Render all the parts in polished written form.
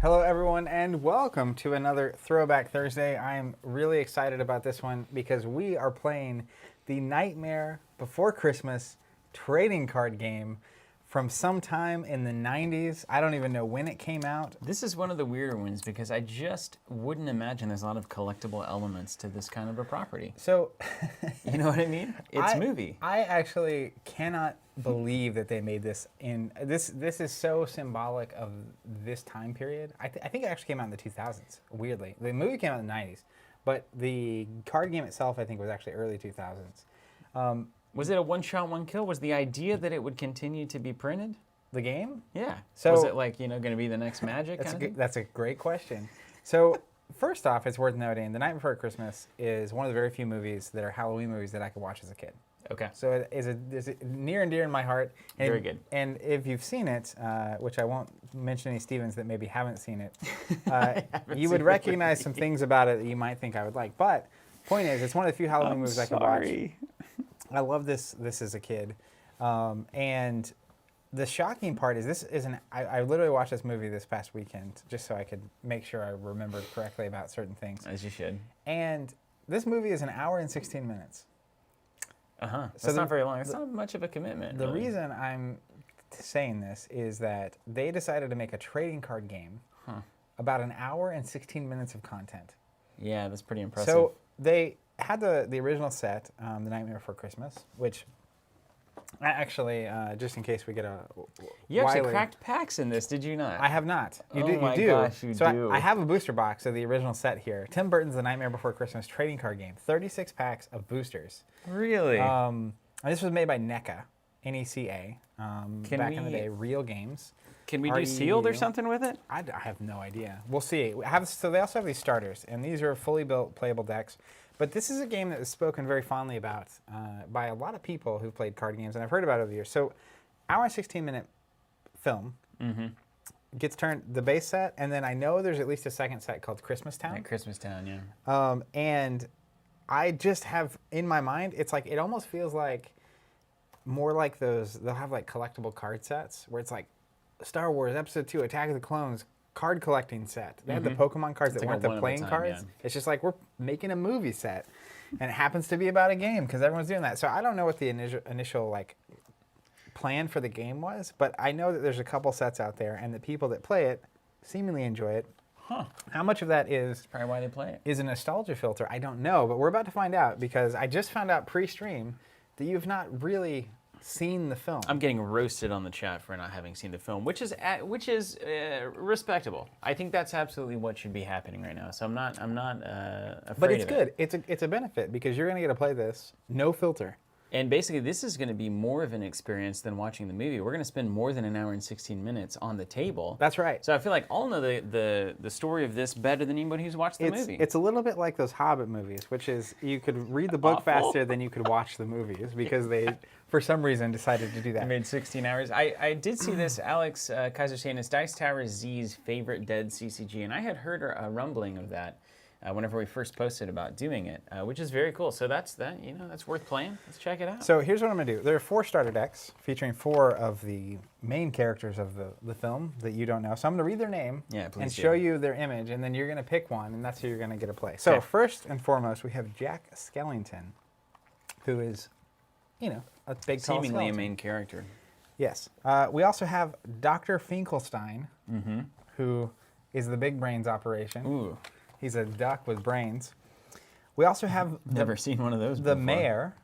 Hello, everyone, and welcome to another Throwback Thursday. I'm really excited about this one because we are playing the Nightmare Before Christmas trading card game from sometime in the 90s. I don't even know when it came out. This is one of the weirder ones because I just wouldn't imagine there's a lot of collectible elements to this kind of a property. So, you know what I mean? It's movie. I actually cannot believe that they made this in this. This is so symbolic of this time period. I think it actually came out in the 2000s. Weirdly, the movie came out in the 90s, but the card game itself, I think, was actually early 2000s. Was it a one-shot, one-kill? Was the idea that it would continue to be printed? The game? Yeah. So was it like, going to be the next Magic kind of thing? That's a great question. So first off, it's worth noting, The Night Before Christmas is one of the very few movies that are Halloween movies that I could watch as a kid. Okay. So it is near and dear in my heart. And, very good. And if you've seen it, which I won't mention any Stevens that maybe haven't seen it, you would recognize some things about it that you might think I would like. But point is, it's one of the few Halloween movies I could watch. I love this as a kid. And the shocking part is I literally watched this movie this past weekend just so I could make sure I remembered correctly about certain things. As you should. And this movie is an hour and 16 minutes. Uh-huh. So that's not very long. It's not much of a commitment. The reason I'm saying this is that they decided to make a trading card game about an hour and 16 minutes of content. Yeah, that's pretty impressive. So they had the original set, The Nightmare Before Christmas, which actually, just in case we get a you actually cracked packs in this, did you not? I have not. You do. My gosh, you do. I have a booster box of the original set here. Tim Burton's The Nightmare Before Christmas trading card game. 36 packs of boosters. Really? This was made by NECA, N-E-C-A, back in the day, Real Games. Can we do sealed or something with it? I have no idea. We'll see. So they also have these starters, and these are fully built playable decks. But this is a game that was spoken very fondly about by a lot of people who played card games, and I've heard about it over the years. So, hour and 16-minute film gets turned the base set, and then I know there's at least a second set called Christmas Town. Yeah, Christmas Town, yeah. And I just have in my mind, it's like it almost feels like more like those. They'll have like collectible card sets where it's like Star Wars Episode 2, Attack of the Clones. Card collecting set. They had the Pokemon cards that weren't the playing cards. Yeah. It's just like we're making a movie set, and it happens to be about a game because everyone's doing that. So I don't know what the initial like plan for the game was, but I know that there's a couple sets out there, and the people that play it seemingly enjoy it. How much of that is That's probably why they play it? Is a nostalgia filter? I don't know, but we're about to find out because I just found out pre-stream that you've not really seen the film. I'm getting roasted on the chat for not having seen the film, which is respectable. I think that's absolutely what should be happening right now. So I'm not afraid. But it's good. It's a benefit because you're going to get to play this no filter. And basically, this is going to be more of an experience than watching the movie. We're going to spend more than an hour and 16 minutes on the table. That's right. So I feel like I'll know the story of this better than anybody who's watched the movie. It's a little bit like those Hobbit movies, which is you could read the book faster than you could watch the movies because they, for some reason, decided to do that. I made 16 hours. I did see this. Alex Kaiser saying it's Dice Tower Z's favorite dead CCG, and I had heard a rumbling of that whenever we first posted about doing it, which is very cool. So that's worth playing. Let's check it out. So here's what I'm going to do. There are 4 starter decks featuring 4 of the main characters of the film that you don't know. So I'm going to read their name and show you their image, and then you're going to pick one, and that's who you're going to get to play. So first and foremost, we have Jack Skellington, who is, a big, tall seemingly skeleton. a main character. Yes. We also have Dr. Finkelstein, who is the big brains operation. Ooh. He's a duck with brains. We also have never seen one of those the before. mayor.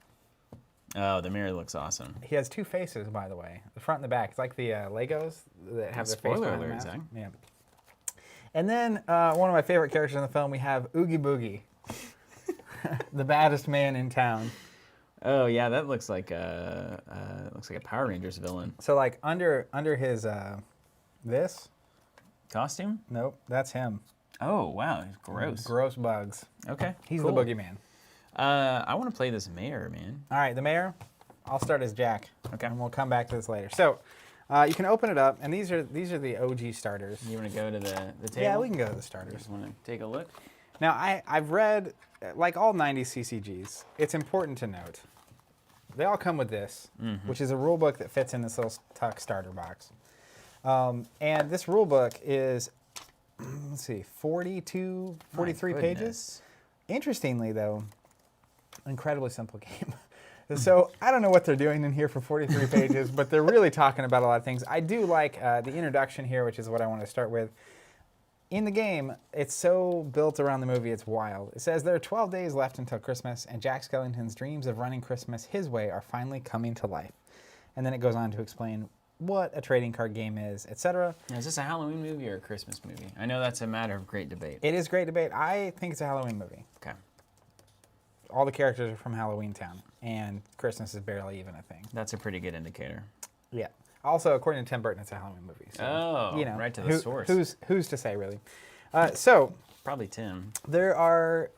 Oh, the mayor looks awesome. He has 2 faces, by the way, the front and the back. It's like the Legos that have their face behind the mask. Yeah. And then one of my favorite characters in the film, we have Oogie Boogie, the baddest man in town. Oh yeah, that looks like a Power Rangers villain. So like under his this costume? Nope, that's him. Oh wow, he's gross. Gross bugs. Okay, he's cool. the boogeyman. I want to play this mayor, man. All right, the mayor. I'll start as Jack. Okay, and we'll come back to this later. So you can open it up, and these are the OG starters. You want to go to the table? Yeah, we can go to the starters. Just want to take a look. Now I've read, like all 90s CCGs, it's important to note they all come with this, which is a rule book that fits in this little tuck starter box. And this rule book is let's see, 42, My 43 pages. goodness. Interestingly, though, incredibly simple game. So I don't know what they're doing in here for 43 pages, but they're really talking about a lot of things. I do like the introduction here, which is what I want to start with. In the game, it's so built around the movie, it's wild. It says there are 12 days left until Christmas, and Jack Skellington's dreams of running Christmas his way are finally coming to life. And then it goes on to explain what a trading card game is, etc. Now, is this a Halloween movie or a Christmas movie? I know that's a matter of great debate. It is great debate. I think it's a Halloween movie. Okay. All the characters are from Halloween Town, and Christmas is barely even a thing. That's a pretty good indicator. Yeah. Also, according to Tim Burton, it's a Halloween movie. So, Oh, right to the source. Who's to say, really? So Probably Tim. there are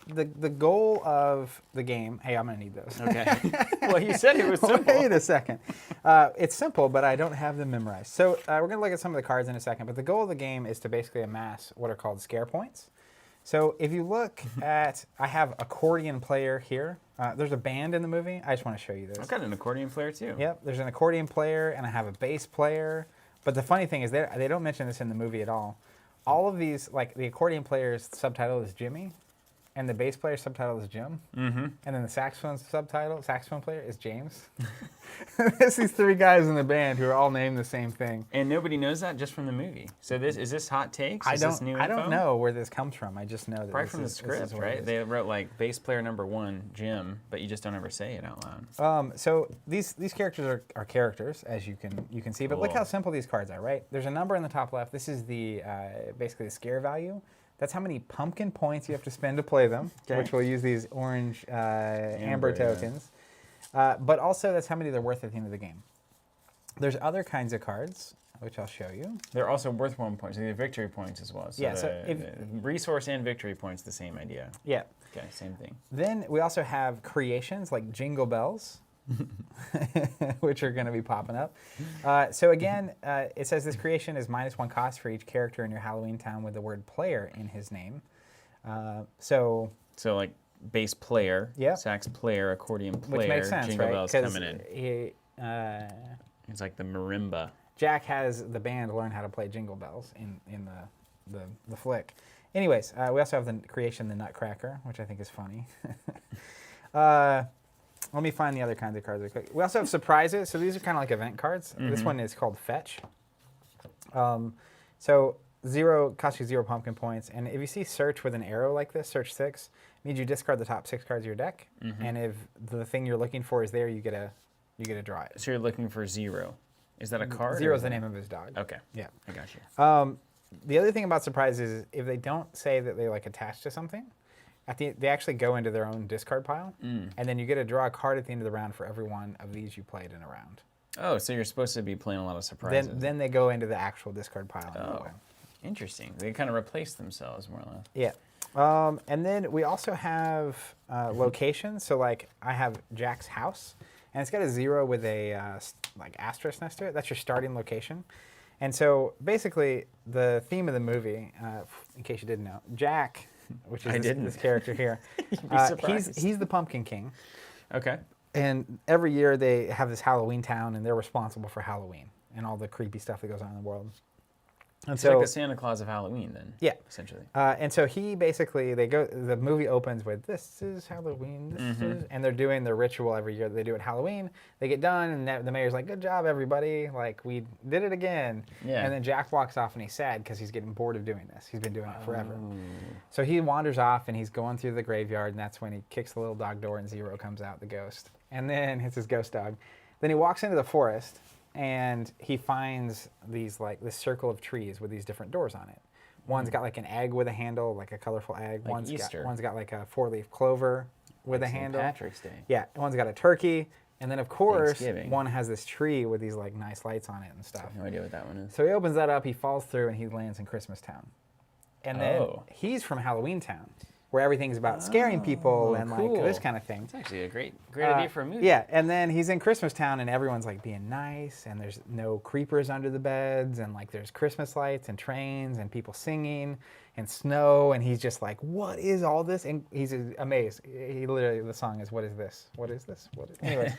the goal of the game. Hey, I'm gonna need those. Okay. Well, you said it was simple. Wait a second. It's simple, but I don't have them memorized. So we're going to look at some of the cards in a second. But the goal of the game is to basically amass what are called scare points. So if you look at, I have accordion player here. There's a band in the movie. I just want to show you this. I've got an accordion player too. Yep, there's an accordion player, and I have a bass player. But the funny thing is they don't mention this in the movie at all. All of these, like the accordion player's subtitle is Jimmy, and the bass player's subtitle is Jim, and then the saxophone player is James. There's these three guys in the band who are all named the same thing. And nobody knows that just from the movie. So is this hot takes? Is this new I info? don't know where this comes from. I just know that Probably this from the is script, what it right? is. They wrote like bass player number 1, Jim, but you just don't ever say it out loud. So these characters are characters, as you can see. But look Cool. how simple these cards are, right? There's a number in the top left. This is the basically the scare value. That's how many pumpkin points you have to spend to play them, Okay. which we'll use these orange amber yeah. tokens. But also that's how many they're worth at the end of the game. There's other kinds of cards, which I'll show you. They're also worth 1 point, so they're victory points as well. So Yeah, so the resource and victory points, the same idea. Yeah. Okay, same thing. Then we also have creations like Jingle Bells, which are going to be popping up. So again, it says this creation is -1 cost for each character in your Halloween town with the word player in his name. So like bass player, Yeah. sax player, accordion player, which makes sense, jingle right? bells 'Cause coming in. It's like the marimba. Jack has the band learn how to play Jingle Bells in the flick. Anyways, we also have the creation, the Nutcracker, which I think is funny. Let me find the other kinds of cards real quick. We also have surprises. So these are kind of like event cards. This one is called Fetch. So costs you 0 pumpkin points. And if you see search with an arrow like this, search 6, means you discard the top 6 cards of your deck. And if the thing you're looking for is there, you get to draw it. So you're looking for 0. Is that a card? Zero or is the name of his dog. Okay. Yeah. I got you. The other thing about surprises is if they don't say that they like attach to something, they actually go into their own discard pile, and then you get to draw a card at the end of the round for every one of these you played in a round. Oh, so you're supposed to be playing a lot of surprises. Then they go into the actual discard pile. Oh, interesting. They kind of replace themselves more or less. Yeah. And then we also have locations. So like I have Jack's house, and it's got a 0 with a like asterisk next to it. That's your starting location. And so basically the theme of the movie, in case you didn't know, Jack, which is this character here, You'd be surprised. he's the Pumpkin King. Okay. And every year they have this Halloween town, and they're responsible for Halloween and all the creepy stuff that goes on in the world. And It's so, like the Santa Claus of Halloween, then. Yeah. Essentially. and so he basically, the movie opens with, this is Halloween, this is, and they're doing their ritual every year that they do at Halloween. They get done, and the mayor's like, good job, everybody. Like, we did it again. Yeah. And then Jack walks off, and he's sad because he's getting bored of doing this. He's been doing it forever. Oh. So he wanders off, and he's going through the graveyard, and that's when he kicks the little dog door, and 0 comes out, the ghost. And then it's his ghost dog. Then he walks into the forest, and he finds this circle of trees with these different doors on it. One's got like an egg with a handle, like a colorful egg. Like Easter. One's got like a 4-leaf clover with a St. handle. Patrick's Day. Yeah, one's got a turkey. And then, of course, Thanksgiving. one has this tree with these like nice lights on it and stuff. No idea what that one is. So he opens that up, he falls through, and he lands in Christmas Town. And then Oh. he's from Halloween Town, where everything's about scaring people and cool. like this kind of thing. It's actually a great idea for a movie. Yeah, and then he's in Christmas Town, and everyone's like being nice, and there's no creepers under the beds, and like there's Christmas lights and trains and people singing and snow, and he's just like, what is all this? And he's amazed. He literally, the song is, what is this? What is this? Anyway,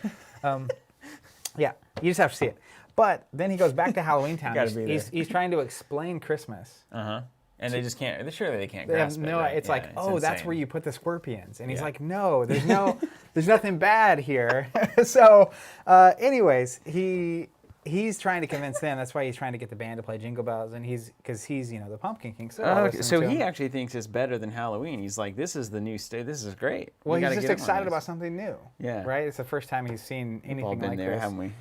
yeah, you just have to see it. But then he goes back to Halloween Town. Gotta be there. He's trying to explain Christmas. Uh-huh. And they just can't. Surely they can't They have grasp it. no. Right? It's Yeah, like, oh, that's insane. where you put the scorpions, and he's Yeah. like, no, there's nothing bad here. So, anyways, he's trying to convince them. That's why he's trying to get the band to play Jingle Bells, and because he's the Pumpkin King. So, I'll listen So to he him. actually thinks it's better than Halloween. He's like, this is the new state. This is great. Well, We he's gotta just get him on excited this. about something new. Yeah. Right. It's the first time he's seen We've all anything been like there, this. haven't we?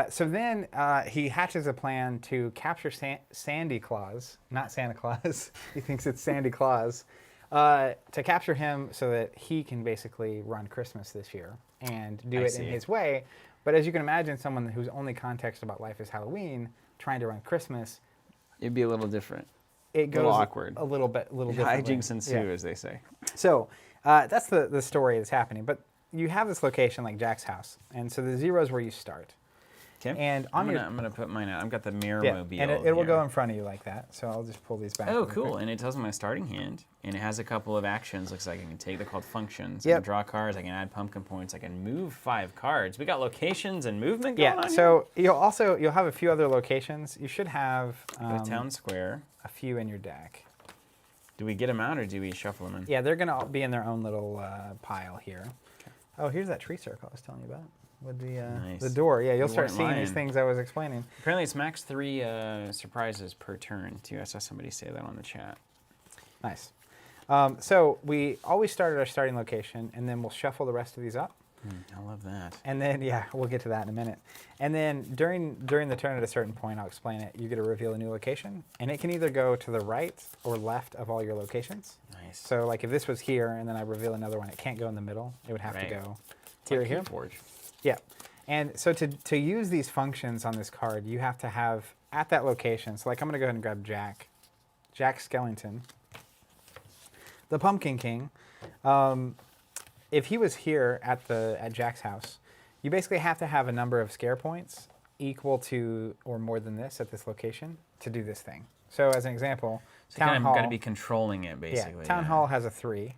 So then he hatches a plan to capture Sandy Claus, not Santa Claus. He thinks it's Sandy Claus, to capture him so that he can basically run Christmas this year and do I it see. in his way. But as you can imagine, someone whose only context about life is Halloween, trying to run Christmas, It'd be a little different. it goes little awkward. a little differently. Hijinks ensue, Yeah. as they say. So that's the story that's happening. But you have this location like Jack's house, and so the 0 is where you start. Okay. And on I'm gonna put mine out. I've got the mirror Yeah, mobile. and it will go here. in front of you like that. So I'll just pull these back. Oh, really cool. quick. And it tells me my starting hand, and it has a couple of actions. Looks like I can take. They're called functions. I Yep. can draw cards. I can add pumpkin points. I can move 5 cards. We got locations and movement going Yeah. on here? So you'll have a few other locations. You should have Got a town square. a few in your deck. Do we get them out, or do we shuffle them in? Yeah, they're gonna be in their own little pile here. Oh, here's that tree circle I was telling you about with Nice. the door. Yeah, you'll You start weren't seeing these lying. things I was explaining. Apparently, it's max 3 surprises per turn, too. I saw somebody say that on the chat. Nice. So we always start at our starting location, and then we'll shuffle the rest of these up. I love that. And then, yeah, we'll get to that in a minute. And then during the turn at a certain point, I'll explain it, you get to reveal a new location. And it can either go to the right or left of all your locations. Nice. So like if this was here and then I reveal another one, it can't go in the middle. It would have Right. to go It's here or like here. Keyforge. Yeah. And so to use these functions on this card, you have to have at that location. So like I'm going to go ahead and grab Jack Skellington, the Pumpkin King. If he was here at Jack's house, you basically have to have a number of scare points equal to or more than this at this location to do this thing. So as an example, So Town you Hall. got to be controlling it, basically. Town Hall has a 3.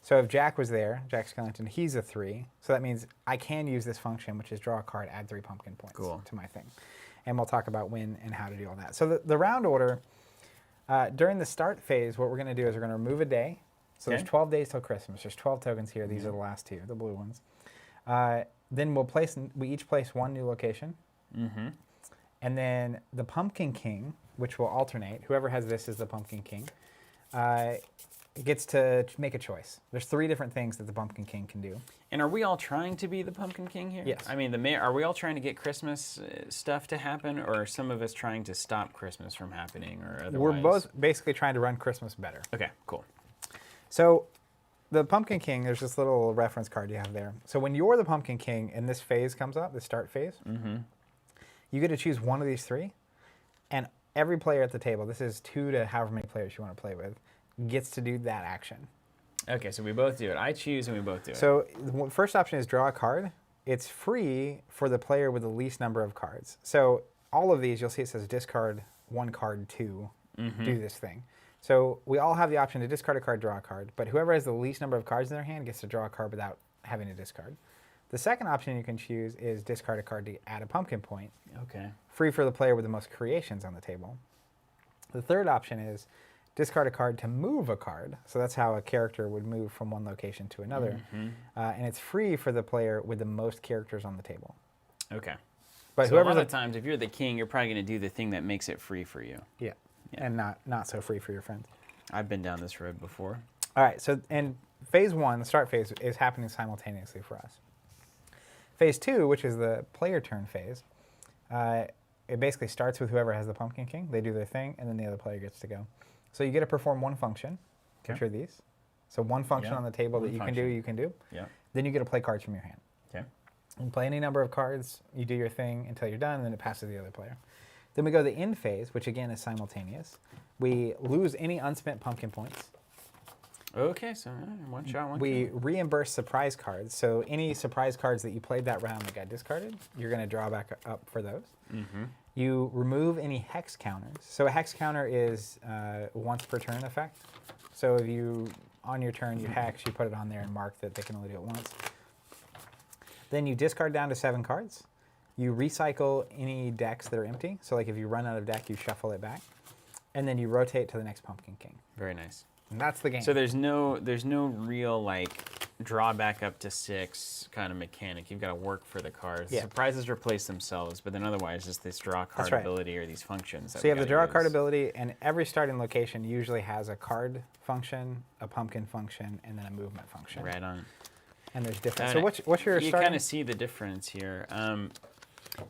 So if Jack was there, Jack Skellington, he's a 3. So that means I can use this function, which is draw a card, add 3 pumpkin points Cool. to my thing. And we'll talk about when and how to do all that. So the round order, during the start phase, what we're going to do is we're going to remove a day. So Okay. there's 12 days till Christmas. There's 12 tokens here. These are the last 2, the blue ones. Then we each place 1 new location. Mm-hmm. And then the Pumpkin King, which will alternate, whoever has this is the Pumpkin King, gets to make a choice. There's 3 different things that the Pumpkin King can do. And are we all trying to be the Pumpkin King here? Yes. I mean, are we all trying to get Christmas stuff to happen, or are some of us trying to stop Christmas from happening, or otherwise? We're both basically trying to run Christmas better. Okay, cool. So the Pumpkin King, there's this little reference card you have there. So when you're the Pumpkin King and this phase comes up, the start phase, you get to choose one of these 3. And every player at the table, this is 2 to however many players you want to play with, gets to do that action. Okay, so we both do it. I choose and we both do it. So the first option is draw a card. It's free for the player with the least number of cards. So all of these, you'll see it says discard 1 card to do this thing. So we all have the option to discard a card, draw a card, but whoever has the least number of cards in their hand gets to draw a card without having to discard. The second option you can choose is discard a card to add a pumpkin point, Okay. free for the player with the most creations on the table. The third option is discard a card to move a card. So that's how a character would move from one location to another. And it's free for the player with the most characters on the table. Okay. But So a whoever's lot of times, if you're the king, you're probably going to do the thing that makes it free for you. yeah, and not so free for your friends. I've been down this road before. All right, so and phase 1, the start phase, is happening simultaneously for us. Phase 2, which is the player turn phase, it basically starts with whoever has the Pumpkin King. They do their thing, and then the other player gets to go. So you get to perform 1 function, which are these. So 1 function Yeah, on the table that one you function. can do. Yeah. Then you get to play cards from your hand. Okay. You can play any number of cards, you do your thing until you're done, and then it passes to the other player. Then we go to the end phase, which again is simultaneous. We lose any unspent pumpkin points. Okay, so one shot, one We kill. reimburse surprise cards. So any surprise cards that you played that round that got discarded, you're going to draw back up for those. You remove any hex counters. So a hex counter is once per turn effect. So if you, on your turn, you hex, you put it on there and mark that they can only do it once. Then you discard down to 7 cards. You recycle any decks that are empty. So like if you run out of deck, you shuffle it back. and then you rotate to the next Pumpkin King. Very nice. And that's the game. So there's no real like draw back up to 6 kind of mechanic. You've got to work for the cards. Yeah. Surprises replace themselves, but then otherwise just this draw card right. ability or these functions. So you have the draw card ability, and every starting location usually has a card function, a pumpkin function, and then a movement function. Right on. And there's different. So what's your You starting? kind of see the difference here.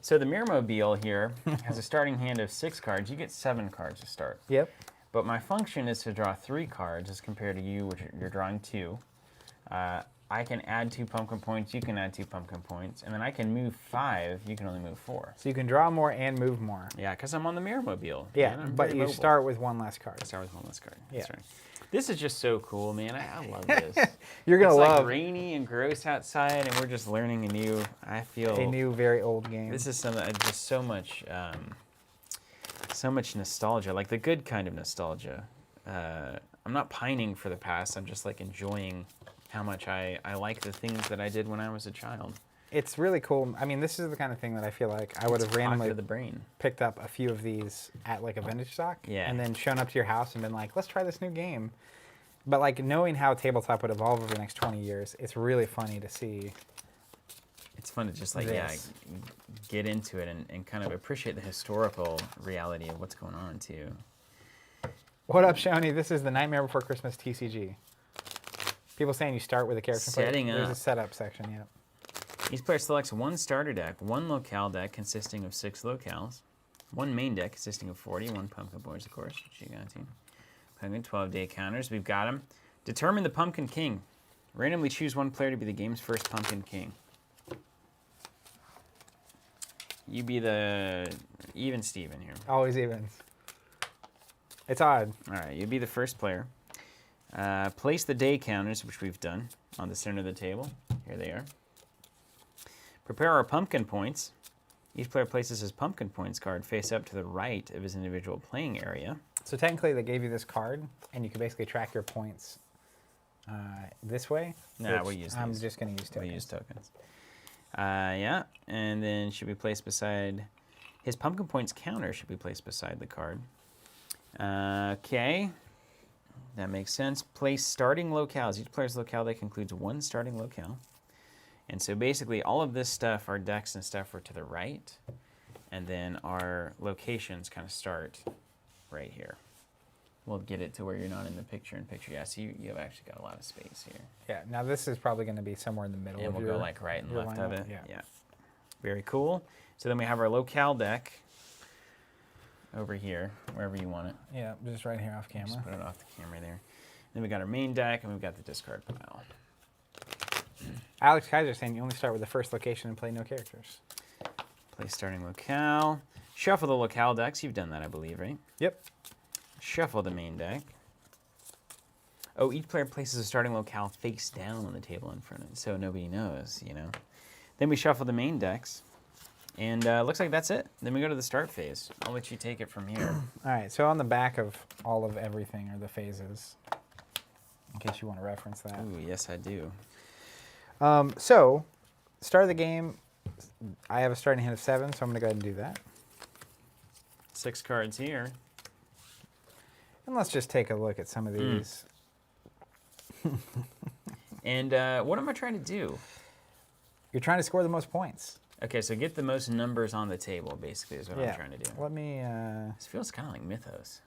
So the Mirror-mobile here has a starting hand of 6 cards. You get 7 cards to start. Yep. But my function is to draw 3 cards as compared to you, which you're drawing 2. I can add 2 pumpkin points, you can add 2 pumpkin points, and then I can move 5, you can only move 4. So you can draw more and move more. Yeah, because I'm on the Mirror-mobile. Yeah, man. but you start with 1 less card. I start with 1 less card. Yeah. That's right. This is just so cool, man. I love this. You're going to It's love like rainy and gross outside, and we're just learning a new, very old game. This is something, just so much nostalgia, like the good kind of nostalgia. I'm not pining for the past. I'm just like enjoying how much I like the things that I did when I was a child. It's really cool. I mean, this is the kind of thing that I feel like I would have randomly the brain. picked up a few of these at like a vintage stock, Yeah. and then shown up to your house and been like, let's try this new game. But like knowing how tabletop would evolve over the next 20 years, it's really funny to see. It's fun to just like, This. get into it and kind of appreciate the historical reality of what's going on too. What up, Shoni? This is the Nightmare Before Christmas TCG. People saying you start with a character. Setting There's up. a setup section, yeah. Each player selects 1 starter deck, 1 locale deck consisting of 6 locales, 1 main deck consisting of 40, 1 pumpkin boys, of course, which you got to. Pumpkin 12-day counters, we've got them. Determine the Pumpkin King. Randomly choose 1 player to be the game's first Pumpkin King. You be the even Steven here. Always evens. It's odd. All right, you be the first player. Place the day counters, which we've done, on the center of the table. Here they are. Prepare our pumpkin points. Each player places his pumpkin points card face up to the right of his individual playing area. So technically, they gave you this card, and you can basically track your points this way. Nah, which we'll use I'm these. just going to use tokens. We'll use tokens. Yeah, and then should be placed beside his pumpkin points counter. Should be placed beside the card. Okay, that makes sense. Place starting locales. Each player's locale deck includes 1 starting locale. And so basically all of this stuff, our decks and stuff, are to the right. And then our locations kind of start right here. We'll get it to where you're not in the picture-in-picture. Yeah, so you have actually got a lot of space here. Yeah, now this is probably going to be somewhere in the middle And of we'll your go like right and your left of lineup, it. yeah. Very cool. So then we have our locale deck over here, wherever you want it. Yeah, just right here off camera. Just put it off the camera there. Then we got our main deck, and we've got the discard pile. Alex Kaiser saying you only start with the first location and play no characters. Play starting locale. Shuffle the locale decks. You've done that, I believe, right? Yep. Shuffle the main deck. Oh, each player places a starting locale face down on the table in front of it, so nobody knows, you know. Then we shuffle the main decks, and looks like that's it. Then we go to the start phase. I'll let you take it from here. All right, so on the back of all of everything are the phases, in case you want to reference that. Ooh, yes, I do. So, start of the game, I have a starting hand of 7, so I'm going to go ahead and do that. 6 cards here. And let's just take a look at some of these. And what am I trying to do? You're trying to score the most points. Okay, so get the most numbers on the table, basically, is what I'm trying to do. Let me... This feels kind of like Mythos.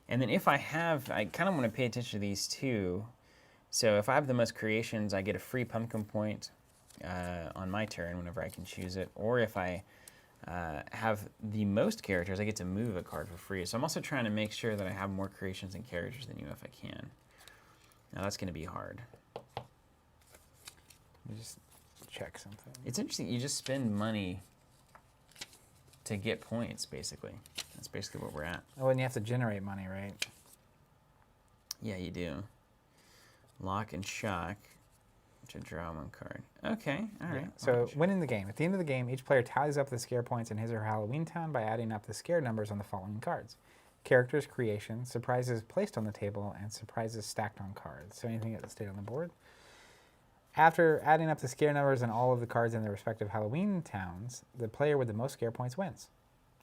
And then if I kind of want to pay attention to these two. So if I have the most creations, I get a free pumpkin point on my turn whenever I can choose it. Or if I have the most characters, I get to move a card for free. So I'm also trying to make sure that I have more creations and characters than you if I can. Now that's going to be hard. Let me just check something. It's interesting. You just spend money to get points, basically. That's basically where we're at. Oh, and you have to generate money, right? Yeah, you do. Lock and shock to draw 1 card. Okay, all right. So, winning the game. At the end of the game, each player tallies up the scare points in his or her Halloween town by adding up the scare numbers on the following cards. Characters, creations, surprises placed on the table, and surprises stacked on cards. So anything that stayed on the board. After adding up the scare numbers and all of the cards in their respective Halloween towns, the player with the most scare points wins.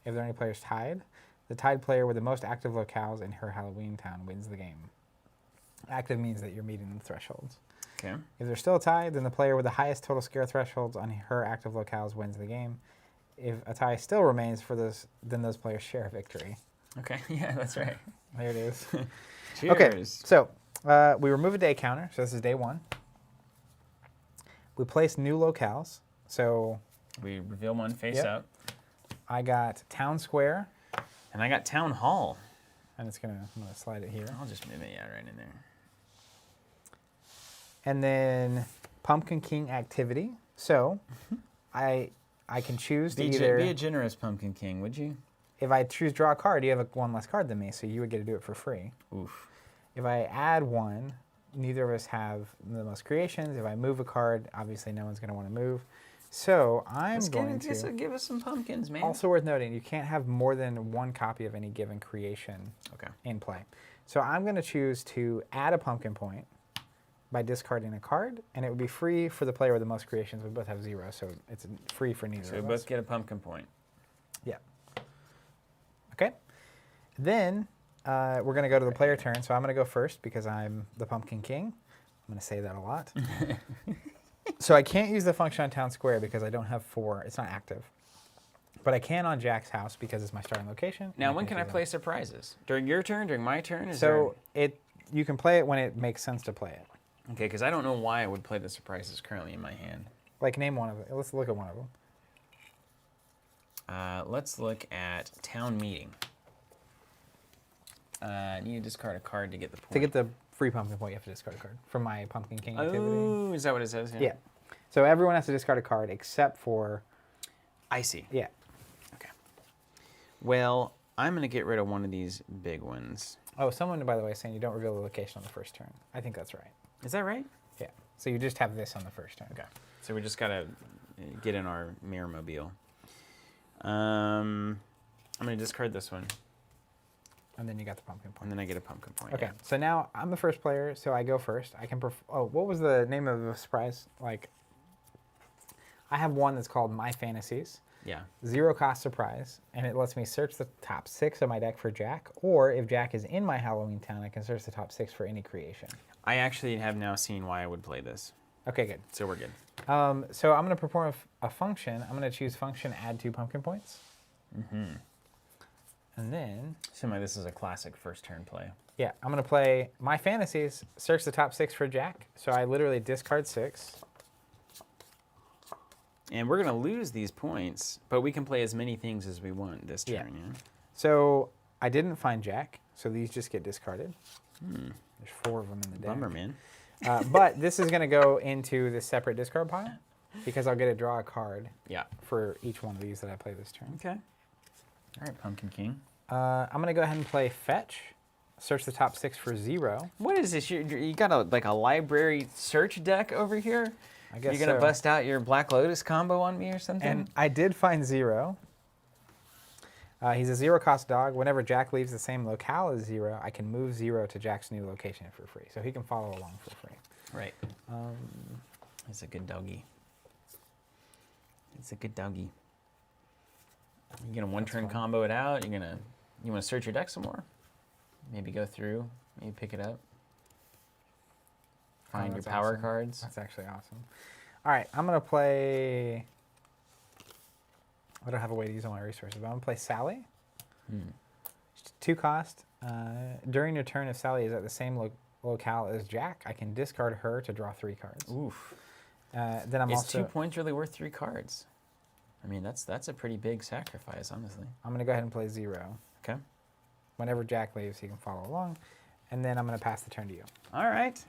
If there are any players tied, The tied player with the most active locales in her Halloween town wins the game. Active means that you're meeting the thresholds. Okay. If they're still tied, then the player with the highest total scare thresholds on her active locales wins the game. If a tie still remains for this, then those players share a victory. Okay. Yeah, that's right. There it is. Cheers. Okay, so we remove a day counter. So this is day 1. We place new locales. So We reveal one face Yep. up. I got Town Square, And I got Town Hall. and I'm gonna slide it here. I'll just move it right in there. And then Pumpkin King activity. So I can choose to Be either, a generous Pumpkin King, would you? if I choose draw a card, you have one less card than me, so you would get to do it for free. Oof. If I add one, neither of us have the most creations. If I move a card, obviously no one's going to want to move. So I'm going to... Give us some pumpkins, man. Also worth noting, you can't have more than one copy of any given creation in play. So I'm going to choose to add a pumpkin point by discarding a card, and it would be free for the player with the most creations. We both have 0, so it's free for neither So we of both us. get a pumpkin point. Yeah. Okay. Then we're going to go to the player turn. So I'm going to go first because I'm the Pumpkin King. I'm going to say that a lot. So I can't use the function on Town Square because I don't have 4. It's not active. But I can on Jack's house because it's my starting location. Now, when can I play surprises? During your turn? During my turn? You can play it when it makes sense to play it. Okay, because I don't know why I would play the surprises currently in my hand. Like, name one of them. Let's look at one of them. Let's look at Town Meeting. Need to discard a card to get the point. To get the free pumpkin point, you have to discard a card from my Pumpkin King activity. Oh, is that what it says? Yeah. So everyone has to discard a card except for... I see. Yeah. Okay. Well, I'm going to get rid of one of these big ones. Oh, someone, by the way, is saying you don't reveal the location on the first turn. I think that's right. Is that right? Yeah. So you just have this on the first turn. Okay. So we just got to get in our mirror mobile. I'm going to discard this one. And then you got the pumpkin point. And then I get a pumpkin point. Okay. Yeah. So now I'm the first player, so I go first. I can... what was the name of the surprise? Like, I have one that's called My Fantasies. Yeah. 0 cost surprise, and it lets me search the top 6 of my deck for Jack, or if Jack is in my Halloween town, I can search the top 6 for any creation. I actually have now seen why I would play this. Okay, good. So we're good. So I'm going to perform a function. I'm going to choose function add 2 pumpkin points. Mm-hmm. And then... Seems like this is a classic first turn play. Yeah, I'm going to play My Fantasies, search the top 6 for Jack. So I literally discard 6. And we're going to lose these points, but we can play as many things as we want this turn, yeah? So I didn't find Jack, so these just get discarded. There's 4 of them in the deck. Bummer, man. But this is going to go into the separate discard pile because I'll get to draw a card for each one of these that I play this turn. Okay. All right, Pumpkin King. I'm going to go ahead and play Fetch. Search the top 6 for 0. What is this? You got a library search deck over here? I guess You're going to bust out your Black Lotus combo on me or something? And I did find 0. He's a 0 cost dog. Whenever Jack leaves the same locale as 0, I can move 0 to Jack's new location for free. So he can follow along for free. Right. It's a good doggy. It's a good doggy. You're going to one-turn combo it out. You want to search your deck some more? Maybe go through. Maybe pick it up. Find your power cards. That's actually awesome. All right, I'm going to play... I don't have a way to use all my resources, but I'm going to play Sally. 2 cost. During your turn, if Sally is at the same locale as Jack, I can discard her to draw 3 cards. Oof. Then I'm Is also... 2 points really worth 3 cards? I mean, that's a pretty big sacrifice, honestly. I'm going to go ahead and play 0. Okay. Whenever Jack leaves, he can follow along. And then I'm going to pass the turn to you. All right.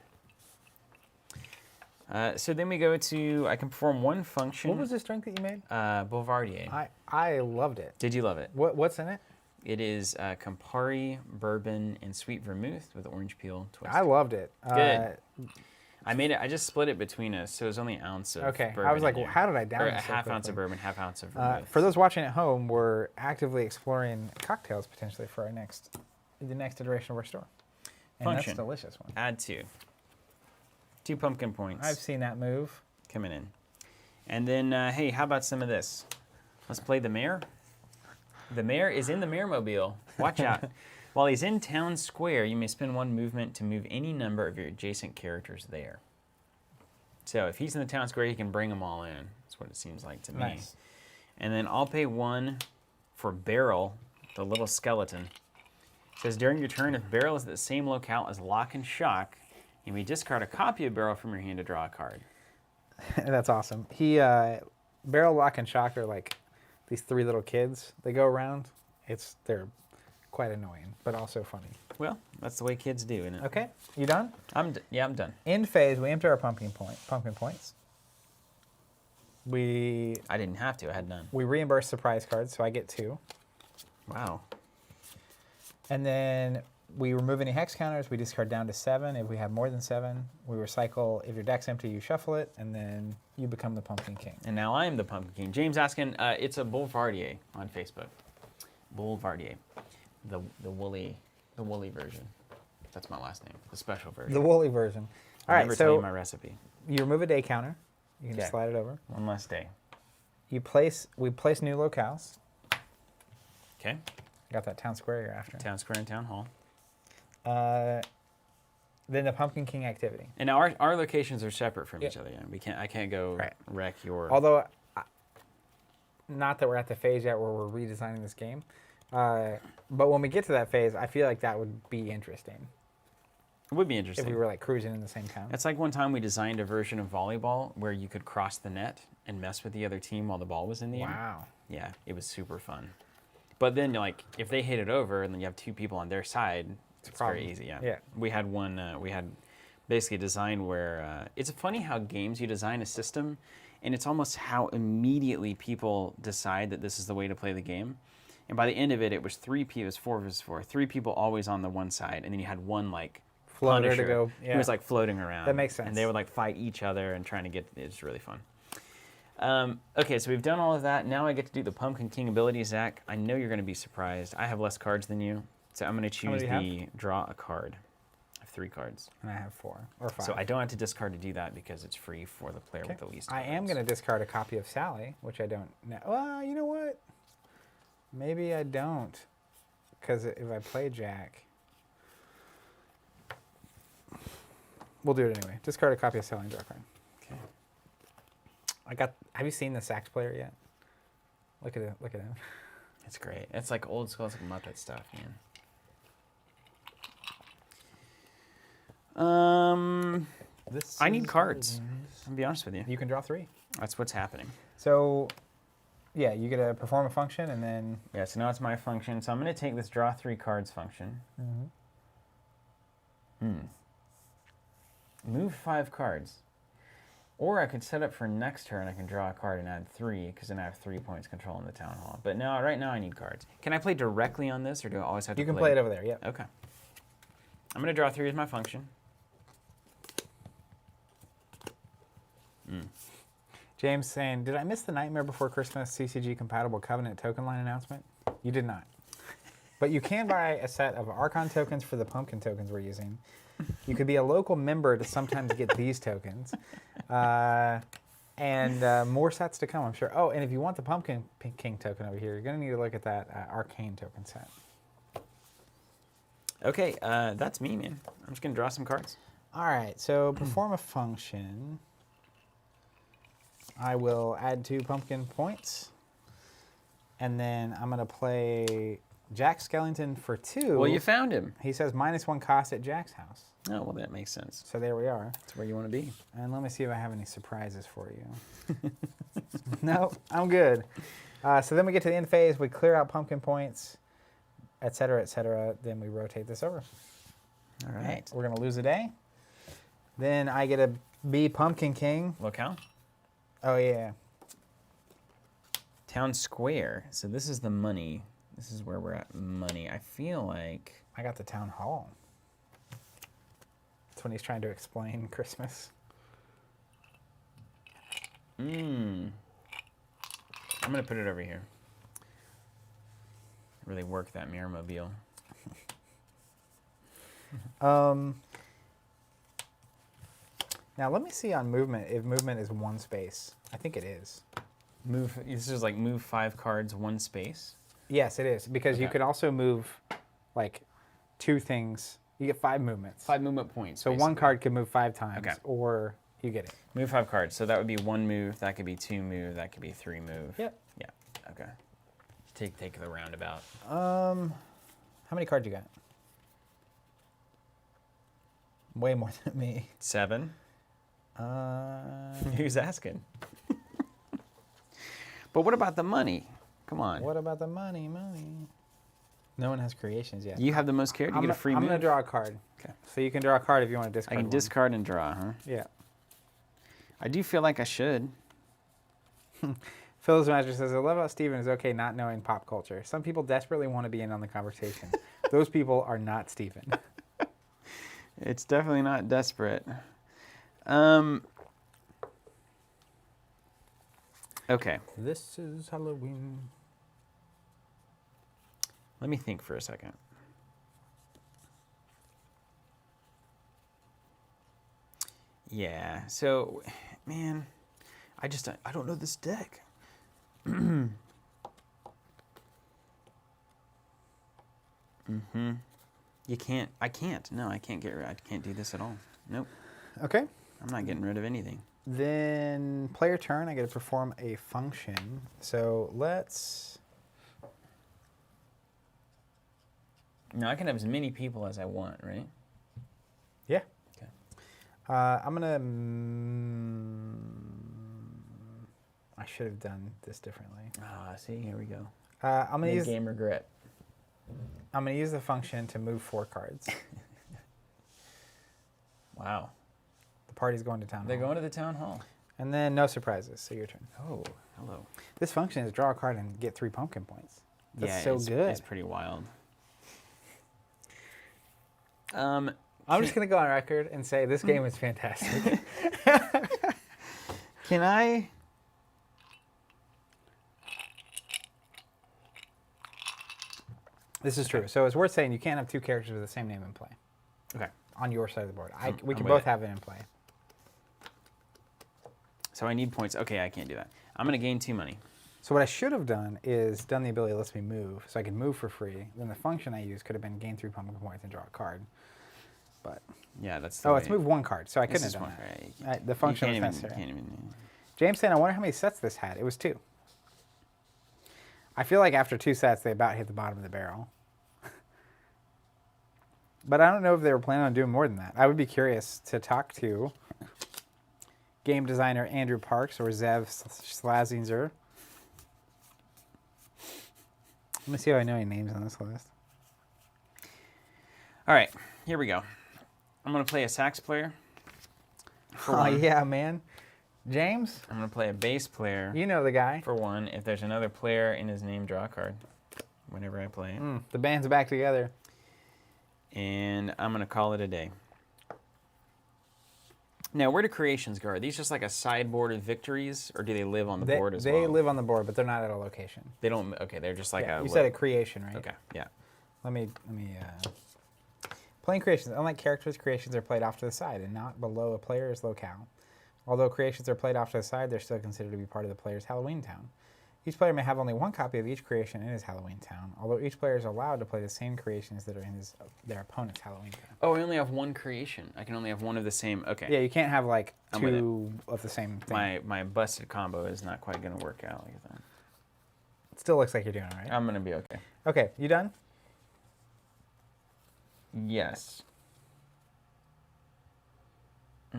So then we go to, I can perform one function. What was the strength that you made? Boulevardier. I loved it. Did you love it? What's in it? It is Campari, bourbon, and sweet vermouth with orange peel twist. I loved it. Good. I made it. I just split it between us, so it was only an ounce of bourbon. I was like, in well, there. how did I down Or it a so half ounce quickly? of bourbon, half ounce of vermouth. For those watching at home, we're actively exploring cocktails potentially for the next iteration of our store. And Function. that's a delicious one. Add 2. 2 pumpkin points. I've seen that move. Coming in. And then, hey, how about some of this? Let's play the mayor. The mayor is in the mayormobile. Watch out. While he's in town square, you may spend 1 movement to move any number of your adjacent characters there. So if he's in the town square, he can bring them all in. That's what it seems like to me. Nice. And then I'll pay 1 for Barrel, the little skeleton. It says during your turn, if Barrel is at the same locale as Lock and Shock, you may discard a copy of Barrel from your hand to draw a card. That's awesome. Barrel, Lock, and Shock are like these 3 little kids. They go around. They're quite annoying, but also funny. Well, that's the way kids do, isn't it? Okay, you done? I'm done. End phase, we empty our pumpkin points. I didn't have to. I had none. We reimburse surprise cards, so I get 2. Wow. And then we remove any hex counters. We discard down to 7. If we have more than 7, we recycle. If your deck's empty, you shuffle it, and then you become the Pumpkin King. And now I am the Pumpkin King. James asking, it's a Boulevardier on Facebook. Boulevardier, the woolly version. That's my last name. The special version. The woolly version. All I'll right, never so tell you my recipe. you remove a day counter. You can just Okay. slide it over. 1 less day. We place new locales. Okay. Got that town square you're after. Town square and town hall. Then the Pumpkin King activity. And now our locations are separate from each other. Yeah. I can't go Right. wreck your. Although, not that we're at the phase yet where we're redesigning this game, but when we get to that phase, I feel like that would be interesting It would be if interesting. we were like cruising in the same town. It's like one time we designed a version of volleyball where you could cross the net and mess with the other team while the ball was in the air. Wow. Yeah, it was super fun. But then, like, if they hit it over and then you have 2 people on their side, it's very easy. Yeah. Yeah. We had one. We had basically a design where it's funny how games you design a system, and it's almost how immediately people decide that this is the way to play the game. And by the end of it, it was 3 people. It was 4 versus 4. 3 people always on the one side, and then you had one like Floater Punisher to go. who Yeah. was like floating around. That makes sense. And they would like fight each other and trying to get. It's really fun. Okay, so we've done all of that. Now I get to do the Pumpkin King ability, Zach. I know you're going to be surprised. I have less cards than you, so I'm going to choose many do you the draw a card. I have 3 cards. And I have 4 or 5. So I don't have to discard to do that because it's free for the player with the least I cards. am going to discard a copy of Sally, which I don't know. Well, you know what? Maybe I don't. Because if I play Jack... We'll do it anyway. Discard a copy of Sally and draw a card. Okay. Have you seen the sax player yet? Look at it. Look at him. It's great. It's like old school, it's like Muppet stuff, man. I need cards. I'll be honest with you. You can draw 3. That's what's happening. So, yeah, you get to perform a function and then... Yeah, so now it's my function. So I'm going to take this draw 3 cards function. Move 5 cards. Or I could set up for next turn, I can draw a card and add 3, because then I have 3 points controlling the town hall. But now, right now I need cards. Can I play directly on this, or do I always have to You can play it over there, yep. Okay. I'm going to draw 3 as my function. James saying, did I miss the Nightmare Before Christmas CCG compatible Covenant token line announcement? You did not. But you can buy a set of Archon tokens for the pumpkin tokens we're using. You could be a local member to sometimes get these tokens. And more sets to come, I'm sure. Oh, and if you want the Pumpkin King token over here, you're going to need to look at that Arcane token set. Okay, that's me, man. I'm just going to draw some cards. All right, so perform a function. I will add 2 pumpkin points. And then I'm going to play Jack Skellington for 2. Well, you found him. He says -1 cost at Jack's house. Oh, well, that makes sense. So there we are. That's where you want to be. And let me see if I have any surprises for you. No, I'm good. So then we get to the end phase. We clear out pumpkin points, et cetera, et cetera. Then we rotate this over. All right. We're going to lose a day. Then I get to be Pumpkin King. Locale? Oh, yeah. Town Square. So this is the money. This is where we're at money. I feel like... I got the town hall. That's when he's trying to explain Christmas. I'm going to put it over here. Really work that mayormobile. Now let me see on movement if movement is 1 space. I think it is. Move. This is like move 5 cards, 1 space. Yes, it is, because you Okay. could also move like 2 things. You get 5 movements. 5 movement points. So one basically. card can move 5 times, Okay. or you get it. Move 5 cards. So that would be 1 move. That could be 2 move. That could be 3 move. Yep. Yeah. Okay. Take the roundabout. How many cards you got? Way more than me. 7. Uh, Who's asking? But what about the money? Come on. what about the money? No one has creations yet. You have the most cards. You get a free I'm move. going to draw a card. Okay. So you can draw a card if you want to I discard can one. discard and draw, huh? Yeah. I do feel like I should. Phyllis Magic says, I love how Steven is okay not knowing pop culture. Some people desperately want to be in on the conversation. Those people are not Steven. It's definitely not desperate. Okay. This is Halloween. Let me think for a second. Yeah. So, man, I don't know this deck. You can't. I can't. No, I can't get rid. I can't do this at all. Nope. Okay. I'm not getting rid of anything. Then player turn, I get to perform a function. So let's... Now I can have as many people as I want, right? Yeah. Okay. I'm going to... I should have done this differently. Ah, see, here we go. I'm going to use... Game regret. I'm going to use the function to move 4 cards. Wow. The party's going to town They're hall. going to the town hall. And then no surprises, so your turn. Oh, hello. This function is draw a card and get 3 pumpkin points. That's Yeah, so it's, good. It's pretty wild. I'm just going to go on record and say this game is fantastic. Can I? This is true. So it's worth saying you can't have 2 characters with the same name in play Okay. on your side of the board. We I'm can with both it. have it in play. So I need points. Okay, I can't do that. I'm going to gain 2 money. So what I should have done is done the ability that lets me move, so I could move for free. Then the function I used could have been gain 3 pumpkin points and draw a card. But Yeah, that's the oh, way. it's move 1 card, so I couldn't This have is done one, that. right? The function was You necessary. can't even. James saying, I wonder how many sets this had. It was 2. I feel like after 2 sets, they about hit the bottom of the barrel. But I don't know if they were planning on doing more than that. I would be curious to talk to game designer Andrew Parks or Zev Slazinger. Let me see if I know any names on this list. All right, here we go. I'm going to play a sax player. For Oh, one. yeah, man. James, I'm going to play a bass player. you know the guy. For 1. If there's another player in his name, draw a card. Whenever I play it. The band's back together. And I'm going to call it a day. Now, where do creations go? Are these just like a sideboard of victories, or do they live on the board as well? They live on the board, but they're not at a location. They don't. Okay, they're just like Yeah, a. you said a creation, right? Okay, yeah. Let me. Playing creations. Unlike characters, creations are played off to the side and not below a player's locale. Although creations are played off to the side, they're still considered to be part of the player's Halloween town. Each player may have only 1 copy of each creation in his Halloween town, although each player is allowed to play the same creations that are in their opponent's Halloween town. Oh, I only have 1 creation. I can only have 1 of the same. Okay. Yeah, you can't have like I'm with 2 of the same thing. My busted combo is not quite going to work out like that. It still looks like you're doing all right. I'm going to be okay. Okay, you done? Yes.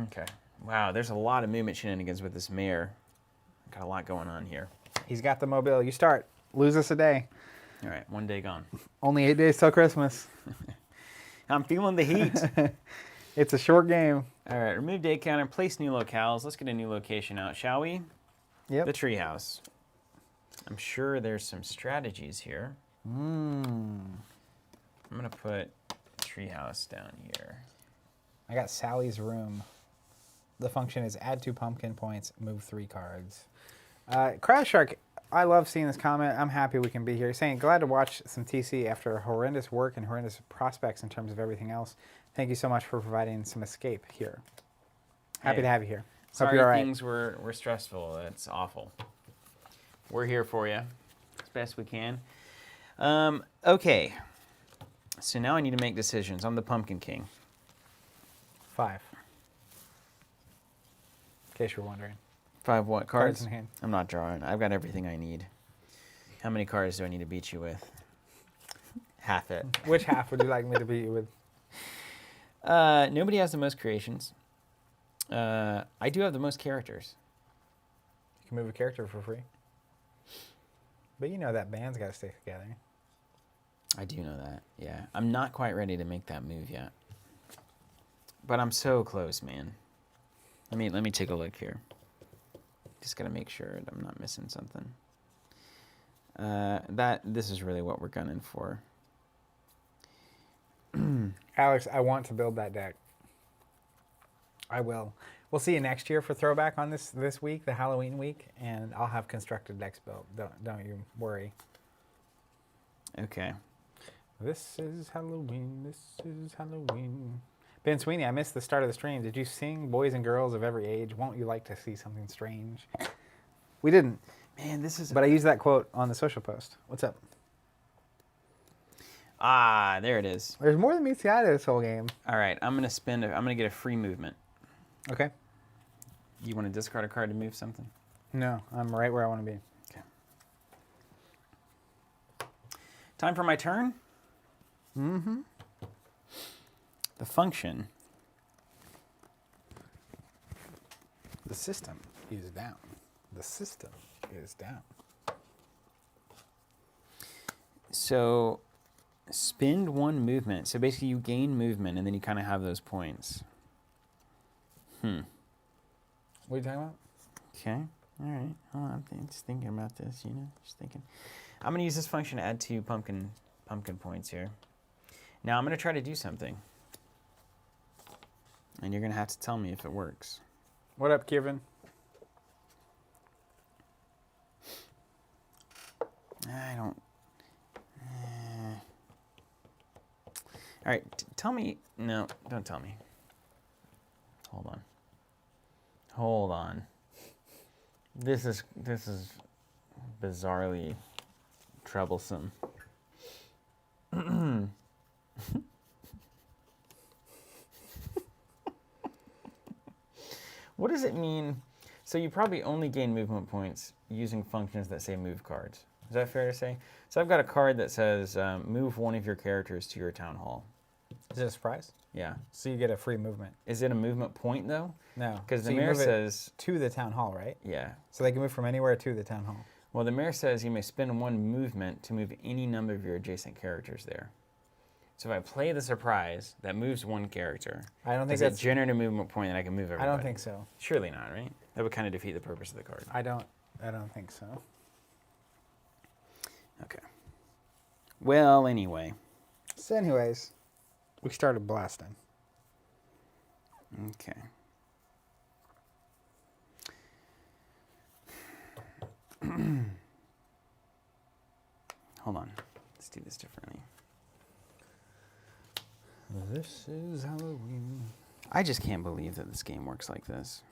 Okay. Wow, there's a lot of movement shenanigans with this mayor. Got a lot going on here. He's got the mobile. You start. Lose us a day. All right, 1 day gone. Only 8 days till Christmas. I'm feeling the heat. It's a short game. All right, remove day counter, place new locales. Let's get a new location out, shall we? Yep. The treehouse. I'm sure there's some strategies here. I'm going to put treehouse down here. I got Sally's room. The function is add 2 pumpkin points, move 3 cards. Crash Shark, I love seeing this comment. I'm happy we can be here. Saying, glad to watch some TC after horrendous work and horrendous prospects in terms of everything else. Thank you so much for providing some escape here. Happy Hey, to have you here. Hope Sorry you're all right. things were stressful. It's awful. We're here for you as best we can. Okay. So now I need to make decisions. I'm the Pumpkin King. 5. In case you're wondering. 5 what? Cards? In hand. I'm not drawing. I've got everything I need. How many cards do I need to beat you with? Half it. Which half would you like me to beat you with? Nobody has the most creations. I do have the most characters. You can move a character for free. But you know that band's got to stay together. I do know that, yeah. I'm not quite ready to make that move yet. But I'm so close, man. Let me take a look here. Just got to make sure that I'm not missing something. This is really what we're gunning for. Alex, I want to build that deck. I will. We'll see you next year for Throwback on this week, the Halloween week, and I'll have constructed decks built. Don't you worry. Okay. This is Halloween. This is Halloween. Ben Sweeney, I missed the start of the stream. Did you sing Boys and Girls of Every Age? Won't you like to see something strange? We didn't. Man, this is... But I used that quote on the social post. What's up? Ah, there it is. There's more than meets the eye to this whole game. All right, I'm going to get a free movement. Okay. You want to discard a card to move something? No, I'm right where I want to be. Okay. Time for my turn? Mm-hmm. The function. The system is down. The system is down. So, spend 1 movement. So basically you gain movement and then you kind of have those points. What are you talking about? Okay. All right. Hold on. I'm just thinking about this, just thinking. I'm going to use this function to add 2 pumpkin points here. Now I'm going to try to do something. And you're going to have to tell me if it works. What up, Kevin? I don't... All right. Tell me... No, don't tell me. Hold on. This is bizarrely troublesome. What does it mean? So you probably only gain movement points using functions that say move cards. Is that fair to say? So I've got a card that says move 1 of your characters to your town hall. Is it a surprise? Yeah. So you get a free movement. Is it a movement point though? No. Because So the you mayor move it says... to the town hall, right? Yeah. So they can move from anywhere to the town hall. Well, the mayor says you may spend 1 movement to move any number of your adjacent characters there. So if I play the surprise, that moves 1 character. I don't think does it that's... generate a movement point that I can move everybody? I don't think so. Surely not, right? That would kind of defeat the purpose of the card. I don't think so. Okay. Well, anyway. So anyways, we started blasting. Okay. Hold on. Let's do this differently. This is Halloween. I just can't believe that this game works like this.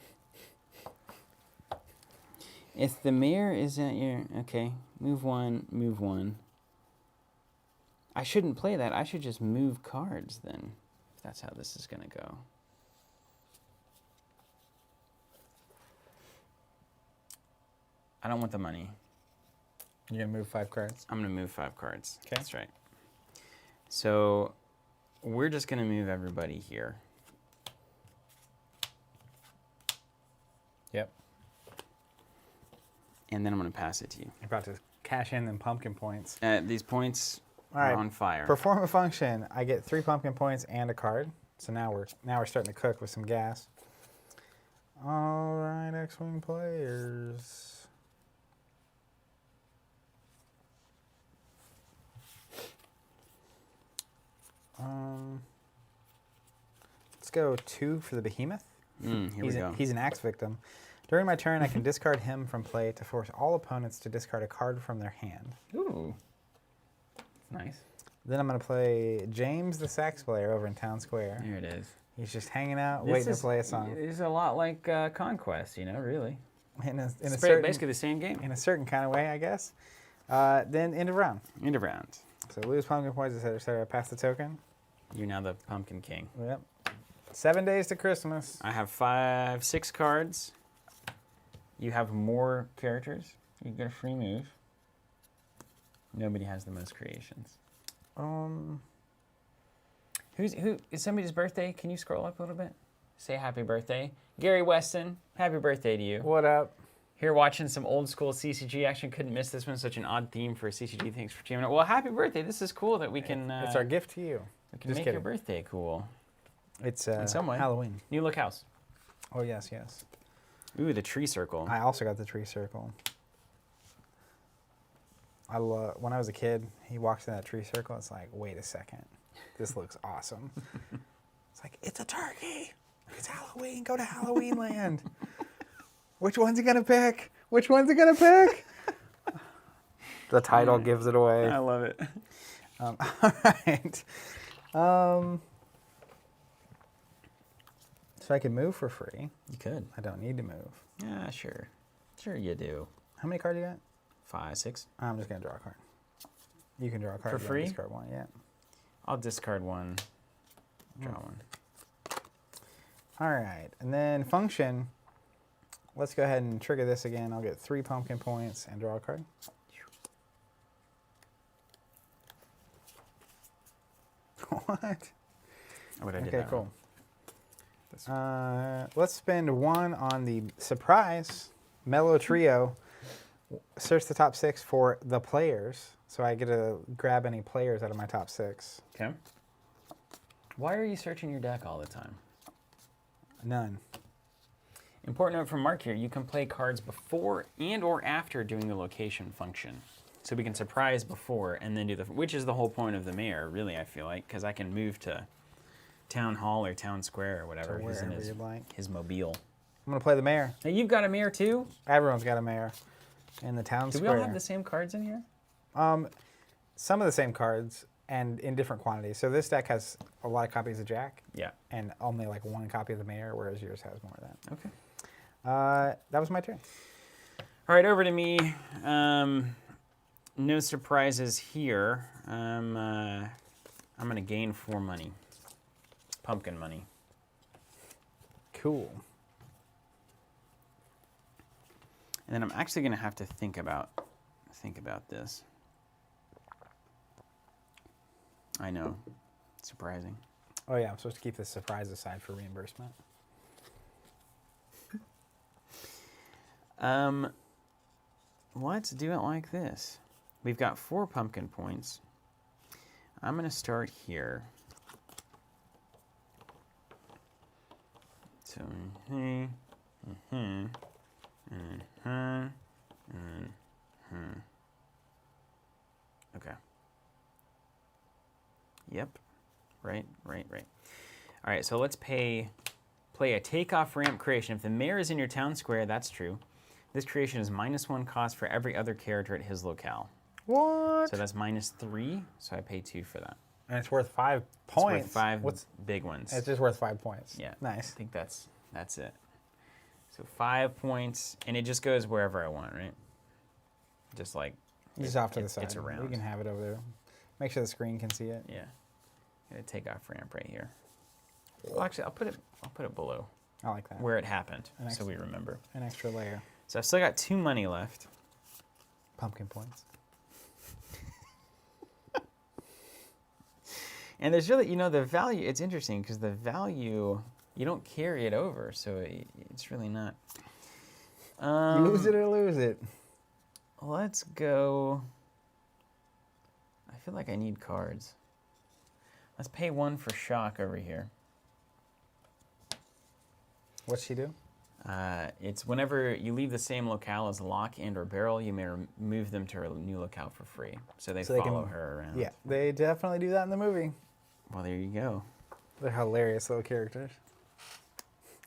If the mayor is at your... Okay, move 1, move 1. I shouldn't play that. I should just move cards then, if that's how this is going to go. I don't want the money. You're going to move 5 cards? I'm going to move 5 cards. Okay. That's right. So we're just going to move everybody here. Yep. And then I'm going to pass it to you. You're about to cash in them pumpkin points. These points All are right. on fire. Perform a function. I get 3 pumpkin points and a card. So now we're starting to cook with some gas. All right, X-Wing players. Let's go 2 for the behemoth. Here we go. He's an axe victim. During my turn, I can discard him from play to force all opponents to discard a card from their hand. Ooh. Nice. Then I'm going to play James the sax player over in Town Square. Here it is. He's just hanging out, waiting to play a song. It's a lot like Conquest, really. In a It's certain, basically the same game. in a certain kind of way, I guess. Then end of round. End of round. So lose pumpkin points, etc. Pass the token. You're now the Pumpkin King. Yep. 7 days to Christmas. I have 6 cards. You have more characters. You get a free move. Nobody has the most creations. Who is somebody's birthday? Can you scroll up a little bit? Say happy birthday. Gary Weston, happy birthday to you. What up? Here watching some old school CCG action. Couldn't miss this one. Such an odd theme for a CCG. Thanks for tuning in. Well, happy birthday. This is cool that we can... it's our gift to you. We can make your birthday cool. It's in some way. Halloween. New look house. Oh, yes, yes. Ooh, the tree circle. I also got the tree circle. When I was a kid, he walks in that tree circle. It's like, wait a second. This looks awesome. It's like, it's a turkey. It's Halloween. Go to Halloween land. Which one's he going to pick? Which one's he going to pick? The title gives it away. I love it. All right. So I can move for free. You could. I don't need to move. Yeah, sure. Sure you do. How many cards you got? 5, 6. I'm just going to draw a card. You can draw a card. For free? Discard one, yeah. I'll discard one. Draw one. All right. And then function. Let's go ahead and trigger this again. I'll get 3 pumpkin points and draw a card. What? What I did Okay, cool. Let's spend 1 on the surprise Mellow Trio. Search the top 6 for the players. So I get to grab any players out of my top 6. Okay. Why are you searching your deck all the time? None. Important note from Mark here. You can play cards before and or after doing the location function. So we can surprise before and then do which is the whole point of the mayor, really, I feel like, because I can move to Town Hall or Town Square or whatever. He's in his mobile. I'm going to play the mayor. Now, you've got a mayor too? Everyone's got a mayor in the Town Square. Do we all have the same cards in here? Some of the same cards and in different quantities. So this deck has a lot of copies of Jack. Yeah. And only like 1 copy of the mayor, whereas yours has more of that. Okay. That was my turn. All right, over to me. No surprises here. I'm going to gain 4 money. Pumpkin money. Cool. And then I'm actually going to have to think about this. I know. Surprising. Oh, yeah. I'm supposed to keep the surprise aside for reimbursement. Let's do it like this. We've got 4 pumpkin points. I'm going to start here. So, okay. Yep. Right. All right, so let's play a takeoff ramp creation. If the mayor is in your town square, that's true. This creation is -1 cost for every other character at his locale. What? So that's -3, so I pay 2 for that. And it's worth 5 points. It's worth 5 big ones. It's just worth 5 points. Yeah. Nice. I think that's it. So 5 points, and it just goes wherever I want, right? Just like... Just off to the side. It's around. You can have it over there. Make sure the screen can see it. Yeah. Gonna take off ramp right here. Well, actually, I'll put it below. I like that. Where it happened, so we remember. An extra layer. So I've still got 2 money left. Pumpkin points. And there's really, the value, it's interesting because the value, you don't carry it over, so it's really not. Use it or lose it. Let's go. I feel like I need cards. Let's pay 1 for shock over here. What's she do? It's whenever you leave the same locale as lock and or barrel, you may move them to a new locale for free. So they follow her around. Yeah, they definitely do that in the movie. Well, there you go. They're hilarious little characters.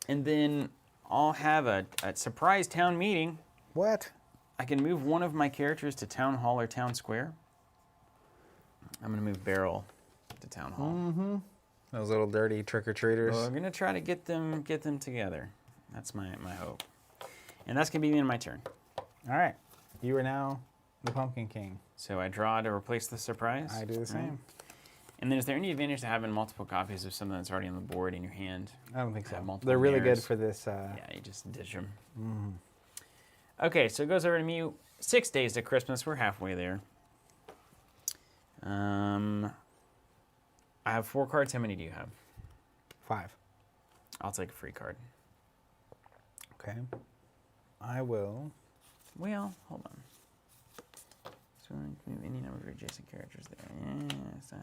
And then I'll have a surprise town meeting. What? I can move one of my characters to Town Hall or Town Square. I'm going to move Barrel to Town Hall. Mm-hmm. Those little dirty trick-or-treaters. Well, I'm going to try to get them together. That's my hope. And that's going to be the end of my turn. All right. You are now The Pumpkin King. So I draw to replace the surprise. I do the same. Right. And then is there any advantage to having multiple copies of something that's already on the board in your hand? I don't think so. Have multiple They're really good mirrors. for this. Yeah, you just ditch them. Okay, so it goes over to me. 6 days to Christmas. We're halfway there. I have 4 cards. How many do you have? 5. I'll take a free card. Okay. I will. Well, hold on. So move any number of adjacent characters there. Yes,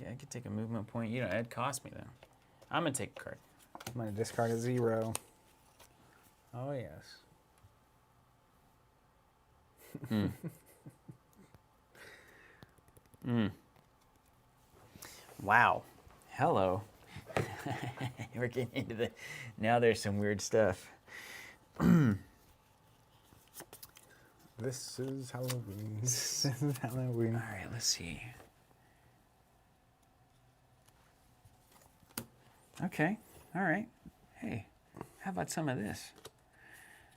I could take a movement point. You know, it'd cost me though. I'm gonna take a card. I'm going to discard a 0. Oh, yes. Wow. Hello. We're getting into the. Now there's some weird stuff. This is Halloween. This is Halloween. All right, let's see. Okay. All right. Hey, how about some of this?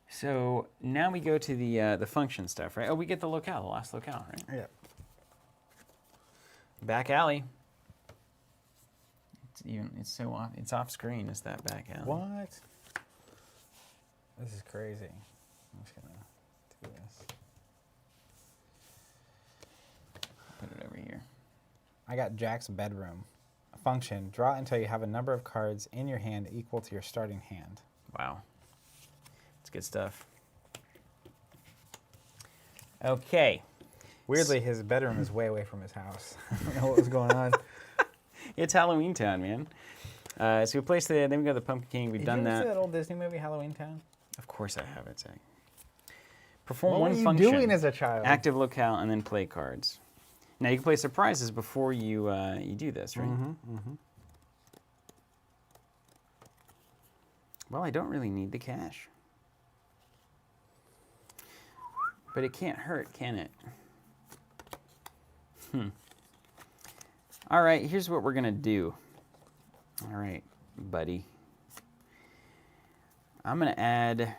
So now we go to the function stuff, right? Oh, we get the locale, the last locale, right? Yeah. Back alley. It's so off. It's off screen. It's that back alley. What? This is crazy. I'm just gonna do this. Put it over here. I got Jack's bedroom. A function. Draw until you have a number of cards in your hand equal to your starting hand. Wow. It's good stuff. Okay. Weirdly, his bedroom is way away from his house. I don't know what was going on. It's Halloween Town, man. So we placed then we go to the Pumpkin King. We've done Did you ever that. see that old Disney movie, Halloween Town? Of course I have it, Zach. Perform What one were you function. doing as a child? Active locale, and then play cards. Now you can play surprises before you you do this, right? Well, I don't really need the cash. But it can't hurt, can it? All right, here's what we're going to do. All right, buddy. I'm going to add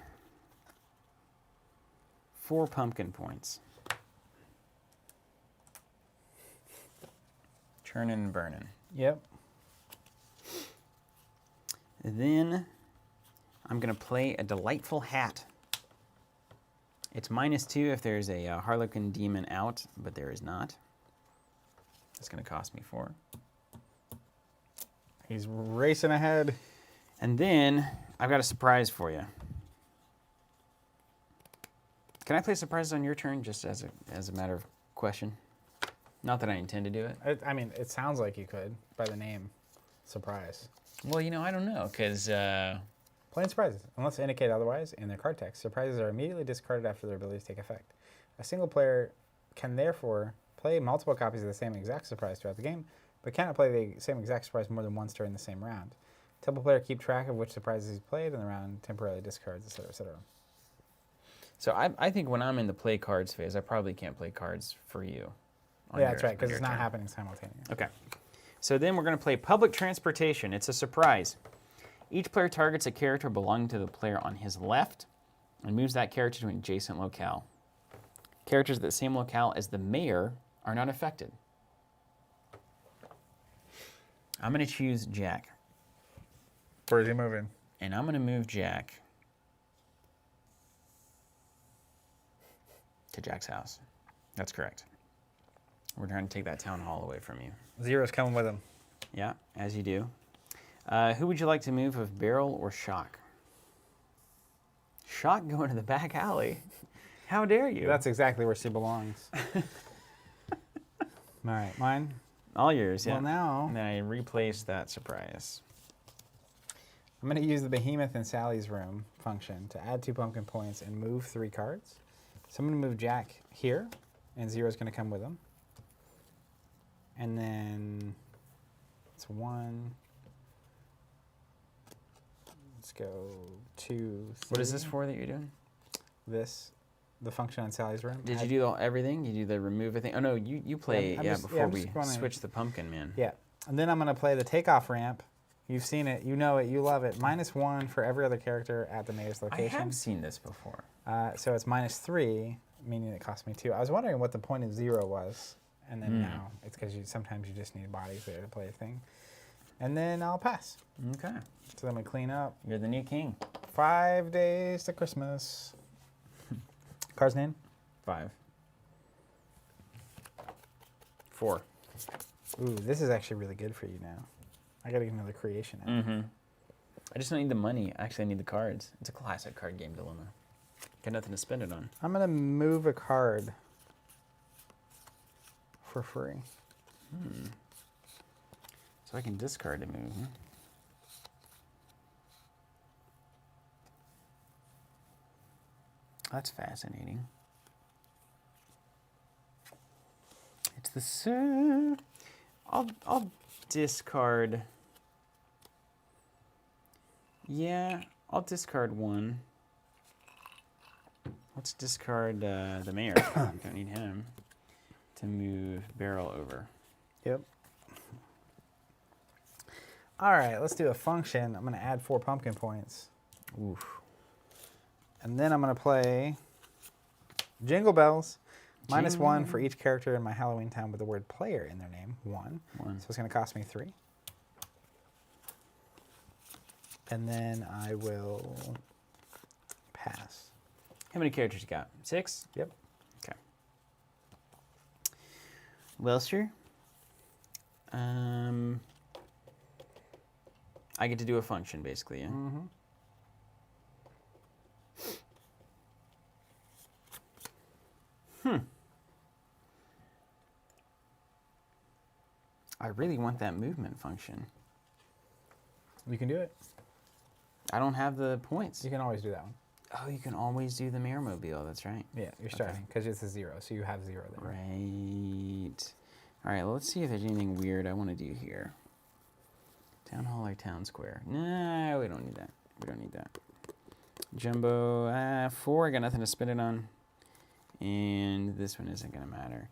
4 pumpkin points. Churning and burning. Yep. Then I'm going to play a delightful hat. It's -2 if there's a Harlequin demon out, but there is not. It's going to cost me 4. He's racing ahead. And then I've got a surprise for you. Can I play surprises on your turn, just as a matter of question? Not that I intend to do it. I mean, it sounds like you could by the name. Surprise. Well, you know, I don't know, because Playing surprises, unless indicated otherwise in their card text. Surprises are immediately discarded after their abilities take effect. A single player can therefore play multiple copies of the same exact surprise throughout the game, but cannot play the same exact surprise more than once during the same round. Temple player keep track of which surprises he's played in the round, temporarily discards, etc., etc. So I think when I'm in the play cards phase, I probably can't play cards for you. Yeah, that's right, because it's not happening simultaneously. Okay. So then we're going to play Public Transportation. It's a surprise. Each player targets a character belonging to the player on his left and moves that character to an adjacent locale. Characters at the same locale as the mayor are not affected. I'm going to choose Jack. Where is he moving? And I'm going to move Jack to Jack's house. That's correct. We're trying to take that town hall away from you. Zero's coming with him. Yeah, as you do. Who would you like to move of Barrel or Shock? Shock going to the back alley? How dare you? That's exactly where she belongs. All right, mine? All yours, yeah. Well, now And then I replace that surprise. I'm going to use the Behemoth in Sally's room function to add 2 pumpkin points and move 3 cards. So I'm going to move Jack here, and Zero's going to come with him. And then it's 1. Let's go 2, 3. What is this for that you're doing? This, the function on Sally's room. Did you do everything? You do the remove thing? Oh, no, you play before I'm we just gonna- switch the pumpkin, man. Yeah. And then I'm going to play the takeoff ramp. You've seen it. You know it. You love it. -1 for every other character at the mayor's I location. have seen this before. So it's -3. meaning it cost me 2. I was wondering what the point of 0 was, and then Hmm. now it's because sometimes you just need bodies there to play a thing. And then I'll pass. Okay. So I'm gonna clean up. You're the new king. 5 days to Christmas. Cards name? 5. 4. Ooh, this is actually really good for you now. I gotta get another creation out. Mm-hmm. I just don't need the money. Actually, I need the cards. It's a classic card game dilemma. Got nothing to spend it on. I'm gonna move a card for free. So I can discard a move. Huh? That's fascinating. It's the sir. I'll discard. Yeah, I'll discard 1. Let's discard the mayor. Don't need him to move barrel over. Yep. All right, let's do a function. I'm gonna add 4 pumpkin points. Oof. And then I'm gonna play Jingle Bells. -1 Jingle. for each character in my Halloween town with the word player in their name. 1. 1. So it's gonna cost me 3. And then I will pass. How many characters you got? 6? Yep. Okay. Well, sir. I get to do a function, basically, yeah? Mm-hmm. I really want that movement function. You can do it. I don't have the points. You can always do that one. Oh, you can always do the Mayormobile. That's right. Yeah, you're starting because it's a 0, so you have 0 there. Right. All right, well, let's see if there's anything weird I want to do here. Town Hall or Town Square? No, we don't need that. We don't need that. Jumbo, 4. I got nothing to spin it on. And this one isn't going to matter.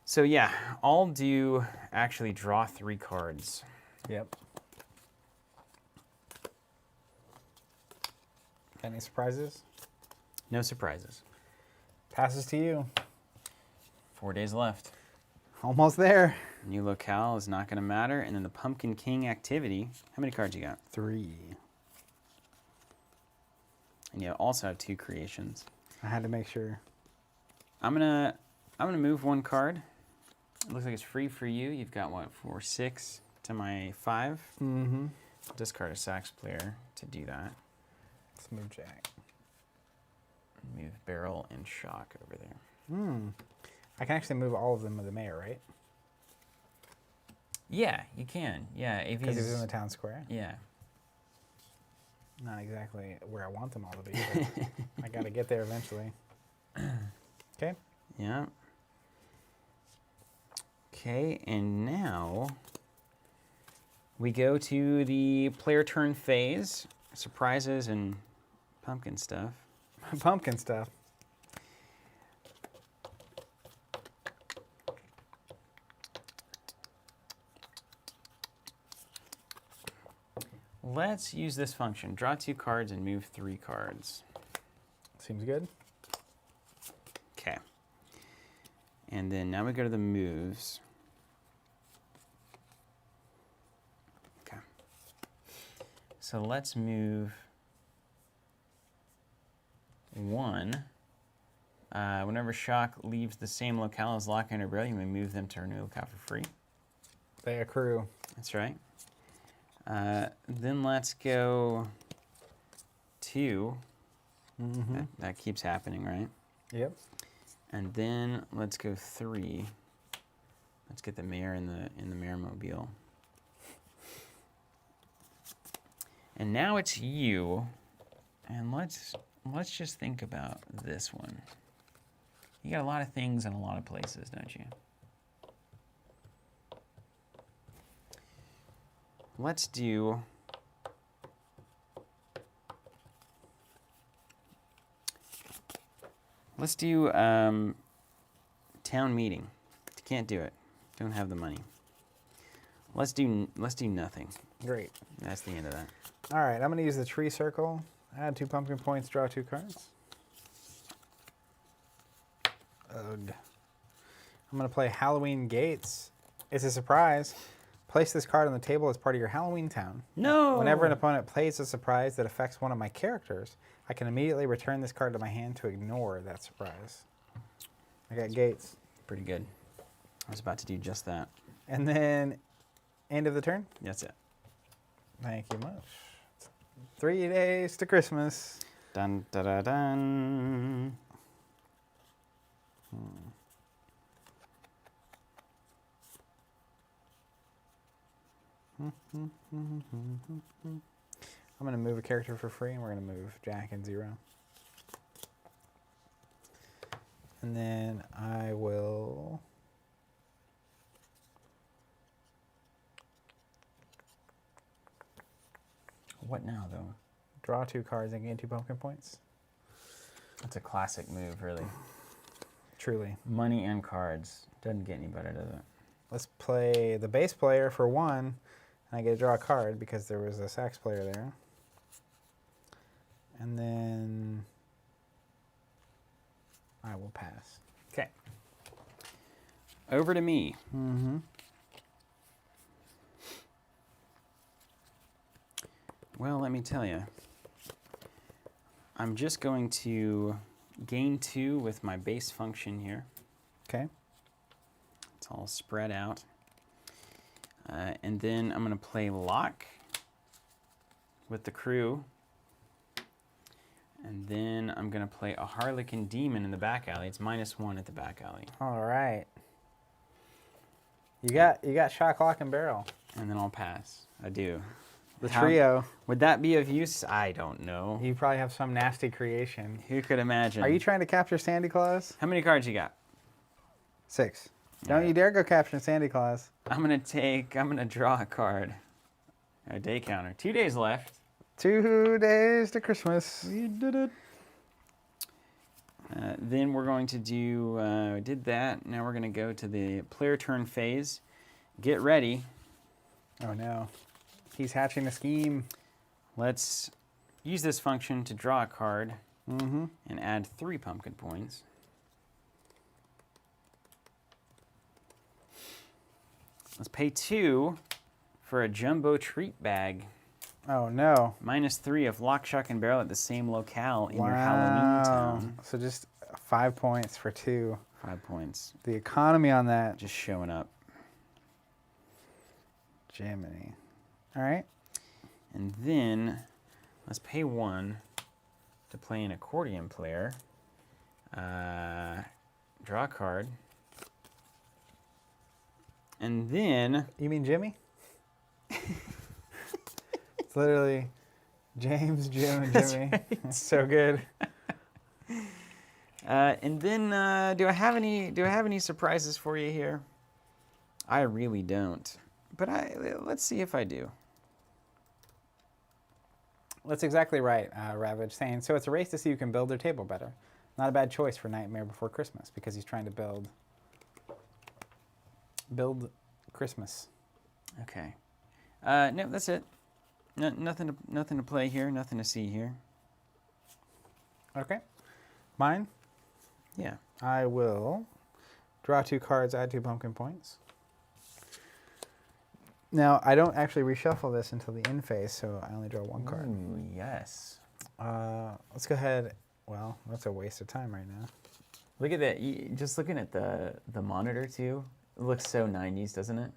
So, yeah, I'll do actually draw 3 cards. Yep. Any surprises? No surprises. Passes to you. 4 days left. Almost there. New locale is not going to matter. And then the Pumpkin King activity. How many cards you got? 3. And you also have 2 creations. I had to make sure. I'm gonna move 1 card. It looks like it's free for you. You've got what, 4, 6 to my 5. Mm-hmm. Discard a sax player to do that. Let's move Jack. Move barrel and shock over there. I can actually move all of them with the mayor, right? Yeah, you can. Yeah, if Because he's in the town square. Yeah. Not exactly where I want them all to be, but I got to get there eventually. Okay. Yeah. Okay, and now we go to the player turn phase. Surprises and pumpkin stuff. Pumpkin stuff. Let's use this function. Draw 2 cards and move 3 cards. Seems good. Okay. And then now we go to the moves. Okay. So let's move 1. Whenever shock leaves the same locale as lock and barrel, you may move them to a new locale for free. They accrue. That's right. Then let's go 2. Mm-hmm. That keeps happening, right? Yep. And then let's go 3. Let's get the mayor in the Mayormobile. And now it's you. And let's just think about this one. You got a lot of things in a lot of places, don't you? Let's do town meeting. Can't do it. Don't have the money. Let's do nothing. Great. That's the end of that. All right, I'm going to use the tree circle. Add 2 pumpkin points, draw 2 cards. Ugh. I'm going to play Halloween Gates. It's a surprise. Place this card on the table as part of your Halloween town. No! Whenever an opponent plays a surprise that affects one of my characters, I can immediately return this card to my hand to ignore that surprise. I got Gates. Pretty good. I was about to do just that. And then, end of the turn? That's it. Thank you much. 3 days to Christmas. Dun, da, da, dun. I'm going to move a character for free, and we're going to move Jack and Zero. And then I will... What now, though? draw 2 cards and gain 2 pumpkin points. That's a classic move, really. Truly. Money and cards. Doesn't get any better, does it? Let's play the base player for 1, and I get to draw a card because there was a sax player there. And then I will pass. Okay. Over to me. Mm-hmm. Well, let me tell you. I'm just going to gain 2 with my base function here. Okay. It's all spread out. And then I'm going to play Lock with the crew. And then I'm going to play a Harlequin Demon in the back alley. It's -1 at the back alley. All right. You got Shock, Lock, and Barrel. And then I'll pass. I do. The trio. Would that be of use? I don't know. You probably have some nasty creation. Who could imagine? Are you trying to capture Sandy Claus? How many cards you got? 6. Don't you dare go capture Sandy Claus. I'm gonna draw a card. A day counter. 2 days left. 2 days to Christmas. We did it. Then we're going to do, did that. Now we're gonna go to the player turn phase. Get ready. Oh no. He's hatching a scheme. Let's use this function to draw a card Mm-hmm. and add 3 pumpkin points. Let's pay 2 for a jumbo treat bag. Oh no. -3 of Lock, Shock, and Barrel at the same locale in your Halloween town. So just 5 points for 2. 5 points. The economy on that. Just showing up. Jiminy. All right. And then let's pay 1 to play an accordion player. Draw a card. And then... You mean Jimmy? It's literally James, Jim, and Jimmy. right. That's so good. And then do I have any surprises for you here? I really don't. But let's see if I do. That's exactly right, Ravage saying. So it's a race to see who can build their table better. Not a bad choice for Nightmare Before Christmas because he's trying to build Christmas. Okay. No, that's it. Nothing to play here. Nothing to see here. Okay. Mine? Yeah. I will draw 2 cards, add 2 pumpkin points. Now, I don't actually reshuffle this until the end phase, so I only draw 1 card. Ooh, yes. Let's go ahead. Well, that's a waste of time right now. Look at that. Just looking at the monitor, too. It looks so 90s, doesn't it?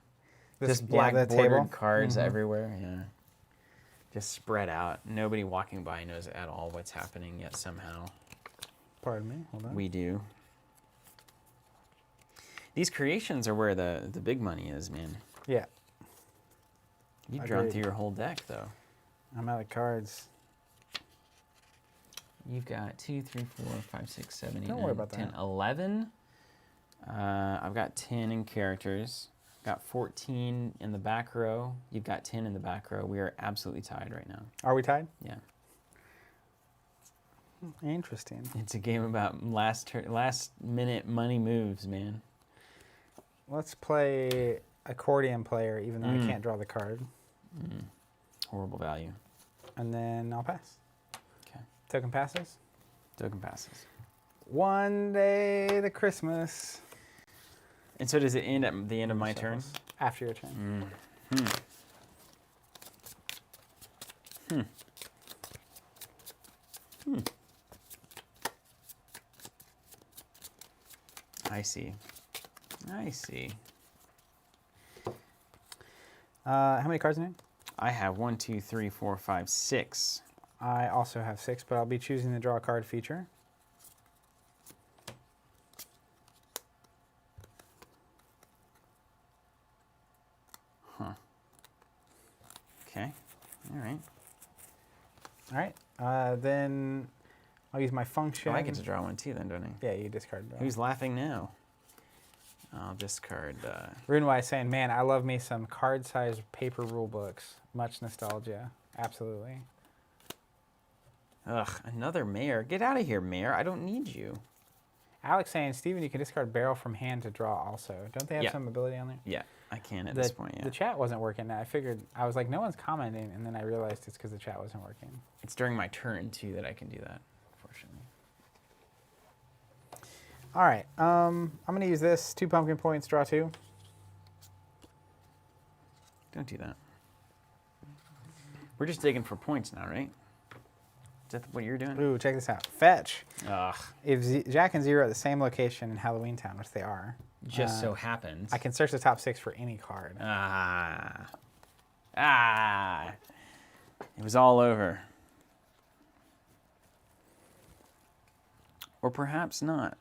Just black the bordered table? cards everywhere. Yeah. Just spread out. Nobody walking by knows at all what's happening, yet somehow Pardon me. Hold on. we do. These creations are where the big money is, man. Yeah. You've drawn Agreed. through your whole deck, though. I'm out of cards. You've got 2, 3, 4, 5, 6, 7, 8, Don't 9, worry about 10, that. 11. I've got 10 in characters. Got 14 in the back row. You've got 10 in the back row. We are absolutely tied right now. Are we tied? Yeah. Interesting. It's a game about last minute money moves, man. Let's play accordion player, even though I can't draw the card. Horrible value. And then I'll pass. Okay. Token passes. Token passes. One day the Christmas. And so does it end at the end of my turn? After your turn. I see. I see. How many cards in it? I have 1, 2, 3, 4, 5, 6. I also have 6, but I'll be choosing the draw a card feature. Okay. All right. All right. Then I'll use my function. Oh, I get to draw one too then, don't I? Yeah, you discard draw. Who's laughing now? I'll discard. Runewise is saying, man, I love me some card-sized paper rule books. Much nostalgia. Absolutely. Ugh, another mayor. Get out of here, mayor. I don't need you. Alex saying, Steven, you can discard barrel from hand to draw also. Don't they have some ability on there? Yeah, I can at this point, yeah. The chat wasn't working. I figured, I was like, no one's commenting, and then I realized it's because the chat wasn't working. It's during my turn, too, that I can do that, unfortunately. All right. I'm going to use this. 2 pumpkin points, draw 2. Don't do that. We're just digging for points now, right? Is that what you're doing? Ooh, check this out. Fetch. Ugh. If Jack and Zero are at the same location in Halloween Town, which they are, Just so happens. I can search the top 6 for any card. It was all over. Or perhaps not.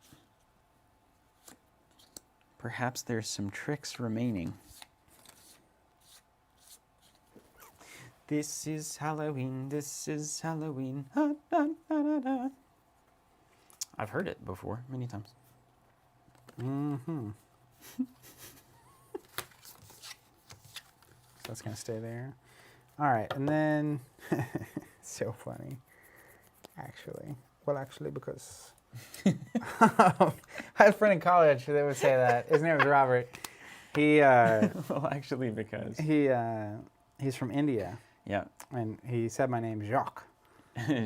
Perhaps there's some tricks remaining. This is Halloween, this is Halloween. Ha, da, da, da, da. I've heard it before, many times. Mm-hmm. So that's going to stay there. All right, and then, so funny, actually. Well, actually, because I had a friend in college that would say that. His name was Robert. He, Well, actually, because. he's from India. Yeah. And he said my name, Jacques.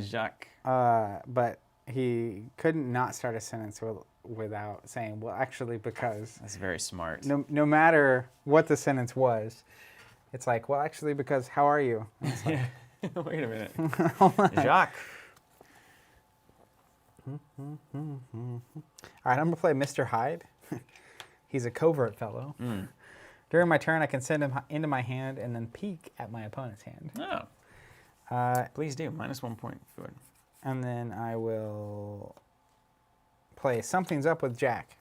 Jacques. But he couldn't not start a sentence without saying, well, actually, because. That's very smart. No matter what the sentence was, it's like, well, actually, because how are you? And it's like, wait a minute. Jacques. All right, I'm going to play Mr. Hyde. He's a covert fellow. During my turn, I can send him into my hand and then peek at my opponent's hand. Oh. Please do. -1 point. Good. And then I will play Something's Up with Jack.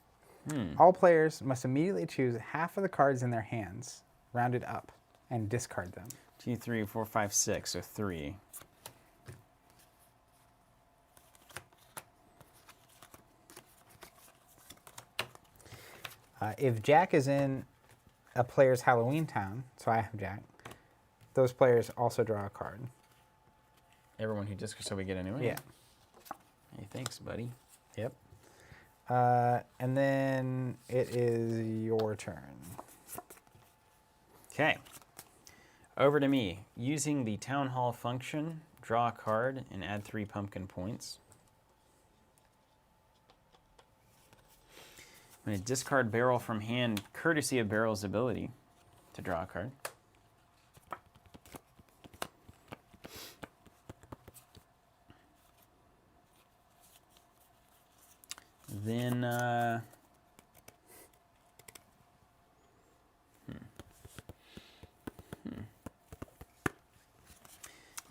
All players must immediately choose half of the cards in their hands, rounded up, and discard them. 2, 3, 4, 5, 6, so 3. If Jack is in a player's Halloween Town, so I have Jack, those players also draw a card. Everyone who discards, so we get a new one? Yeah. Hey, thanks, buddy. Yep. And then it is your turn. Okay. Over to me. Using the Town Hall function, draw a card and add 3 pumpkin points. I'm going to discard Barrel from hand, courtesy of Barrel's ability to draw a card. Then,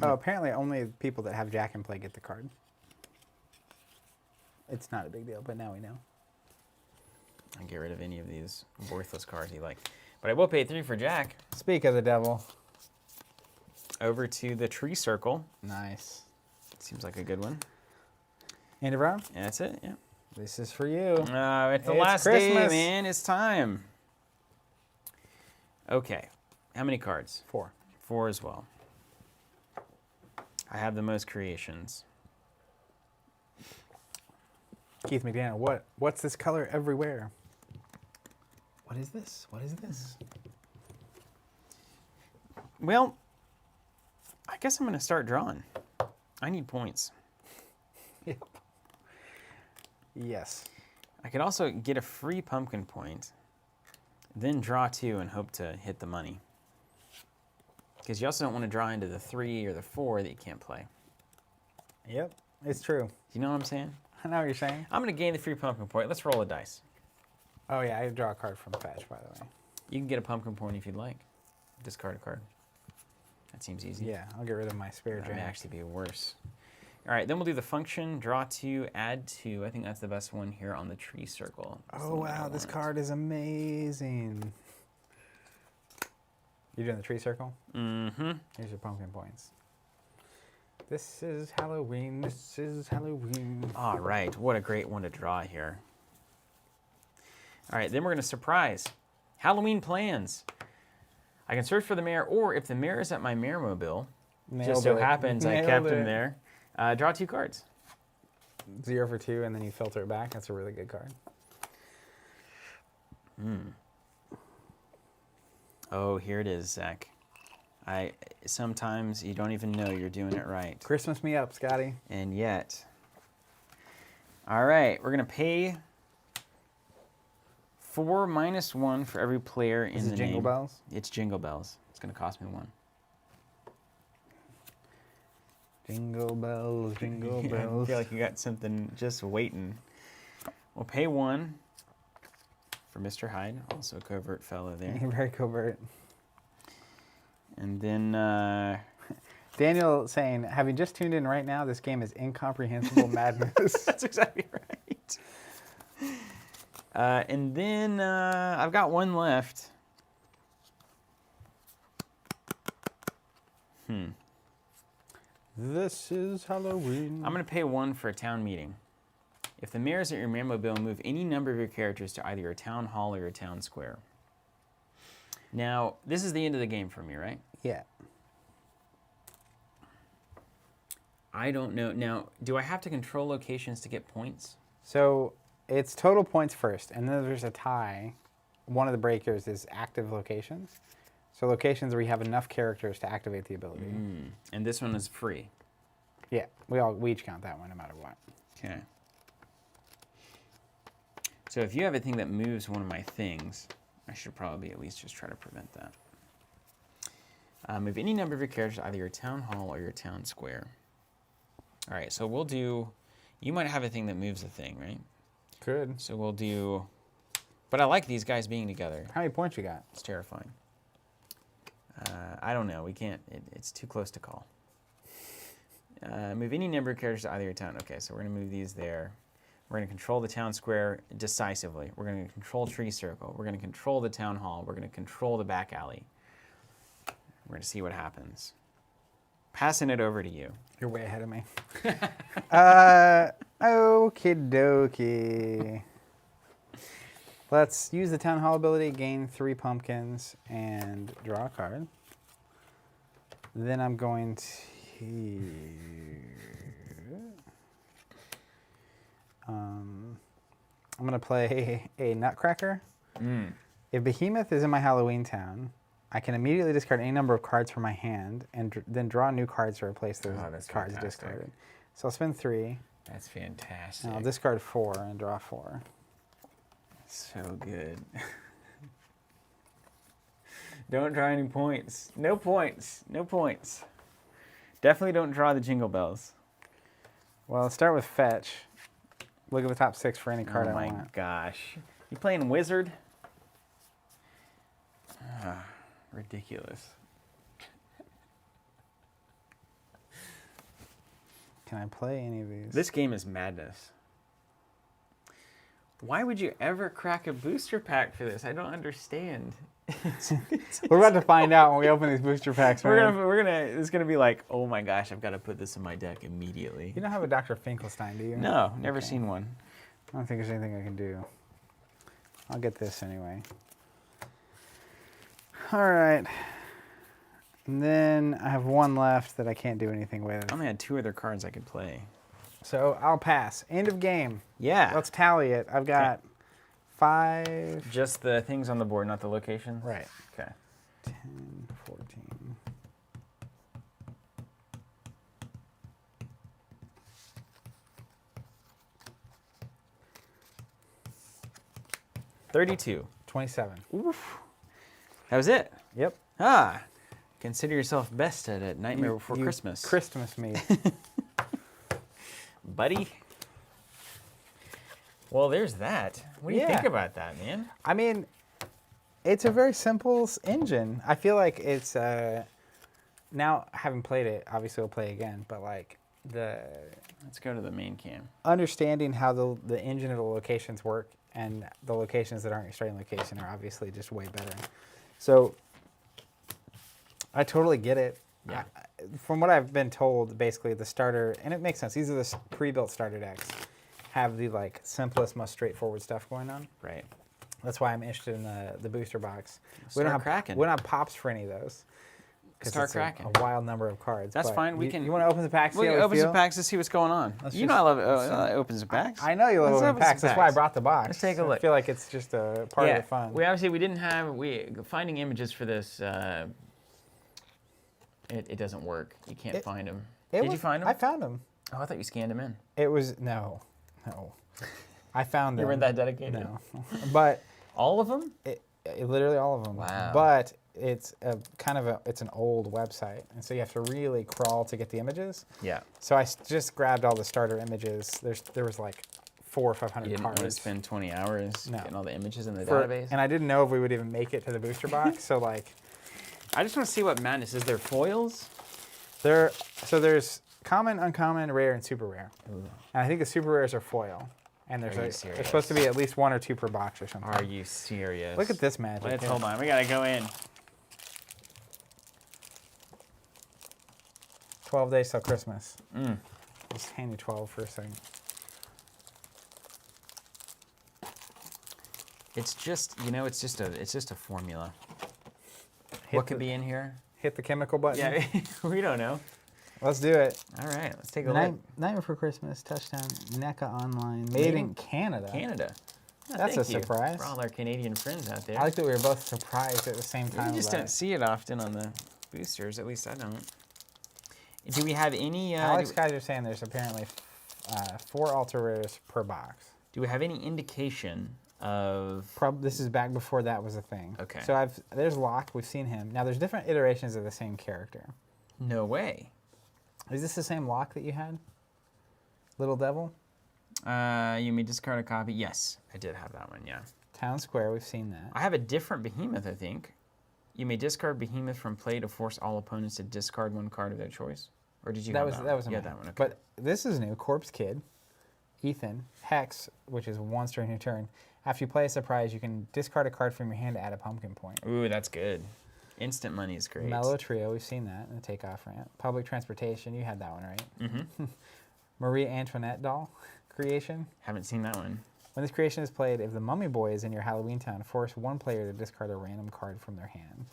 Oh, apparently only people that have Jack in play get the card. It's not a big deal, but now we know. I'll get rid of any of these worthless cards you like. But I will pay 3 for Jack. Speak of the devil. Over to the tree circle. Nice. Seems like a good one. End of round? Yeah, that's it, yeah. This is for you. It's the It's last day, Christmas. man. It's time. Okay. How many cards? 4. 4 as well. I have the most creations. Keith McDaniel, what's this color everywhere? What is this? What is this? Well, I guess I'm going to start drawing. I need points. Yep. Yes. I could also get a free pumpkin point, then draw 2 and hope to hit the money. Because you also don't want to draw into the 3 or the 4 that you can't play. Yep, it's true. You know what I'm saying? I know what you're saying. I'm going to gain the free pumpkin point. Let's roll a dice. Oh, yeah, I draw a card from fetch, by the way. You can get a pumpkin point if you'd like. Discard a card. That seems easy. Yeah, I'll get rid of my spare That may dragon. actually be worse. All right, then we'll do the function, draw 2, add 2. I think that's the best one here on the tree circle. That's the Oh, one I wow, this want. card is amazing. You doing the tree circle? Mm-hmm. Here's your pumpkin points. This is Halloween, this is Halloween. All right, what a great one to draw here. All right, then we're going to surprise. Halloween plans. I can search for the mayor, or if the mayor is at my mayor mobile, just so happens I kept him there, draw 2 cards. 0 for 2, and then you filter it back. That's a really good card. Oh, here it is, Zach. Sometimes you don't even know you're doing it right. Christmas me up, Scotty. And yet. All right, we're going to pay 4 minus 1 for every player in Is the it Jingle name. Bells? It's Jingle Bells. It's going to cost me 1. Jingle bells, jingle I bells. feel like you got something just waiting. We'll pay 1 for Mr. Hyde, also a covert fellow there. Very covert. And then, Daniel saying, having just tuned in right now, this game is incomprehensible madness. that's exactly right. And then I've got 1 left. This is Halloween. I'm going to pay 1 for a town meeting. If the mayor is at your mayor mobile, move any number of your characters to either your town hall or your town square. Now, this is the end of the game for me, right? Yeah. I don't know. Now, do I have to control locations to get points? So it's total points first, and then there's a tie. One of the breakers is active locations. So locations where you have enough characters to activate the ability. And this one is free. Yeah, we each count that one no matter what. Okay. So if you have a thing that moves one of my things, I should probably at least just try to prevent that. Move any number of your characters to either your town hall or your town square. All right, so we'll do, you might have a thing that moves a thing, right? Good. So we'll do, but I like these guys being together. How many points you got? It's terrifying. I don't know, we can't, it's too close to call. Move any number of characters to either your town. Okay, so we're gonna move these there. We're going to control the town square decisively. We're going to control tree circle. We're going to control the town hall. We're going to control the back alley. We're going to see what happens. Passing it over to you. You're way ahead of me. Okie dokie. Let's use the town hall ability, gain 3 pumpkins, and draw a card. Then I'm going to... I'm going to play a Nutcracker. If Behemoth is in my Halloween town, I can immediately discard any number of cards from my hand and then draw new cards to replace those that's cards fantastic. discarded. So I'll spend 3. That's fantastic. And I'll discard 4 and draw 4. So good. Don't draw any points. No points. No points. Definitely don't draw the Jingle Bells. Well, let's start with fetch. Look at the top 6 for any card Oh I my want. gosh. You playing Wizard? Ridiculous. Can I play any of these? This game is madness. Why would you ever crack a booster pack for this? I don't understand. We're about to find out when we open these booster packs. Man. It's gonna be like, oh my gosh, I've got to put this in my deck immediately. You don't have a Dr. Finkelstein, do you? No, never seen one. I don't think there's anything I can do. I'll get this anyway. All right. And then I have 1 left that I can't do anything with. I only had 2 other cards I could play. So I'll pass. End of game. Yeah. Let's tally it. I've got 5. Just the things on the board, not the locations? Right. Okay. 10, 14. 32. 27. Oof. That was it. Yep. Ah. Consider yourself bested at Nightmare Before Christmas. Christmas me. Buddy. Well, there's that. What do you think about that, man? I mean, it's a very simple engine. I feel like it's now having played it, obviously we'll play again, but like Let's go to the main cam. understanding how the engine of the locations work and the locations that aren't your starting location are obviously just way better. So I totally get it. Yeah. From what I've been told, basically the starter, and it makes sense, these are the pre-built starter decks, have the like simplest, most straightforward stuff going on. Right. That's why I'm interested in the booster box. Start cracking. We don't have pops for any of those. 'Cause Start it's cracking. A wild number of cards. That's but fine. We you, can. You want to open the packs? We can open some packs to see what's going on. You know I love it. Opens the packs. I know you love Let's opening open packs. some That's why I packs. brought the box. Let's take a look. I feel like it's just a part of the fun. We obviously we didn't have finding images for this. It doesn't work. You can't find them. Did you find them? I found them. Oh, I thought you scanned them in. It was no. I found them. You weren't that dedicated. No, but All of them? literally all of them. Wow. But it's it's an old website, and so you have to really crawl to get the images. Yeah. So I just grabbed all the starter images. There was like 400 or 500 You didn't cards. want to spend 20 hours getting all the images in the for- database. And I didn't know if we would even make it to the booster box. So like, I just want to see what madness is. There foils? there's common, uncommon, rare, and super rare. Ooh. And I think the super rares are foil. And Are you there's serious? supposed to be at least 1 or 2 per box or something. Are you serious? Look at this magic. Let's here. hold on. We gotta go in. 12 days till Christmas. Mm. Just hand you 12 for a second. It's just it's just a formula. Hit What could be in here? Hit the chemical button. Yeah, we don't know. Let's do it. All right, let's take a look. Nightmare Before Christmas, touchdown, NECA Online, made in Canada. Canada. Oh, That's thank a you surprise. for all our Canadian friends out there. I like that we were both surprised at the same You time. just about don't it. see it often on the boosters. At least I don't. Do we have any? Alex Kaiser saying there's apparently 4 ultra rares per box. Do we have any indication of? This is back before that was a thing. Okay. So there's Locke. We've seen him. Now there's different iterations of the same character. No way. Is this the same Locke that you had? Little Devil? You may discard a copy. Yes, I did have that one. Yeah. Town Square. We've seen that. I have a different behemoth. I think. You may discard behemoth from play to force all opponents to discard 1 card of their choice. Or did you? That have was that that one? was Yeah, mine. that one. Okay. But this is new. Corpse Kid, Ethan, Hex, which is once during your turn. After you play a surprise, you can discard a card from your hand to add a pumpkin point. Ooh, that's good. Instant money is great. Mellow Trio, we've seen that in the takeoff ramp. Public Transportation, you had that one, right? Mm-hmm. Marie Antoinette doll creation. Haven't seen that one. When this creation is played, if the Mummy Boy is in your Halloween town, force 1 player to discard a random card from their hand.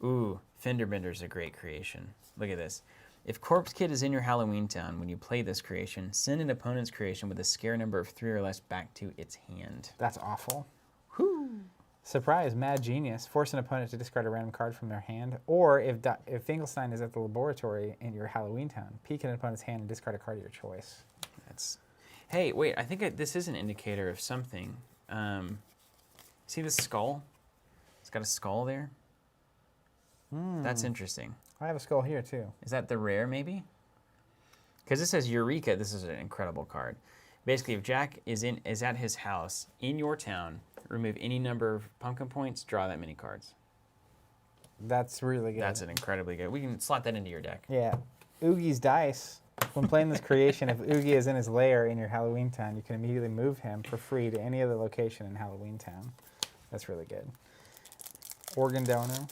Ooh, Fender Bender's a great creation. Look at this. If Corpse Kid is in your Halloween town, when you play this creation, send an opponent's creation with a scare number of 3 or less back to its hand. That's awful. Whoo! Surprise, Mad Genius. Force an opponent to discard a random card from their hand. Or if Finkelstein is at the laboratory in your Halloween town, peek at an opponent's hand and discard a card of your choice. That's. Hey, wait! I think this is an indicator of something. See this skull? It's got a skull there. That's interesting. I have a skull here too. Is that the rare, maybe? Because it says Eureka. This is an incredible card. Basically, if Jack is at his house in your town, remove any number of pumpkin points, draw that many cards. That's really good. That's an incredibly good. We can slot that into your deck. Yeah. Oogie's Dice. When playing this creation, if Oogie is in his lair in your Halloween town, you can immediately move him for free to any other location in Halloween town. That's really good. Organ donor.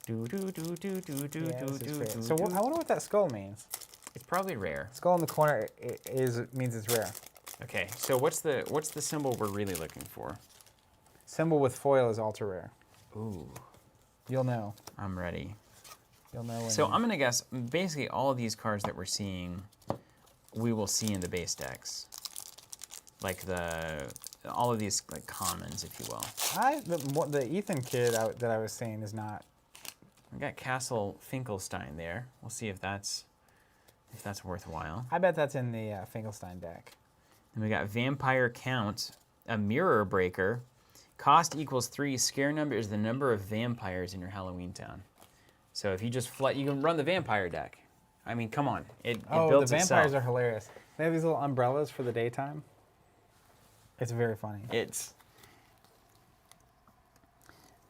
Do do do do do do Yeah, do this is do great. do. So I wonder what that skull means. It's probably rare. Skull in the corner means it's rare. Okay, so what's the symbol we're really looking for? Symbol with foil is ultra rare. Ooh, You'll know. I'm ready. You'll know when. So I'm gonna guess basically all of these cards that we're seeing, we will see in the base decks, like all of these like commons, if you will. The Ethan kid that I was saying is not. We got Castle Finkelstein there. We'll see if that's worthwhile. I bet that's in the Finkelstein deck. Then we got Vampire Count, a Mirror Breaker. Cost equals 3. Scare number is the number of vampires in your Halloween town. So if you just you can run the vampire deck. I mean, come on. It builds the vampires itself. are hilarious. They have these little umbrellas for the daytime. It's very funny.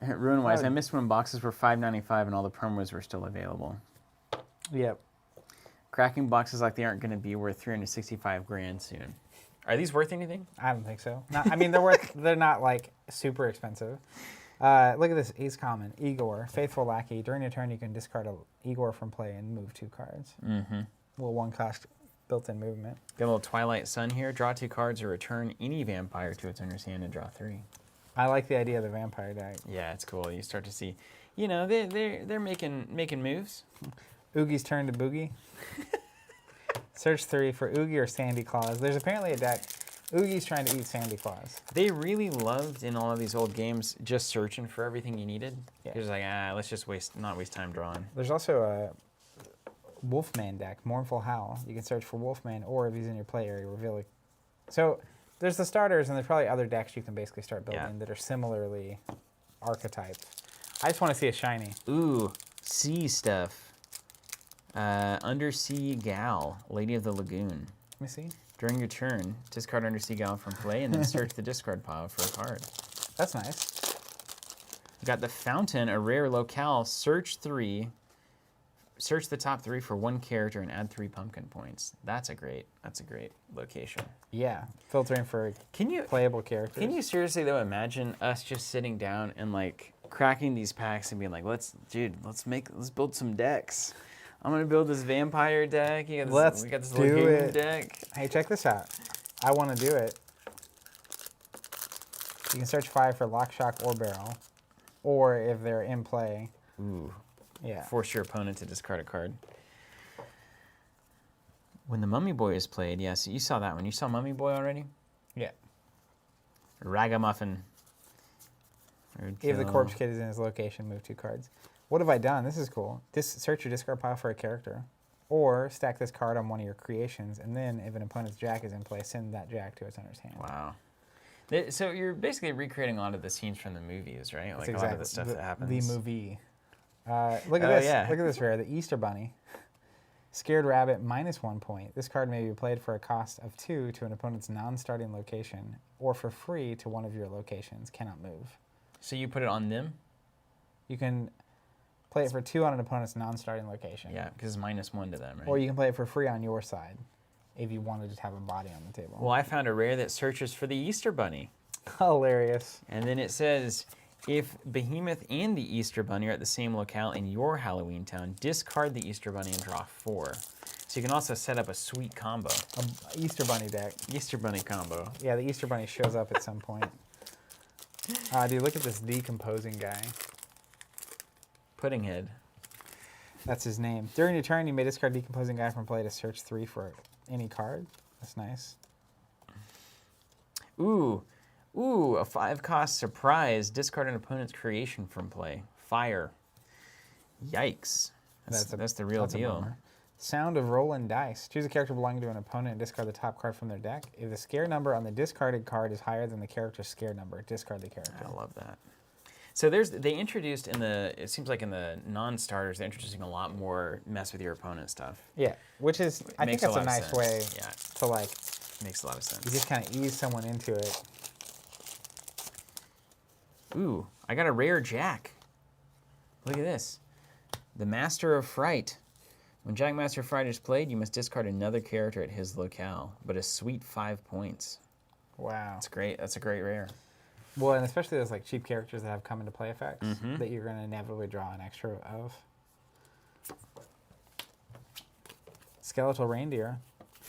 Ruin-wise, I missed when boxes were $5.95 and all the promos were still available. Yep. Cracking boxes like they aren't going to be worth $365,000 soon. Are these worth anything? I don't think so. I mean, they're not like super expensive. Look at this Ace Common, Igor, Faithful Lackey. During your turn, you can discard a Igor from play and move 2 cards. Mm-hmm. Little 1-cost built-in movement. Got a little Twilight Sun here. Draw 2 cards or return any vampire to its owner's hand and draw 3. I like the idea of the vampire deck. Yeah, it's cool. You start to see, they're making moves. Oogie's turn to Boogie. Search 3 for Oogie or Sandy Claus. There's apparently a deck. Oogie's trying to eat Sandy Claus. They really loved in all of these old games just searching for everything you needed. Yeah. You're just like, let's just not waste time drawing. There's also a Wolfman deck, Mournful Howl. You can search for Wolfman, or if he's in your play area, reveal it. So there's the starters, and there's probably other decks you can basically start building that are similarly archetyped. I just want to see a shiny. Ooh, sea stuff. Undersea Gal, Lady of the Lagoon. Let me see. During your turn, discard Undersea Gal from play and then search the discard pile for a card. That's nice. You got the Fountain, a rare locale. Search the top 3 for 1 character and add 3 pumpkin points. That's a great location. Yeah, filtering for playable characters. Can you seriously though imagine us just sitting down and like cracking these packs and being like, let's build some decks. I'm gonna build this vampire deck. We got this lagoon deck. Hey, check this out. I want to do it. You can search 5 for Lock, Shock, or Barrel, or if they're in play. Ooh. Yeah. Force your opponent to discard a card. When the Mummy Boy is played, yes, you saw that one. You saw Mummy Boy already? Yeah. Ragamuffin. If the Corpse Kid is in his location, move 2 cards. What have I done? This is cool. Search your discard pile for a character. Or stack this card on one of your creations, and then if an opponent's Jack is in play, send that Jack to its owner's hand. Wow. So you're basically recreating a lot of the scenes from the movies, right? Like a lot of the stuff that happens. The movie. Look at this. Yeah. Look at this rare. The Easter Bunny. Scared Rabbit, -1 point. This card may be played for a cost of 2 to an opponent's non-starting location, or for free to one of your locations. Cannot move. So you put it on them? You can play it for 2 on an opponent's non-starting location. Yeah, because it's -1 to them, right? Or you can play it for free on your side, if you want to just have a body on the table. Well, I found a rare that searches for the Easter Bunny. Hilarious. And then it says, if Behemoth and the Easter Bunny are at the same locale in your Halloween town, discard the Easter Bunny and draw 4. So you can also set up a sweet combo. A Easter Bunny deck. Easter Bunny combo. Yeah, the Easter Bunny shows up at some point. Dude, look at this decomposing guy. Pudding Head. That's his name. During your turn, you may discard Decomposing Guy from play to search 3 for any card. That's nice. Ooh, a 5-cost surprise. Discard an opponent's creation from play. Fire. Yikes. That's the real deal. Sound of Rolling Dice. Choose a character belonging to an opponent and discard the top card from their deck. If the scare number on the discarded card is higher than the character's scare number, discard the character. I love that. So they introduced it seems like in the non-starters, they're introducing a lot more mess with your opponent stuff. Yeah, which is, I think that's a nice way to like. Makes a lot of sense. You just kind of ease someone into it. Ooh, I got a rare Jack. Look at this. The Master of Fright. When Jack Master of Fright is played, you must discard another character at his locale, but a sweet 5 points. Wow. That's great. That's a great rare. Well, and especially those like cheap characters that have come into play effects that you're going to inevitably draw an extra of. Skeletal Reindeer.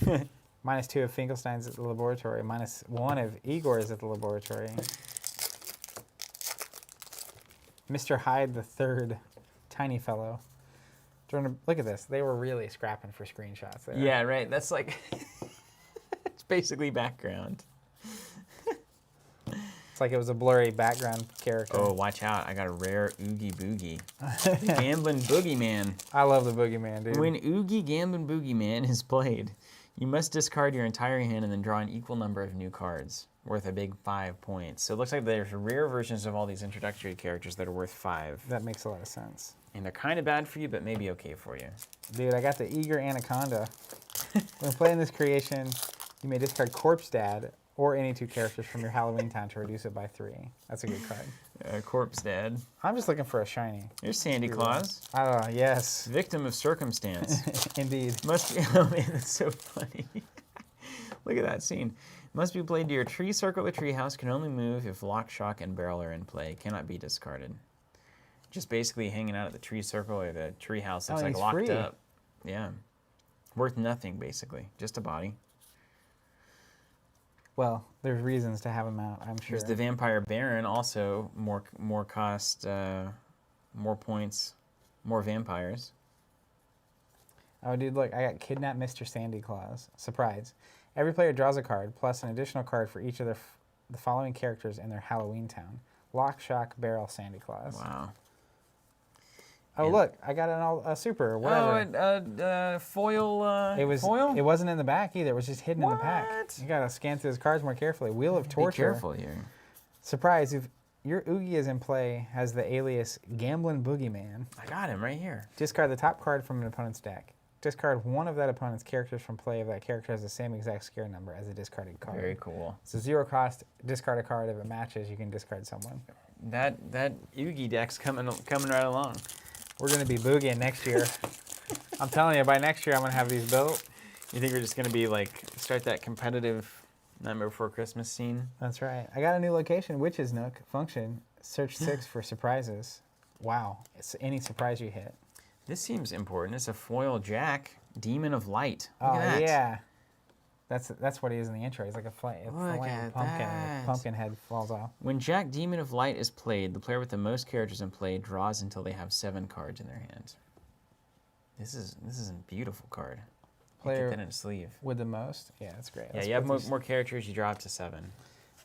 -2 of Finkelstein's at the laboratory. -1 of Igor's at the laboratory. Mr. Hyde the Third, Tiny Fellow. Look at this. They were really scrapping for screenshots there. Yeah, right. That's like, it's basically background. It's like it was a blurry background character. Oh, watch out. I got a rare Oogie Boogie. Gambling Boogeyman. I love the Boogeyman, dude. When Oogie Gambling Boogeyman is played, You must discard your entire hand and then draw an equal number of new cards, worth a big 5 points. So it looks like there's rare versions of all these introductory characters that are worth 5. That makes a lot of sense. And they're kind of bad for you, but maybe okay for you. Dude, I got the Eager Anaconda. When playing this creation, you may discard Corpse Dad or any 2 characters from your Halloween town to reduce it by 3. That's a good card. Corpse Dad. I'm just looking for a shiny. Here's Sandy Claus. I don't know, yes. Victim of circumstance. Indeed. Must be, oh man, that's so funny. Look at that scene. Must be played to your tree circle or tree house. Can only move if lock, shock, and barrel are in play. Cannot be discarded. Just basically hanging out at the tree circle or the tree house. It's like locked free. up. Yeah. Worth nothing, basically. Just a body. Well, there's reasons to have him out, I'm sure. There's the Vampire Baron, also more cost, more points, more vampires. Oh, dude, look, I got Kidnap Mr. Sandy Claus. Surprise. Every player draws a card, plus an additional card for each of the following characters in their Halloween town. Lock, Shock, Barrel, Sandy Claus. Wow. Oh, And- look, I got a super, whatever. Foil, It was. foil? It wasn't in the back either. It was just hidden in the pack. What? You gotta scan through his cards more carefully. Wheel of Torture. Be careful here. Surprise! If your Oogie is in play, has the alias Gamblin' Boogeyman. I got him right here. Discard the top card from an opponent's deck. Discard one of that opponent's characters from play if that character has the same exact scare number as a discarded card. Very cool. It's a 0 cost. Discard a card. If it matches, you can discard someone. That Oogie deck's coming right along. We're gonna be boogieing next year. I'm telling you, by next year I'm gonna have these built. You think we're just gonna be like start that competitive Nightmare Before Christmas scene? That's right. I got a new location, Witch's Nook. Function, search 6 for surprises. Wow, it's any surprise you hit. This seems important. It's a foil Jack, Demon of Light. Look Oh at that. yeah, that's what he is in the intro. He's like a Look at pumpkin. that. The pumpkin head falls off. When Jack, Demon of Light is played, the player with the most characters in play draws until they have 7 cards in their hand. This is a beautiful card. Player Get that in a sleeve. with the most. Yeah, that's great. Yeah, Let's you have put these- more characters, you draw up to 7.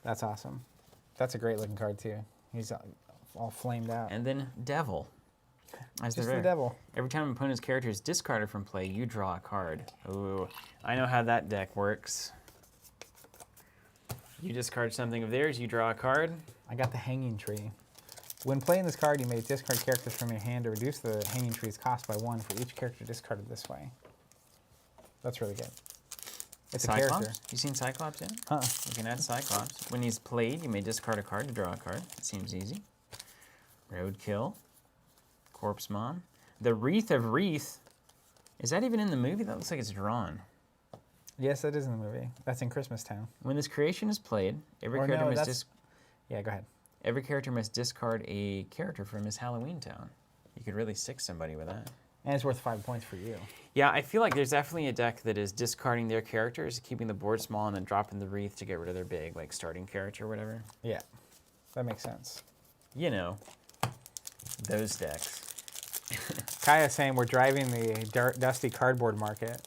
That's awesome. That's a great looking card too. He's all flamed out. And then Devil. As Just the the rare. devil. Every time an opponent's character is discarded from play, you draw a card. Ooh, I know how that deck works. You discard something of theirs, you draw a card. I got the Hanging Tree. When playing this card, you may discard characters from your hand to reduce the Hanging Tree's cost by 1 for each character discarded this way. That's really good. It's a character. You seen Cyclops in it? Uh-uh. You can add Cyclops. When he's played, you may discard a card to draw a card. It seems easy. Roadkill. Corpse Mom. The Wreath of Wreath. Is that even in the movie? That looks like it's drawn. Yes, that is in the movie. That's in Christmas Town. When this creation is played, every Or character no, must that's- Yeah, go ahead. every character must discard a character from his Halloween town. You could really stick somebody with that. And it's worth 5 points for you. Yeah, I feel like there's definitely a deck that is discarding their characters, keeping the board small, and then dropping the Wreath to get rid of their big, like, starting character or whatever. Yeah, that makes sense. You know, those decks. Kaya's saying we're driving the dusty cardboard market.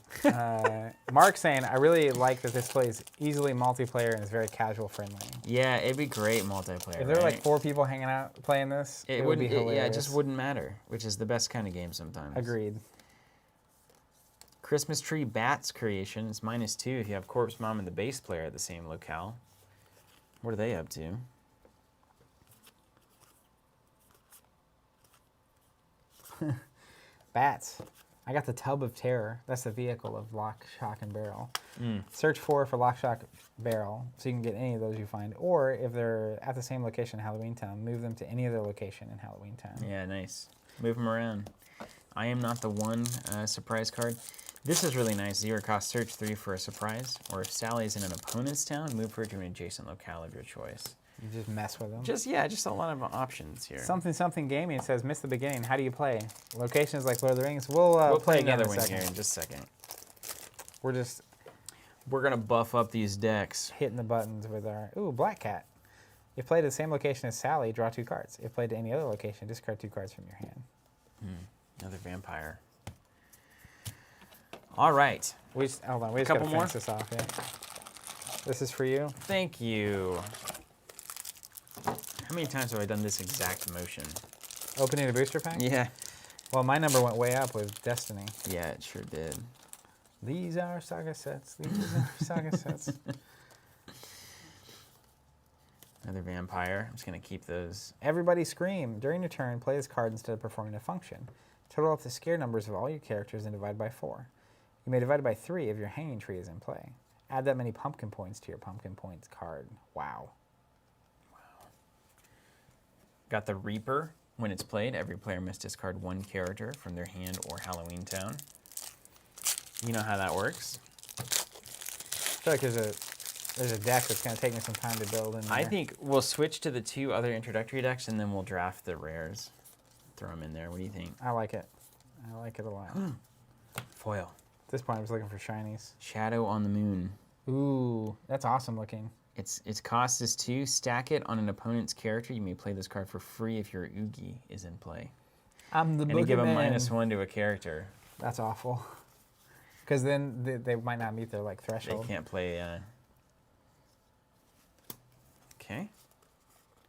Mark's saying, I really like that this plays easily multiplayer and is very casual friendly. Yeah, it'd be great multiplayer. If there were like right? 4 people hanging out playing this, it would be hilarious. Yeah, it just wouldn't matter, which is the best kind of game sometimes. Agreed. Christmas Tree Bats creation is -2 if you have Corpse Mom and the bass player at the same locale. What are they up to? Bats. I got the Tub of Terror. That's the vehicle of Lock, Shock, and Barrel. Mm. Search for Lock, Shock, Barrel, so you can get any of those you find. Or if they're at the same location in Halloween Town, move them to any other location in Halloween Town. Yeah, nice. Move them around. I am not the one surprise card. This is really nice. 0 cost, search 3 for a surprise. Or if Sally's in an opponent's town, move her to an adjacent locale of your choice. You just mess with them. Just a lot of options here. Something gaming says, miss the beginning. How do you play? Locations like Lord of the Rings. We'll play again another in a one second. here in just a second. We're gonna buff up these decks. hitting the buttons with our... Ooh, Black Cat. If played at the same location as Sally, draw 2 cards. If played to any other location, discard 2 cards from your hand. Another vampire. All right. Hold on, we just Couple gotta more? finish this off. Yeah. This is for you. Thank you. How many times have I done this exact motion? Opening a booster pack? Yeah. Well, my number went way up with Destiny. Yeah, it sure did. These are saga sets. These are saga sets. Another vampire. I'm just going to keep those. Everybody scream. During your turn, play this card instead of performing a function. Total up the scare numbers of all your characters and divide by 4. You may divide it by 3 if your hanging tree is in play. Add that many pumpkin points to your pumpkin points card. Wow. Got the Reaper. When it's played, every player must discard 1 character from their hand or Halloween Town. You know how that works. I feel like there's a deck that's going to take me some time to build in there. I think we'll switch to the 2 other introductory decks, and then we'll draft the rares. Throw them in there. What do you think? I like it. I like it a lot. Foil. At this point, I was looking for shinies. Shadow on the Moon. Ooh, that's awesome looking. Its cost is 2. Stack it on an opponent's character. You may play this card for free if your Oogie is in play. I'm the And you give a boogeyman. -1 to a character. That's awful. Because then they might not meet their like threshold. They can't play. Okay.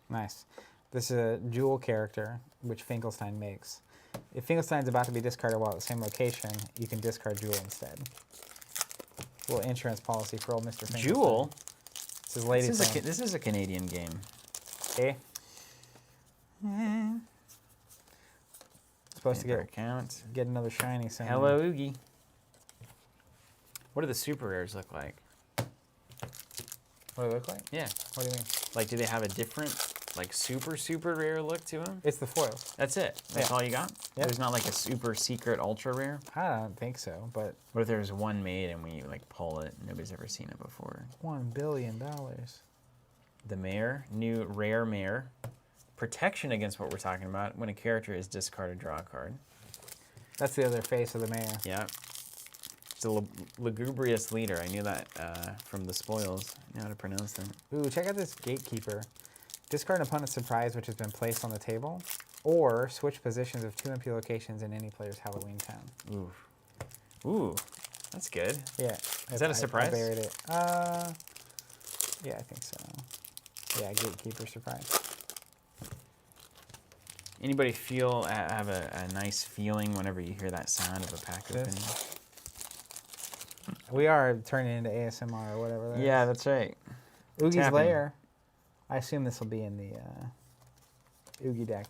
Nice. This is a jewel character, which Finkelstein makes. If Finkelstein's about to be discarded while at the same location, you can discard Jewel instead. A little insurance policy for old Mr. Finkelstein. Jewel? This is lady This is a Canadian game. Okay. Supposed to Account. get another shiny soon. Hello, Oogie. What do the super rares look like? What do they look like? Yeah. What do you mean? Like, do they have a different, like, super rare look to them? It's the foils. That's it. That's Yeah. all you got? Yep. There's not like a super secret ultra rare? I don't think so, but What if there's one made and we like pull it and nobody's ever seen it before? $1 billion. The Mayor, new rare Mayor. Protection against what we're talking about. When a character is discarded, draw a card. That's the other face of the mayor. Yeah. It's a lugubrious leader. I knew that from the spoils. I know how to pronounce them. Ooh, check out this gatekeeper. Discard an opponent's surprise which has been placed on the table, or switch positions of 2 MP locations in any player's Halloween town. Ooh. Ooh. That's good. Yeah. Is that a surprise? I buried it. Yeah, I think so. Yeah, gatekeeper surprise. Anybody have a nice feeling whenever you hear that sound of a pack opening? We are turning into ASMR or whatever that Yeah, is. that's right. Oogie's Tapping. Lair. I assume this will be in the Oogie deck.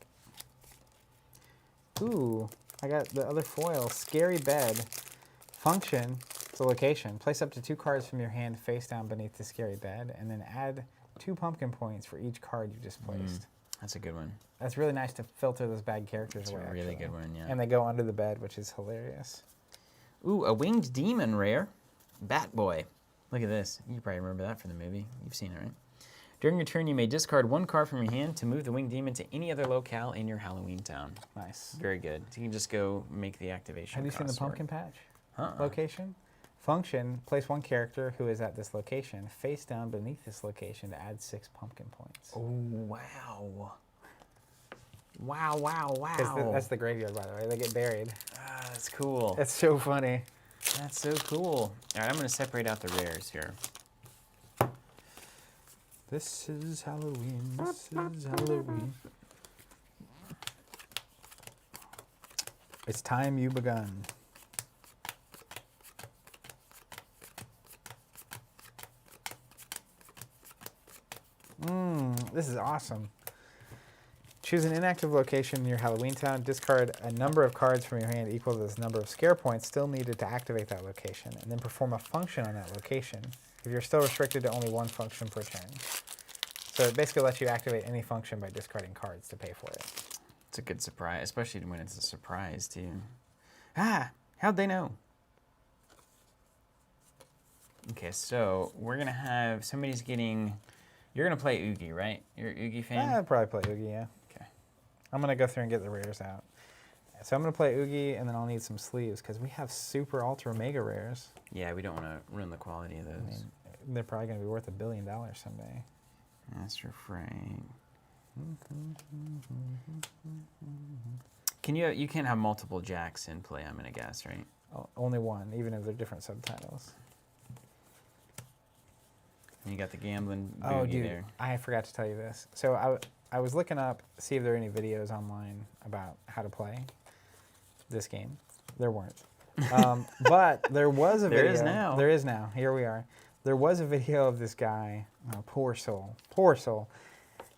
Ooh, I got the other foil. Scary Bed. Function, it's a location. Place up to 2 cards from your hand face down beneath the scary bed, and then add 2 pumpkin points for each card you just placed. That's a good one. That's really nice to filter those bad characters That's away. a really actually. good one, yeah. And they go under the bed, which is hilarious. Ooh, a winged demon rare. Bat Boy. Look at this. You probably remember that from the movie. You've seen it, right? During your turn, you may discard 1 card from your hand to move the winged demon to any other locale in your Halloween town. Nice. Very good. So you can just go make the activation. Have you seen the costs work. pumpkin patch Uh-uh. location? Function, place 1 character who is at this location face down beneath this location to add 6 pumpkin points. Oh, wow. Wow, wow, 'Cause wow. that's the graveyard, by the way. They get buried. Ah, that's cool. That's so funny. That's so cool. All right, I'm going to separate out the rares here. This is Halloween. This is Halloween. It's time you begun. This is awesome. Choose an inactive location in your Halloween town. Discard a number of cards from your hand equal to this number of scare points still needed to activate that location, and then perform a function on that location. If you're still restricted to only 1 function per turn. So it basically lets you activate any function by discarding cards to pay for it. It's a good surprise, especially when it's a surprise, too. Ah, how'd they know? Okay, so we're going to have, somebody's getting, you're going to play Oogie, right? You're an Oogie fan? I'd probably play Oogie, yeah. Okay. I'm going to go through and get the rares out. So I'm going to play Oogie, and then I'll need some sleeves, because we have super ultra mega rares. Yeah, we don't want to ruin the quality of those. I mean, they're probably going to be worth $1 billion someday. Master Frank. You can't have multiple jacks in play, I'm going to guess, right? Only 1, even if they're different subtitles. And you got the gambling Oh, boogie dude, there. I forgot to tell you this. So I was looking up, see if there are any videos online about how to play this game. There weren't. But there was a There video. is now. There is now. Here we are. There was a video of this guy. Oh, poor soul. Poor soul.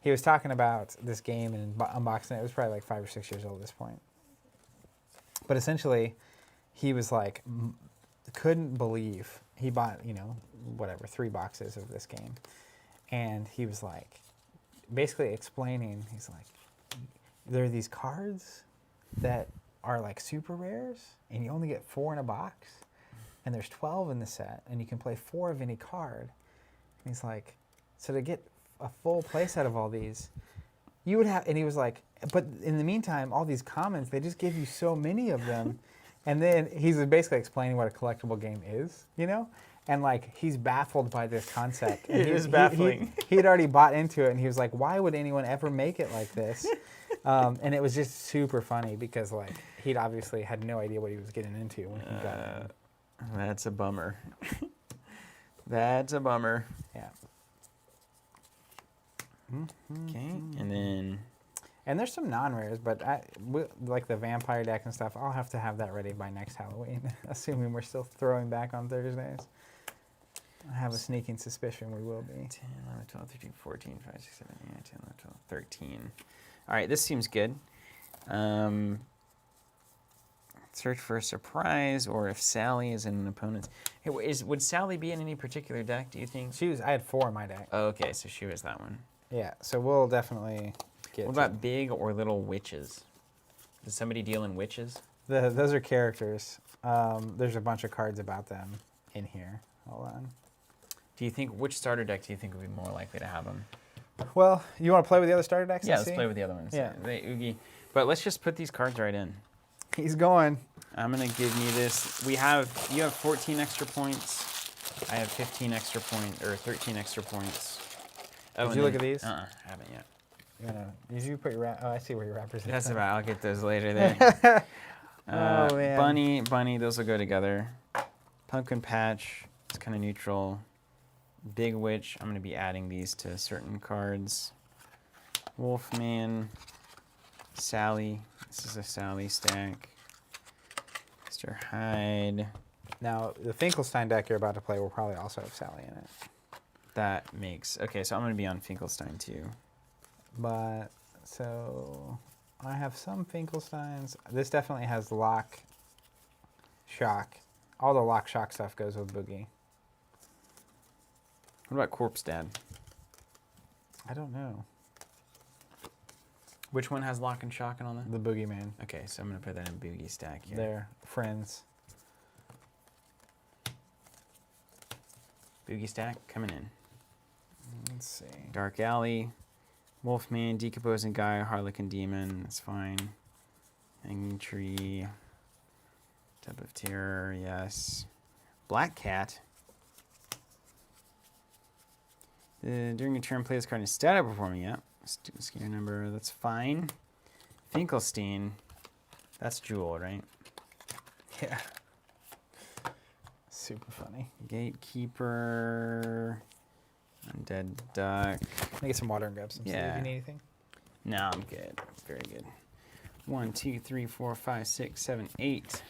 He was talking about this game and unboxing it. It was probably like 5 or 6 years old at this point. But essentially, he was like, couldn't believe he bought, whatever, 3 boxes of this game. And he was like, basically explaining, he's like, there are these cards that are like super rares, and you only get 4 in a box, and there's 12 in the set, and you can play 4 of any card. And he's like, so to get a full play set of all these, you would have, and he was like, but in the meantime, all these commons, they just give you so many of them. And then he's basically explaining what a collectible game is, And like, he's baffled by this concept. And It is baffling. He had already bought into it, and he was like, why would anyone ever make it like this? And it was just super funny because like, he'd obviously had no idea what he was getting into when he got in. That's a bummer. That's a bummer. Yeah. Okay, and then... And there's some non-rares, but like the vampire deck and stuff, I'll have to have that ready by next Halloween, assuming we're still throwing back on Thursdays. I have a sneaking suspicion we will be. 10, 11, 12, 13, 14, 5, 6, 7, 8, 9, 10, 11, 12, 13. All right, this seems good. Search for a surprise, or if Sally is in an opponent's... Hey, would Sally be in any particular deck, do you think? I had 4 in my deck. Oh, okay, so she was that one. Yeah, so we'll definitely get What about big or little witches? Does somebody deal in witches? those are characters. There's a bunch of cards about them in here. Hold on. Do you think, which starter deck do you think would be more likely to have them? Well, you want to play with the other starter decks? Yeah, and let's see? play with the other ones. Yeah. Oogie. But let's just put these cards right in. He's going. I'm going to give me this. You have 14 extra points. I have 15 extra points, or 13 extra points. Oh, Did you look at these? I haven't yet. Did you put your I see where your wrappers are. That's about. I'll get those later there. Oh, man. Bunny, those will go together. Pumpkin Patch, it's kind of neutral. Big Witch, I'm going to be adding these to certain cards. Wolfman, Sally, this is a Sally stack. Mr. Hyde. Now, the Finkelstein deck you're about to play will probably also have Sally in it. That makes, okay, so I'm going to be on Finkelstein too. But, so, I have some Finkelsteins. This definitely has Lock, Shock. All the Lock, Shock stuff goes with Boogie. What about Corpse Dad? I don't know. Which one has Lock and Shock and all that? The Boogeyman. Okay, so I'm going to put that in Boogie stack here. They're friends. Boogie stack coming in. Let's see. Dark Alley, Wolfman, Decomposing Guy, Harlequin Demon, that's fine. Hanging Tree, Tub of Terror, yes. Black Cat. During your turn, play this card instead of performing. Yeah. Skinner number, that's fine. Finkelstein, that's Jewel, right? Yeah. Super funny. Gatekeeper, Undead Duck. Let me get some water and grab some sleep if you need anything. No, I'm good. Very good. 1, 2, 3, 4, 5, 6, 7, 8.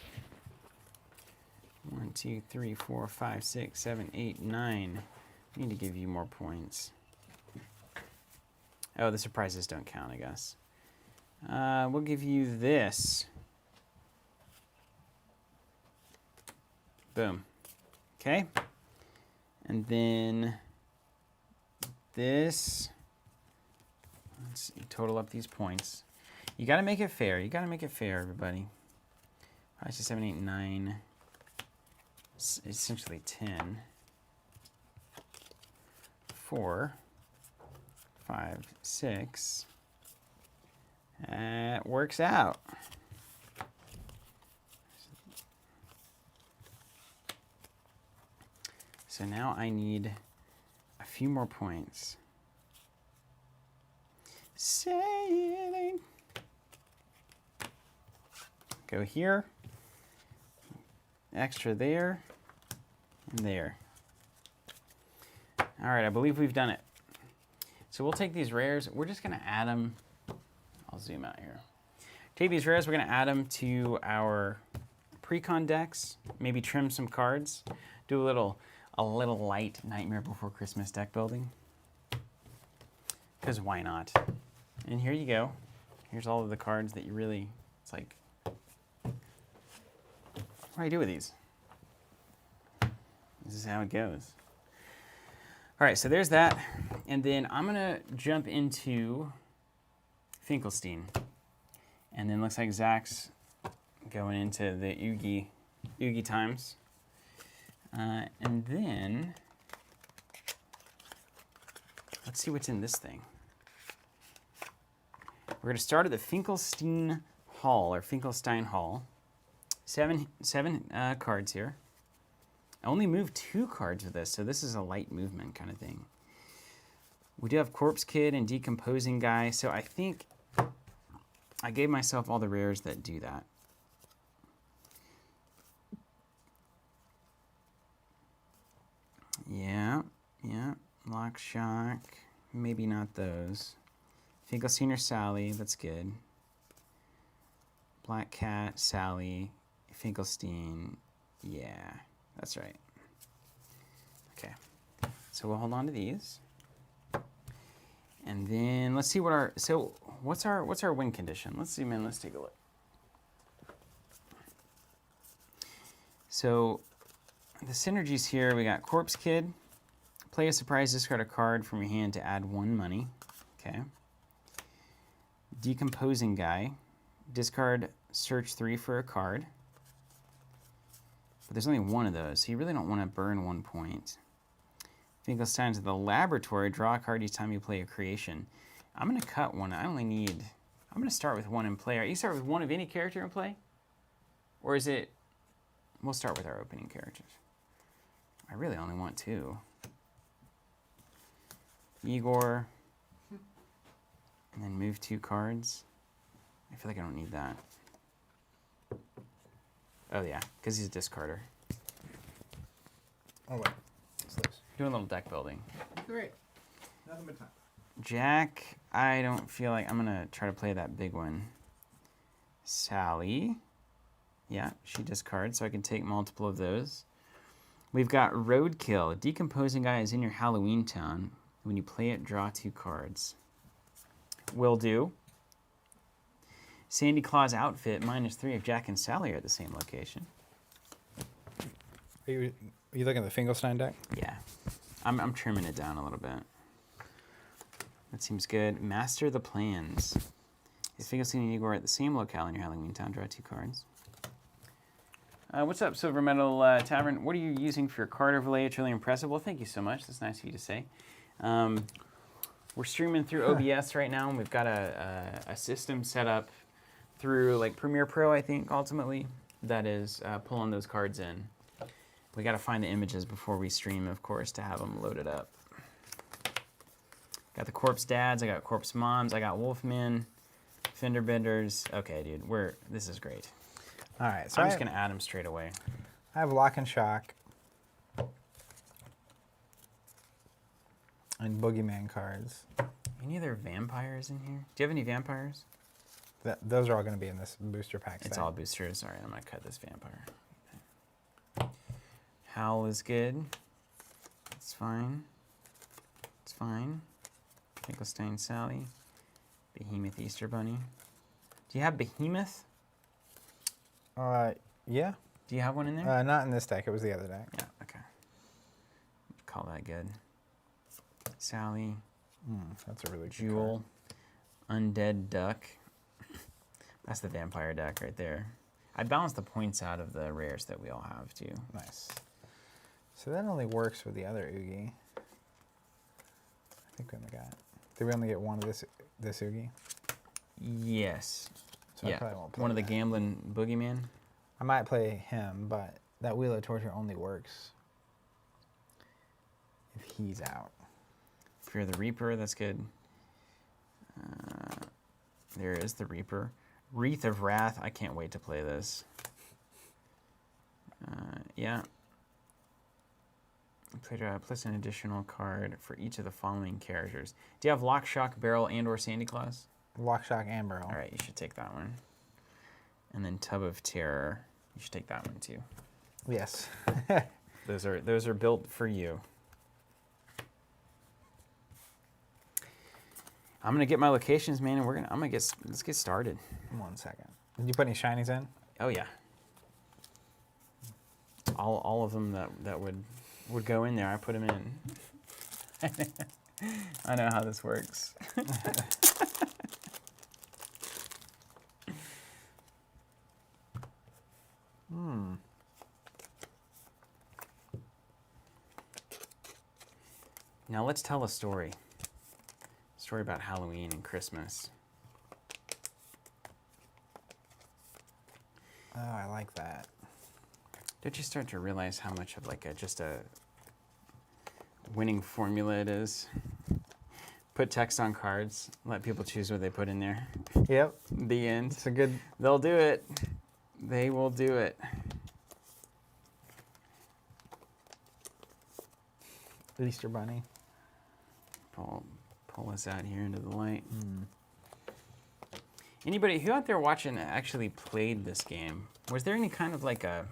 1, 2, 3, 4, 5, 6, 7, 8, 9. I need to give you more points. Oh, the surprises don't count, I guess. We'll give you this. Boom. Okay. And then this. Let's see, total up these points. You got to make it fair. You got to make it fair, everybody. 5, 6, 7, 8, 9. It's essentially 10. 4, 5, 6. That works out. So now I need a few more points. Sailing. Go here. Extra there. And there. All right, I believe we've done it. So we'll take these rares. We're just going to add them. I'll zoom out here. Take these rares. We're going to add them to our pre-con decks, maybe trim some cards, do a little light Nightmare Before Christmas deck building. Because why not? And here you go. Here's all of the cards that you really, it's like, what do I do with these? This is how it goes. All right, so there's that. And then I'm gonna jump into Finkelstein. And then looks like Zach's going into the Oogie times. And then, let's see what's in this thing. We're going to start at the Finkelstein Hall, or Finkelstein Hall. Seven cards here. I only moved 2 cards with this, so this is a light movement kind of thing. We do have Corpse Kid and Decomposing Guy, so I think I gave myself all the rares that do that. Yeah. Lock Shock, maybe not those. Finkelstein or Sally, that's good. Black Cat, Sally, Finkelstein, yeah, that's right. Okay, so we'll hold on to these. And then let's see what what's our win condition? Let's zoom in, let's take a look. So the synergies here, we got Corpse Kid. Play a surprise, discard a card from your hand to add 1 money. Okay. Decomposing Guy. Discard, search 3 for a card. But there's only 1 of those, so you really don't want to burn 1 point. Finkelstein's at the Laboratory. Draw a card each time you play a creation. I'm going to cut 1. I'm going to start with 1 in play. Are you start with 1 of any character in play? Or is it... We'll start with our opening characters. I really only want 2. Igor. And then move 2 cards. I feel like I don't need that. Oh yeah, because he's a discarder. Oh wait, what's this? Doing a little deck building. Great. Nothing but time. Jack, I don't feel like I'm gonna try to play that big one. Sally. Yeah, she discards, so I can take multiple of those. We've got Roadkill. Decomposing Guy is in your Halloween town. When you play it, draw 2 cards. Will do. Sandy Claus outfit, -3 if Jack and Sally are at the same location. Are you looking at the Finkelstein deck? Yeah. I'm trimming it down a little bit. That seems good. Master the plans. Is Finkelstein and Igor at the same locale in your Halloween town? Draw 2 cards. What's up, Silver Metal Tavern? What are you using for your card overlay? It's really impressive. Well, thank you so much. That's nice of you to say. We're streaming through OBS right now, and we've got a system set up through like Premiere Pro, I think, ultimately, that is pulling those cards in. We got to find the images before we stream, of course, to have them loaded up. Got the Corpse Dads, I got Corpse Moms, I got Wolfmen, Fender Benders. Okay, dude, this is great. All right, so I'm just going to add them straight away. I have Lock and Shock and Boogeyman cards. Any other vampires in here? Do you have any vampires? Those are all going to be in this booster pack. It's all boosters. All right, I'm going to cut this vampire. Howl is good. It's fine. It's fine. Finkelstein Sally. Behemoth Easter Bunny. Do you have Behemoth? Yeah. Do you have one in there? Not in this deck. It was the other deck. Yeah, okay. Call that good. Sally. That's a really good Jewel. Undead Duck. That's the vampire deck right there. I balanced the points out of the rares that we all have, too. Nice. So that only works with the other Oogie. I think we only got... Did we only get one of this Oogie? Yes. So I probably won't play one of the that. gambling boogeyman. I might play him, but that Wheel of Torture only works if he's out. Fear the Reaper, that's good. There is the Reaper. Wreath of Wrath, I can't wait to play this. Yeah. Plus an additional card for each of the following characters. Do you have Lock, Shock, Barrel, and or Sandy Claus? Lock, Shock, and Barrel. All right, you should take that one. And then Tub of Terror. You should take that one too. Yes. Those are built for you. I'm gonna get my locations, man, and let's get started. 1 second. Did you put any shinies in? Oh yeah. All of them that would go in there, I put them in. I know how this works. Now let's tell a story. A story about Halloween and Christmas. Oh, I like that. Don't you start to realize how much of like just a winning formula it is? Put text on cards, let people choose what they put in there. Yep. The end. It's a good... They'll do it. They will do it. Easter Bunny. Pull us out here into the light. Anybody who out there watching actually played this game? Was there any kind of like a...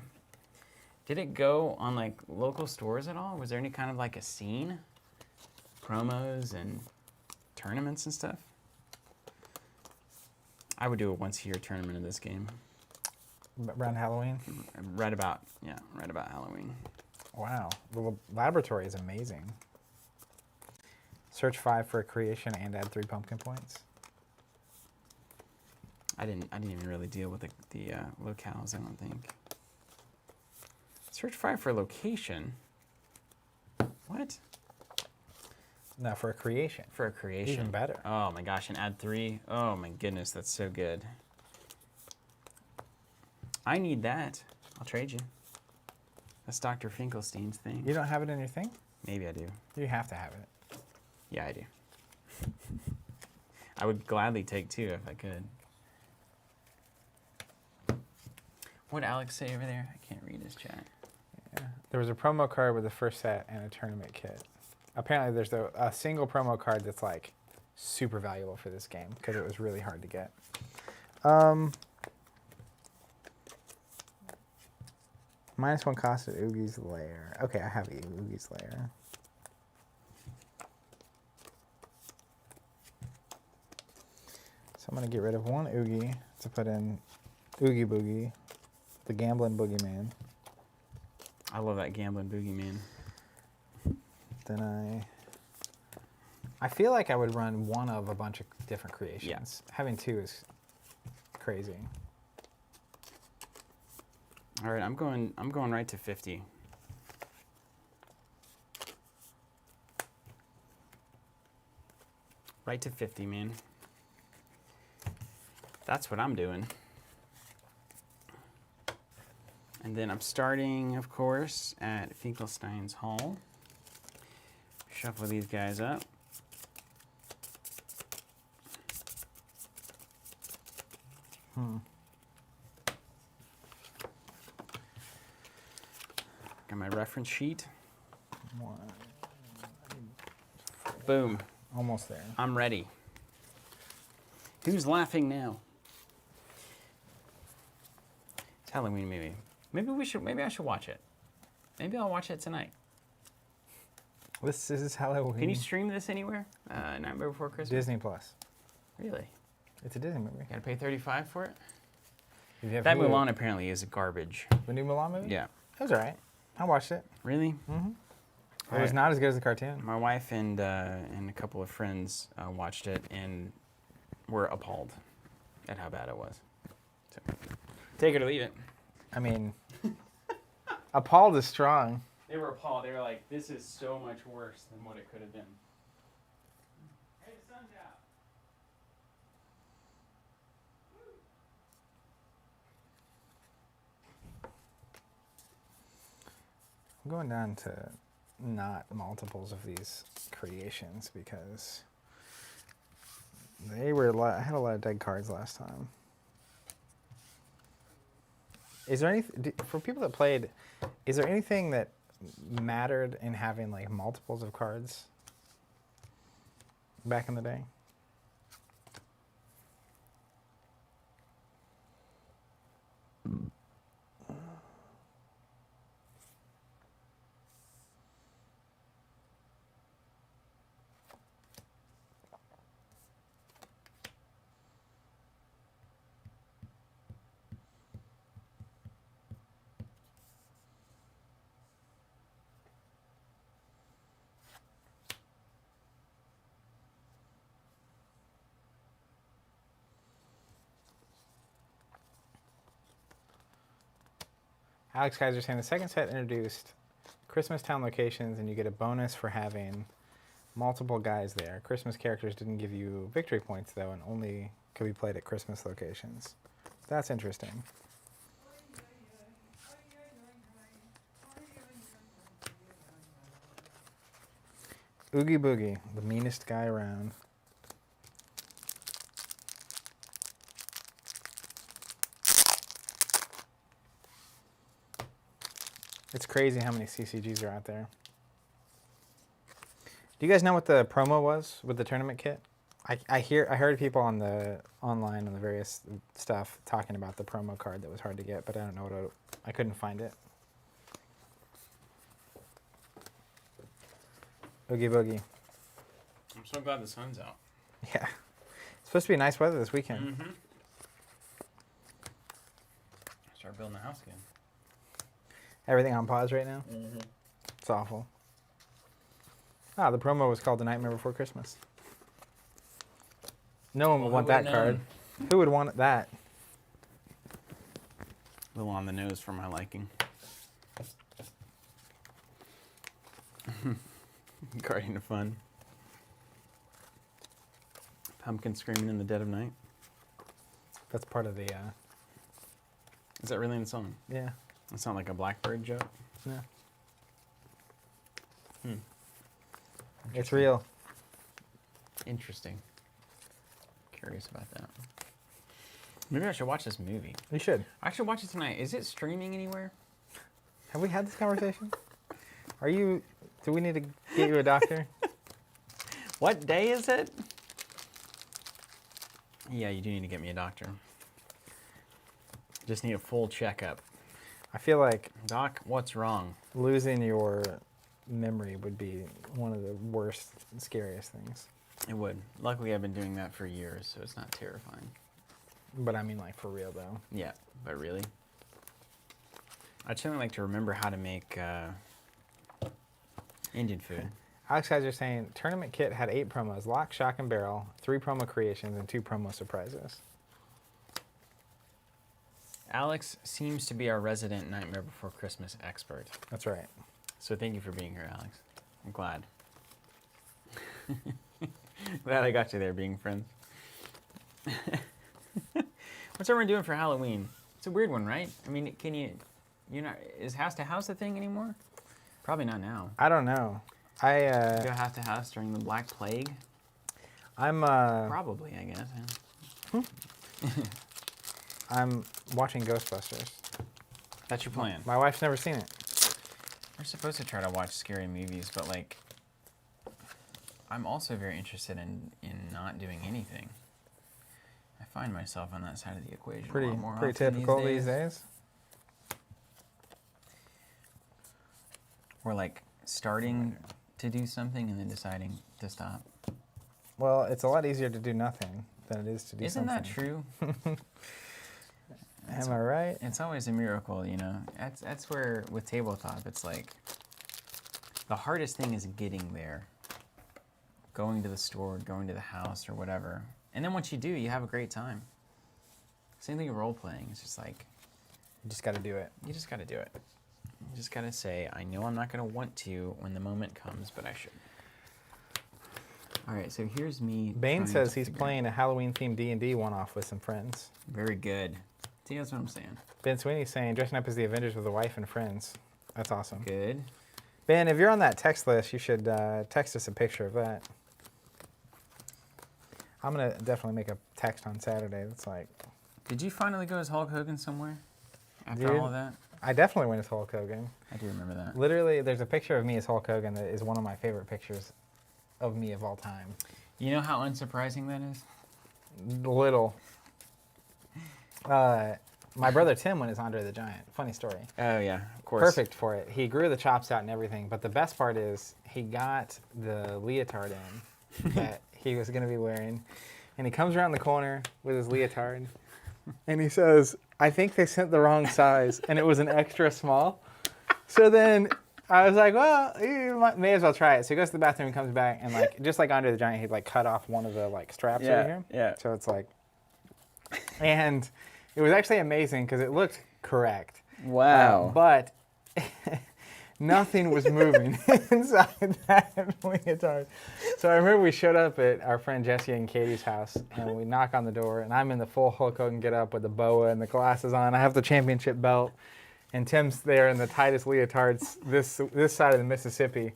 Did it go on like local stores at all? Was there any kind of like a scene? Promos and tournaments and stuff? I would do a once-a-year tournament of this game. Around Halloween? Right about Halloween. Wow. The laboratory is amazing. Search 5 for a creation and add 3 pumpkin points. I didn't even really deal with the locales, I don't think. Search 5 for location. What? No, for a creation. For a creation. Even better. Oh my gosh, and add 3. Oh my goodness, that's so good. I need that. I'll trade you. That's Dr. Finkelstein's thing. You don't have it in your thing? Maybe I do. You have to have it. Yeah, I do. I would gladly take 2 if I could. What did Alex say over there? I can't read his chat. Yeah. There was a promo card with the first set and a tournament kit. Apparently there's a single promo card that's like super valuable for this game because it was really hard to get. -1 cost at Oogie's Lair. Okay, I have Oogie's Lair. So I'm going to get rid of 1 Oogie to put in Oogie Boogie, the Gambling Boogeyman. I love that Gambling Boogeyman. Then I feel like I would run one of a bunch of different creations. Yeah. Having 2 is crazy. All right, I'm going right to 50. Right to 50, man. That's what I'm doing. And then I'm starting, of course, at Finkelstein's Hall. Shuffle these guys up. Got my reference sheet. 1, Boom. almost there. I'm ready. Who's laughing now? It's Halloween, maybe. Maybe I should watch it. Maybe I'll watch it tonight. This is Halloween. Can you stream this anywhere? Nightmare Before Christmas? Disney Plus. Really? It's a Disney movie. Gotta pay $35 for it? Did you have That Hulu? Mulan apparently is garbage. The new Mulan movie? Yeah. It was alright. I watched it. Really? Mm-hmm. It was not as good as the cartoon. My wife and a couple of friends watched it and were appalled at how bad it was. So, take it or leave it. I mean, appalled is strong. They were appalled. They were like, this is so much worse than what it could have been. Hey, the sun's out. I'm going down to not multiples of these creations because they were. I had a lot of dead cards last time. Is there anything for people that played? Is there anything that mattered in having like multiples of cards back in the day? Alex Kaiser saying the second set introduced Christmas town locations, and you get a bonus for having multiple guys there. Christmas characters didn't give you victory points, though, and only could be played at Christmas locations. That's interesting. Oogie Boogie, the meanest guy around. It's crazy how many CCGs are out there. Do you guys know what the promo was with the tournament kit? I heard people on the online on the various stuff talking about the promo card that was hard to get, but I don't know what I couldn't find it. Oogie Boogie. I'm so glad the sun's out. Yeah. It's supposed to be nice weather this weekend. Mm-hmm. Start building the house again. Everything on pause right now? Mm-hmm. It's awful. Ah, the promo was called The Nightmare Before Christmas. No one would want that card. Who would want that? A little on the nose for my liking. Guardian of Fun. Pumpkin screaming in the dead of night. That's part of the, Is that really in the song? yeah. It's not like a Blackbird joke? Yeah. Hmm. It's real. Interesting. Curious about that. Maybe I should watch this movie. You should. I should watch it tonight. Is it streaming anywhere? Have we had this conversation? Do we need to get you a doctor? What day is it? Yeah, you do need to get me a doctor. Just need a full checkup. I feel like Doc, what's wrong? losing your memory would be one of the worst and scariest things. It would. Luckily, I've been doing that for years, so it's not terrifying. But I mean, like, for real, though. Yeah, but really? I'd certainly like to remember how to make Indian food. Alex Kaiser saying, tournament kit had 8 promos, lock, shock, and barrel, 3 promo creations, and 2 promo surprises. Alex seems to be our resident Nightmare Before Christmas expert. That's right. So thank you for being here, Alex. I'm glad. Glad I got you there, being friends. What's everyone doing for Halloween? It's a weird one, right? I mean, is house to house a thing anymore? Probably not now. I don't know. Go house to house during the Black Plague? I'm Probably, I guess. Yeah. I'm watching Ghostbusters. That's your plan. My wife's never seen it. We're supposed to try to watch scary movies, but like, I'm also very interested in not doing anything. I find myself on that side of the equation a lot more Pretty often typical these days. Or like starting to do something and then deciding to stop. Well, it's a lot easier to do nothing than it is to do Isn't something. that true? Am I right? It's always a miracle, you know. That's where with tabletop, it's like the hardest thing is getting there. Going to the store, going to the house, or whatever. And then once you do, you have a great time. Same thing with role playing. It's just like You just got to do it. you just got to do it. You just got to say, I know I'm not going to want to when the moment comes, but I should. All right, so here's me. Bane trying says to he's figure- playing a Halloween-themed D&D one-off with some friends. Very good. See, that's what I'm saying. Ben Sweeney's saying dressing up as the Avengers with a wife and friends. That's awesome. Good. Ben, if you're on that text list, you should text us a picture of that. I'm going to definitely make a text on Saturday that's like... Did you finally go as Hulk Hogan somewhere after Dude. all of that? I definitely went as Hulk Hogan. I do remember that. Literally, there's a picture of me as Hulk Hogan that is one of my favorite pictures of me of all time. You know how unsurprising that is? Little. My brother Tim went as Andre the Giant. Funny story. Oh, yeah, of course. Perfect for it. He grew the chops out and everything, but the best part is he got the leotard in that he was going to be wearing, and he comes around the corner with his leotard, and he says, I think they sent the wrong size, and it was an extra small. So then I was like, well, you may as well try it. So he goes to the bathroom and comes back, and like just like Andre the Giant, he'd like cut off one of the like straps over here. Yeah. So it's like, and it was actually amazing because it looked correct. Wow. But nothing was moving inside that leotard. So I remember we showed up at our friend Jesse and Katie's house, and we knock on the door, and I'm in the full Hulk Hogan get up with the boa and the glasses on. I have the championship belt, and Tim's there in the tightest leotards this side of the Mississippi.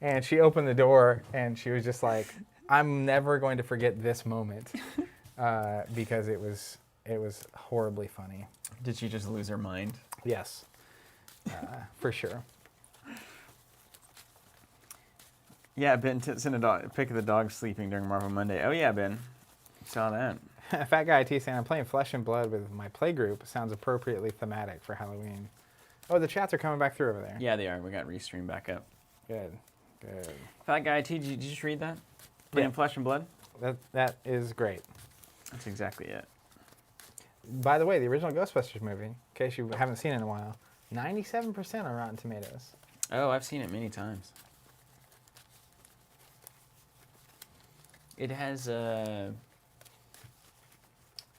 And she opened the door, and she was just like, I'm never going to forget this moment because it was horribly funny. Did she just lose her mind? Yes, for sure. Yeah, Ben sent a pic of the dog sleeping during Marvel Monday. Oh yeah, Ben, saw that. Fat Guy IT saying, I'm playing Flesh and Blood with my play group. Sounds appropriately thematic for Halloween. Oh, the chats are coming back through over there. Yeah, they are. We got Restream back up. Good. Fat Guy IT, did you just read that? Playing Flesh and Blood? That is great. That's exactly it. By the way, the original Ghostbusters movie, in case you haven't seen it in a while, 97% on Rotten Tomatoes. Oh, I've seen it many times. It has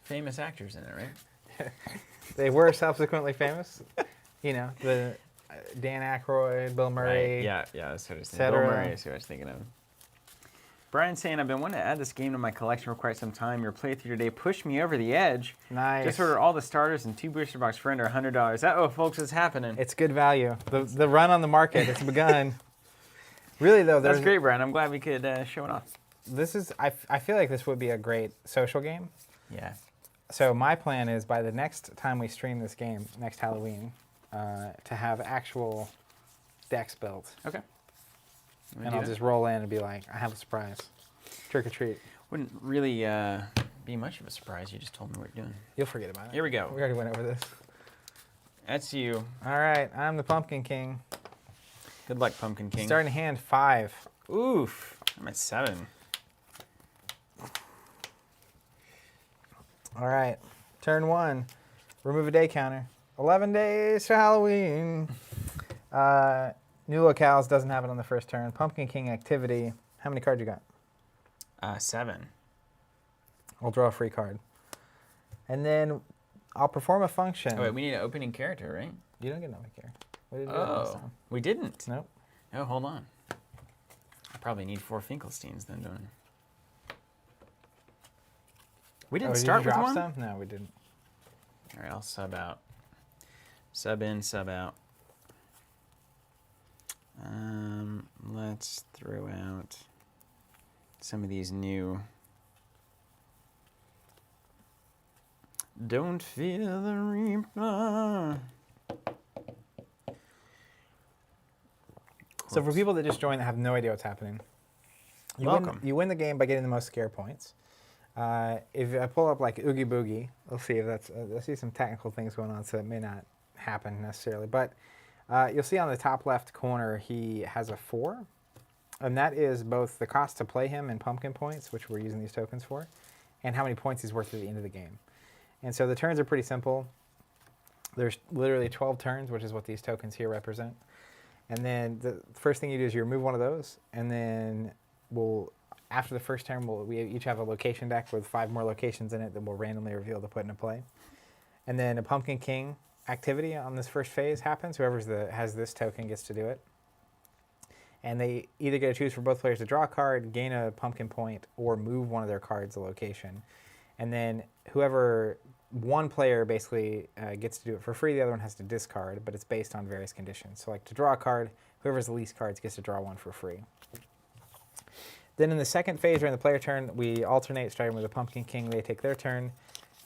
famous actors in it, right? They were subsequently famous. You know, the Dan Aykroyd, Bill Murray. Right. Yeah, that's what I was thinking. Bill Murray is who I was thinking of. Brian saying, I've been wanting to add this game to my collection for quite some time. Your playthrough today pushed me over the edge. Nice. Just ordered all the starters and 2 booster box for under $100. Uh-oh, folks, it's happening. It's good value. The run on the market, it's begun. Really, though, That's great, Brian. I'm glad we could show it off. This is, I feel like this would be a great social game. Yeah. So my plan is by the next time we stream this game, next Halloween, to have actual decks built. Okay. And I'll just roll in and be like, I have a surprise. Trick or treat. Wouldn't really be much of a surprise. You just told me what you're doing. You'll forget about it. Here we go. We already went over this. That's you. All right, I'm the Pumpkin King. Good luck, Pumpkin King. Starting hand 5. Oof. I'm at 7. All right, turn 1. Remove a day counter. 11 days to Halloween. New locales doesn't have it on the first turn. Pumpkin King activity. How many cards you got? 7. We'll draw a free card. And then I'll perform a function. Oh, wait, we need an opening character, right? You don't get an opening character. We didn't do that last Oh, time. we didn't? Nope. Oh, hold on. I probably need 4 Finkelsteins then, don't I? We didn't Did start you with drop one? some? No, we didn't. All right, I'll sub out. Sub in, sub out. Let's throw out some of these new. Don't feel the reaper. So for people that just joined that have no idea what's happening, Welcome. You win the game by getting the most scare points. If I pull up like Oogie Boogie, we'll see if that's. I see some technical things going on, so it may not happen necessarily. But you'll see on the top left corner he has a 4, and that is both the cost to play him in pumpkin points, which we're using these tokens for, and how many points he's worth at the end of the game. And so the turns are pretty simple. There's literally 12 turns, which is what these tokens here represent. And then the first thing you do is you remove one of those, and then after the first turn, we each have a location deck with 5 more locations in it that we'll randomly reveal to put into play. And then a Pumpkin King activity on this first phase happens. Whoever has this token gets to do it. And they either get to choose for both players to draw a card, gain a pumpkin point, or move one of their cards a location. And then one player basically gets to do it for free. The other one has to discard, but it's based on various conditions. So like to draw a card, whoever has the least cards gets to draw one for free. Then in the second phase, during the player turn, we alternate, starting with the Pumpkin King. They take their turn,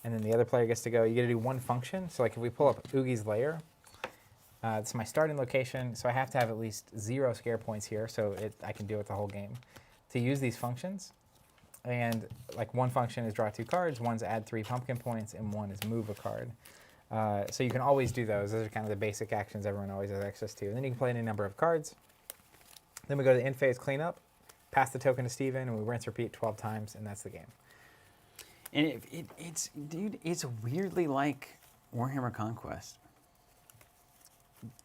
and then the other player gets to go. You get to do one function. So like if we pull up Oogie's Lair, it's my starting location, so I have to have at least 0 scare points here, so I can deal with the whole game. To use these functions, and like one function is draw 2 cards, one's add 3 pumpkin points, and one is move a card. So you can always do those. Those are kind of the basic actions everyone always has access to. And then you can play any number of cards. Then we go to the end phase cleanup, pass the token to Steven, and we rinse repeat 12 times, and that's the game. And it's weirdly like Warhammer Conquest.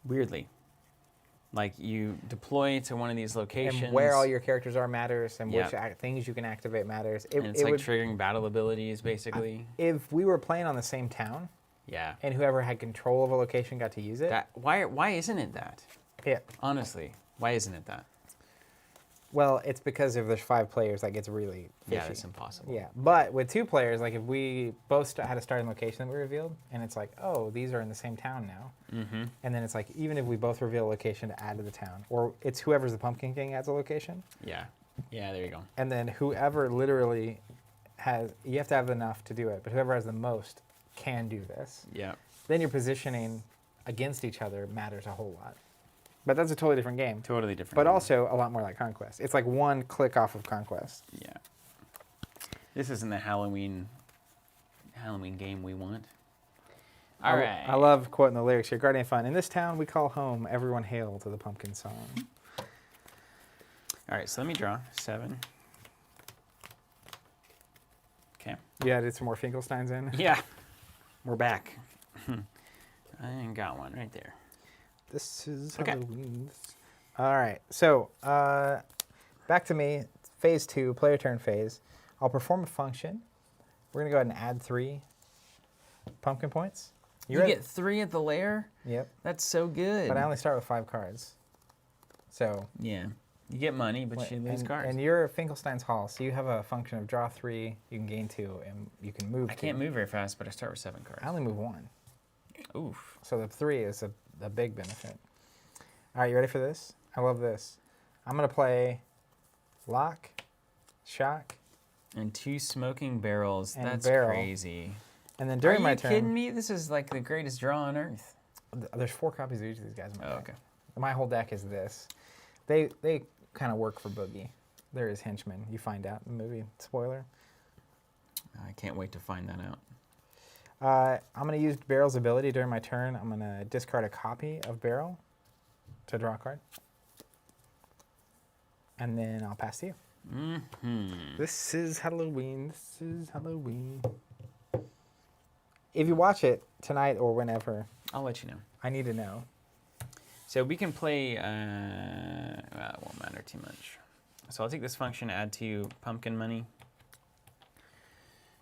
Weirdly. Like you deploy to one of these locations. And where all your characters are matters, and Yeah. which things you can activate matters. And it's like triggering battle abilities, basically. If we were playing on the same town, Yeah. and whoever had control of a location got to use it. Why isn't it that? Yeah. Honestly, why isn't it that? Well, it's because if there's 5 players, that gets really fishy. Yeah, that's impossible. Yeah, but with 2 players, like if we both had a starting location that we revealed, and it's like, oh, these are in the same town now, and then it's like, even if we both reveal a location to add to the town, or it's whoever's the Pumpkin King adds a location, Yeah. Yeah, there you go. and then whoever literally has, you have to have enough to do it, but whoever has the most can do this. Yeah. Then your positioning against each other matters a whole lot. But that's a totally different game. Totally different. But game. also a lot more like Conquest. It's like one click off of Conquest. Yeah. This isn't the Halloween game we want. All right. I love quoting the lyrics here. Guardian Fun. In this town we call home, everyone hail to the pumpkin song. All right, so let me draw 7. Okay. You added some more Finkelsteins in? Yeah. We're back. I got one right there. This is Okay. Halloween. All right. So back to me. Phase 2, player turn phase. I'll perform a function. We're going to go ahead and add 3 pumpkin points. You get 3 at the lair? Yep. That's so good. But I only start with 5 cards. So. Yeah. You get money, but you lose cards. And you're Finkelstein's Hall, so you have a function of draw 3, you can gain 2, and you can move 2. I can't move very fast, but I start with 7 cards. I only move 1. Oof. So the 3 is a big benefit. All right, you ready for this? I love this. I'm going to play Lock, Shock, And 2 smoking barrels. And That's barrel. crazy. and then during Are my you turn, kidding me? This is like the greatest draw on earth. there's 4 copies of each of these guys in my Oh, deck. okay. My whole deck is this. They kind of work for Boogie. They're his henchmen. You find out in the movie. Spoiler. I can't wait to find that out. I'm going to use Barrel's ability during my turn. I'm going to discard a copy of Barrel to draw a card. And then I'll pass to you. This is Halloween. This is Halloween. If you watch it tonight or whenever, I'll let you know. I need to know. So we can play, well, it won't matter too much. So I'll take this function, add to pumpkin money.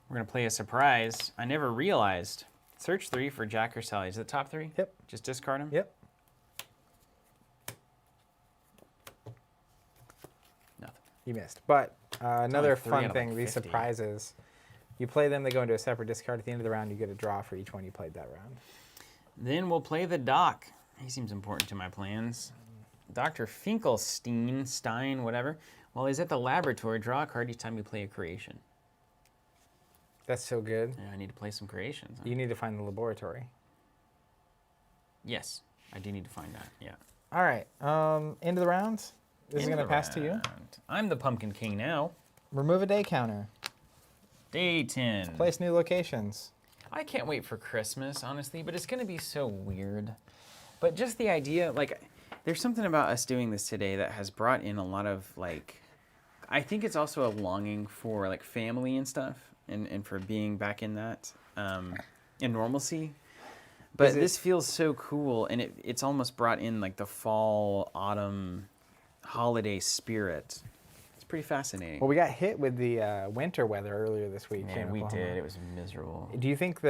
We're going to play a surprise. I never realized. Search 3 for Jack or Sally. Is it top 3? Yep. Just discard them? Yep. Nothing. You missed. But another only 3 out fun of, thing, like, these 50. surprises, you play them, they go into a separate discard. At the end of the round, you get a draw for each one you played that round. Then we'll play the doc. He seems important to my plans. Dr. Finkelstein, Stein, whatever. While he's at the laboratory, draw a card each time you play a creation. That's so good. Yeah, I need to play some creations. Huh? You need to find the laboratory. Yes, I do need to find that, yeah. All right. End of the round. This is End going to of pass to you. round. I'm the Pumpkin King now. Remove a day counter. Day 10. Place new locations. I can't wait for Christmas, honestly, but it's going to be so weird. But just the idea, like, there's something about us doing this today that has brought in a lot of, like, I think it's also a longing for, like, family and stuff, and for being back in that, in normalcy. But this feels so cool, and it's almost brought in, like, the fall, autumn, holiday spirit. It's pretty fascinating. Well, we got hit with the winter weather earlier this week. here Man, in we Oklahoma. did. It was miserable. Do you think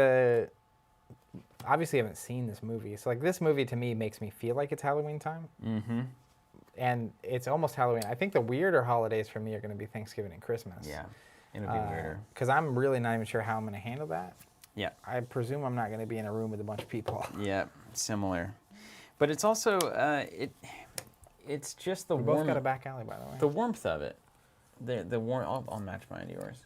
obviously I haven't seen this movie, so like this movie to me makes me feel like it's Halloween time. Mm-hmm. And it's almost Halloween. I think the weirder holidays for me are going to be Thanksgiving and Christmas. Yeah, it'll be weirder. Because I'm really not even sure how I'm going to handle that. Yeah. I presume I'm not going to be in a room with a bunch of people. Yeah, similar. But it's also it's just the We warmth. both got a back alley, by the way. The warmth of it. The warm. I'll match mine to yours.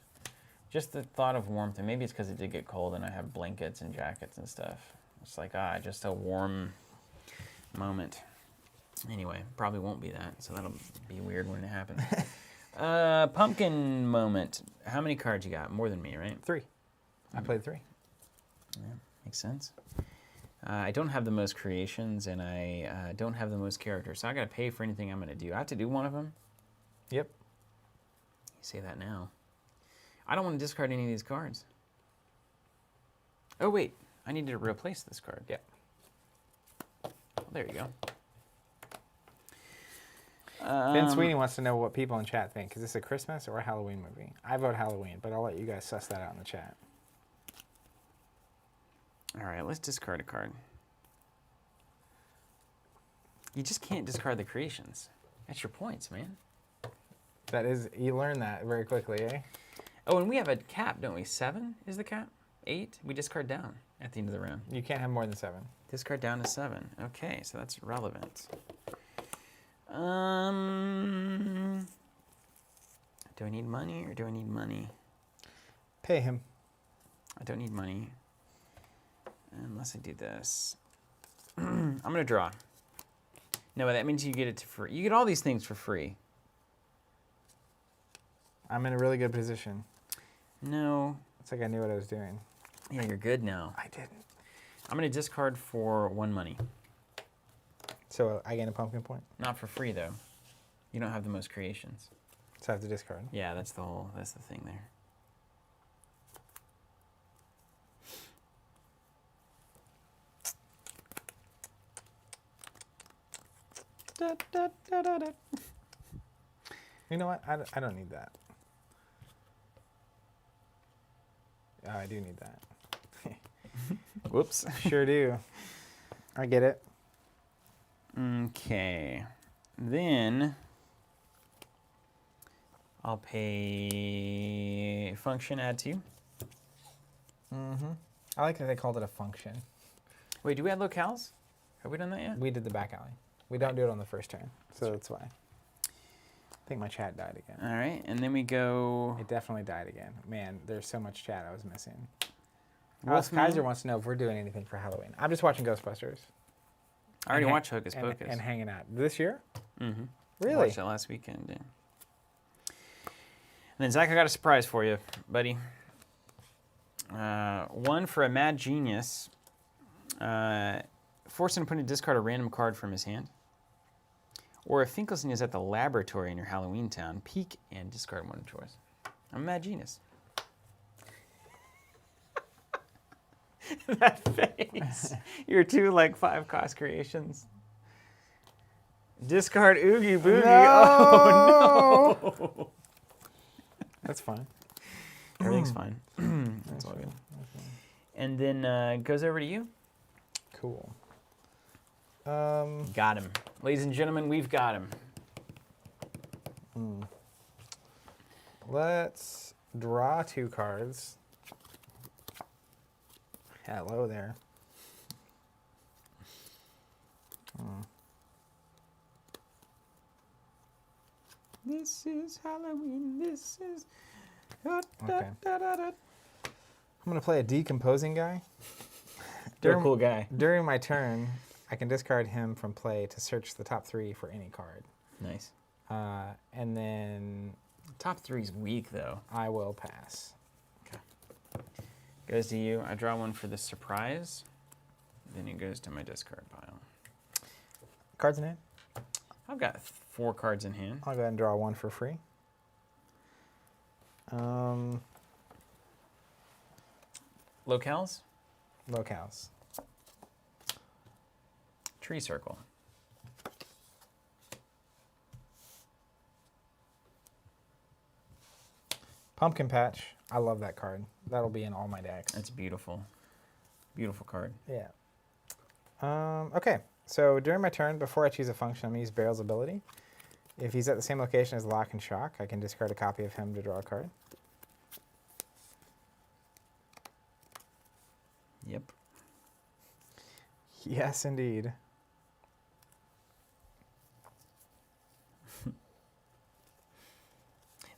Just the thought of warmth, and maybe it's because it did get cold, and I have blankets and jackets and stuff. It's like just a warm moment. Anyway, probably won't be that, so that'll be weird when it happens. Pumpkin moment. How many cards you got? More than me, right? 3. I played 3. Yeah, makes sense. I don't have the most creations, and I don't have the most characters, so I got to pay for anything I'm going to do. I have to do one of them. Yep. You say that now. I don't want to discard any of these cards. Oh, wait. I need to replace this card. Yep. Well, there you go. Ben Sweeney wants to know what people in chat think. Is this a Christmas or a Halloween movie? I vote Halloween, but I'll let you guys suss that out in the chat. All right, let's discard a card. You just can't discard the creations. That's your points, man. That is, you learn that very quickly, eh? Oh, and we have a cap, don't we? 7 is the cap? 8? We discard down at the end of the round. You can't have more than 7. Discard down to 7. Okay, so that's relevant. Do I need money or do I need money? Pay him. I don't need money. Unless I do this. I'm going to draw. No, that means you get it for free. You get all these things for free. I'm in a really good position. No. It's like I knew what I was doing. Yeah, you're good now. I didn't. I'm going to discard for 1 money. So I gain a pumpkin point? Not for free, though. You don't have the most creations. So I have to discard. Yeah, that's the thing there. Da, da, da, da, da. You know what? I don't need that. Oh, I do need that. Whoops. Sure do. I get it. Okay. Then I'll pay function add 2. Mm-hmm. I like that they called it a function. Wait, do we add locales? Have we done that yet? We did the back alley. We don't do it on the first turn, so that's why. I think my chat died again. All right, and then we go. It definitely died again. Man, there's so much chat I was missing. Wolfman. Kaiser wants to know if we're doing anything for Halloween. I'm just watching Ghostbusters. I already watched Hocus Pocus. And hanging out. This year? Mm-hmm. Really? I watched that last weekend. Yeah. And then Zach, I got a surprise for you, buddy. 1 for a mad genius. Force an opponent to discard a random card from his hand. Or if Finkelstein is at the laboratory in your Halloween town, peek and discard one of choice. I'm a mad genius. That face. Your 2 5-cost creations. Discard Oogie Boogie. No! Oh no. That's fine. Everything's fine. That's all good. And then it goes over to you. Cool. Got him. Ladies and gentlemen, we've got him. Let's draw 2 cards. Hello there. This is Halloween. This is. Okay. I'm going to play a decomposing guy. You're a cool guy. During my turn, I can discard him from play to search the top 3 for any card. Nice. And then Top 3's weak, though. I will pass. Okay. Goes to you. I draw one for the surprise. Then it goes to my discard pile. Cards in hand? I've got 4 cards in hand. I'll go ahead and draw 1 for free. Locales? Locales. Tree circle. Pumpkin Patch. I love that card. That'll be in all my decks. That's beautiful. Beautiful card. Yeah. Okay. So during my turn, before I choose a function, I'm going to use Barrel's ability. If he's at the same location as Lock and Shock, I can discard a copy of him to draw a card. Yep. Yes, indeed.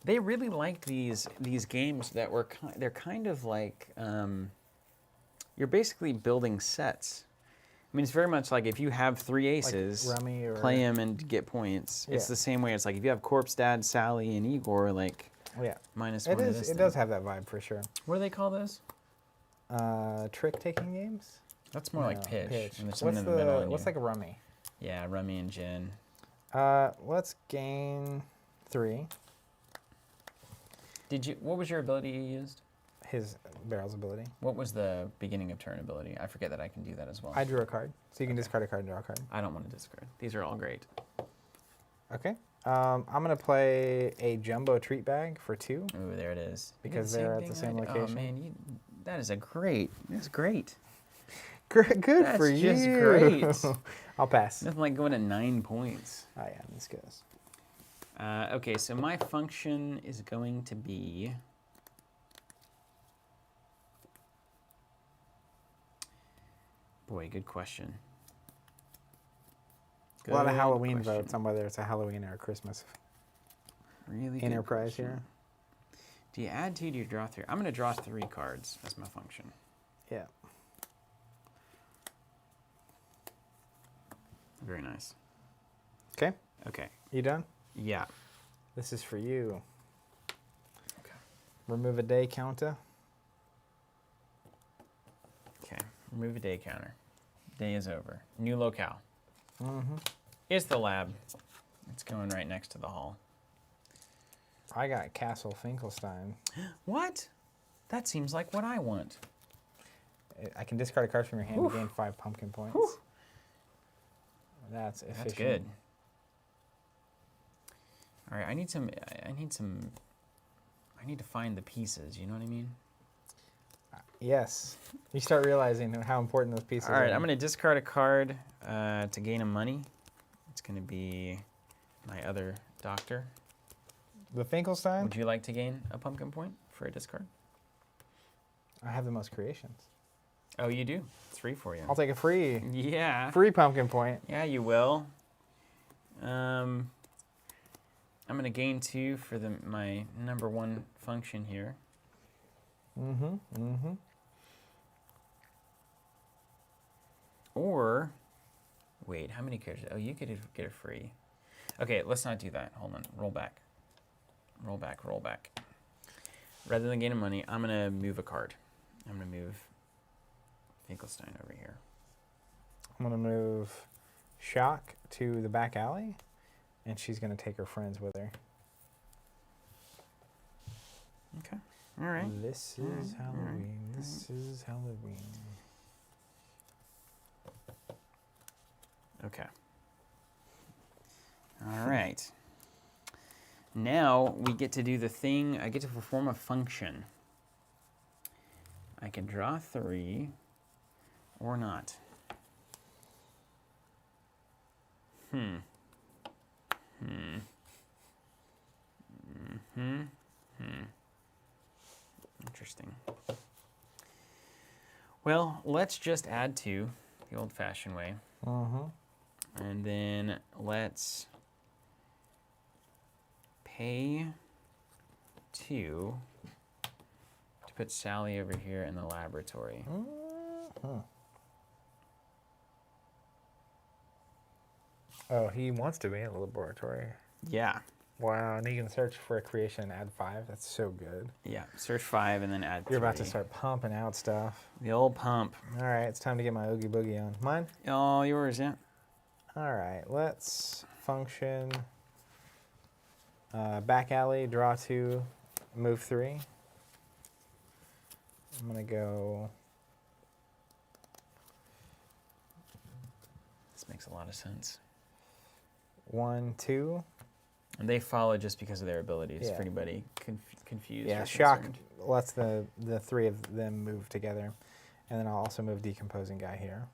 They really liked these games that were they're kind of like you're basically building sets. I mean, it's very much like if you have 3 aces, like Rummy or play them and get points. It's Yeah. the same way. It's like if you have Corpse Dad, Sally, and Igor, like Yeah. minus It one. is. Of this It thing. does have that vibe for sure. What do they call those? Trick-taking games? That's more like No, pitch. And there's What's something in the middle. and what's you- like a Rummy? Yeah, Rummy and Gin. Let's gain 3. What was your ability you used? His Barrel's ability. What was the beginning of turn ability? I forget that I can do that as well. I drew a card, so you can discard a card and draw a card. I don't want to discard. These are all great. Okay. I'm gonna play a jumbo treat bag for 2. Ooh, there it is. Because they're at the same thing I did. location. Oh man, that's great. Good That's for you. just great. I'll pass. Nothing like going at 9 points. Oh yeah, this goes. Okay, so my function is going to be... Boy, good question. A lot of Good Halloween question. votes on whether it's a Halloween or a Christmas Really good enterprise question. here. Do you add 2? Do you draw 3? I'm going to draw 3 cards as my function. Yeah. Very nice. Okay. Okay. You done? Yeah. This is for you. Okay. Remove a day counter. Okay. Remove a day counter. Day is over. New locale. Mm-hmm. Is the lab. It's going right next to the hall. I got Castle Finkelstein. What? That seems like what I want. I can discard a card from your hand Oof. to gain 5 pumpkin points. Whew. That's efficient. That's good. All right, I need to find the pieces, you know what I mean? Yes. You start realizing how important those pieces are. All right, I'm going to discard a card to gain a money. It's going to be my other doctor. The Finkelstein? Would you like to gain a pumpkin point for a discard? I have the most creations. Oh, you do? 3 for you. I'll take a free pumpkin point. Yeah, you will. I'm going to gain 2 for my number 1 function here. Mm-hmm. Mm-hmm. Or, wait, how many cards? Oh, you could get a free. Okay, let's not do that. Hold on. Roll back. Roll back, roll back. Rather than gaining money, I'm going to move a card. I'm going to move Finkelstein over here. I'm going to move Shock to the back alley, and she's going to take her friends with her. Okay. All right. This is Halloween. This is Halloween. Okay. All right. Now we get to do the thing. I get to perform a function. I can draw 3 or not. Interesting. Well, let's just add 2 the old-fashioned way. And then let's pay 2 to put Sally over here in the laboratory. Oh, he wants to be in the laboratory. Yeah. Wow, and he can search for a creation and add 5. That's so good. Yeah. Search 5 and then add 3. You're about to start pumping out stuff. The old pump. All right, it's time to get my Oogie Boogie on. Mine? All yours, yeah. All right, let's function. Back alley, draw 2, move 3. I'm going to go... This makes a lot of sense. 1, 2. And they follow just because of their abilities, Yeah. for anybody confused. Yeah, or Shock concerned. lets the 3 of them move together. And then I'll also move Decomposing Guy here.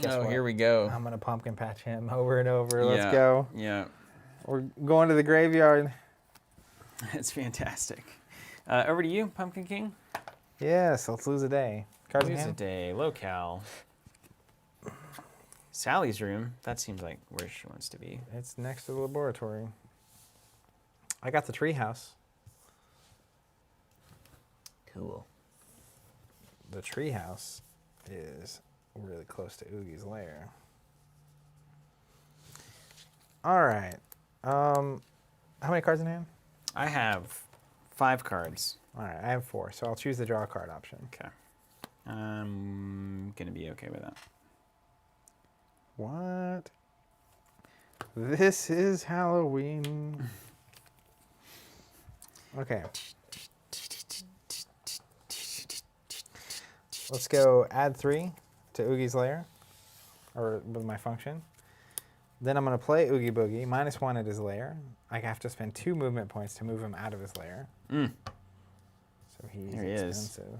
Guess Oh, what? here we go. I'm going to pumpkin patch him over and over. Let's Yeah, go. Yeah. We're going to the graveyard. It's fantastic. Over to you, Pumpkin King. Yes, let's lose a day. Cards in Lose a hand? day, locale. Sally's room. That seems like where she wants to be. It's next to the laboratory. I got the treehouse. Cool. The treehouse is really close to Oogie's lair. All right. How many cards in hand? I have 5 cards. All right, I have 4, so I'll choose the draw card option. Okay. I'm going to be okay with that. What? This is Halloween. Okay. Let's go add 3 to Oogie's lair, or with my function. Then I'm going to play Oogie Boogie, -1 at his lair. I have to spend 2 movement points to move him out of his lair. So he's There he is. expensive.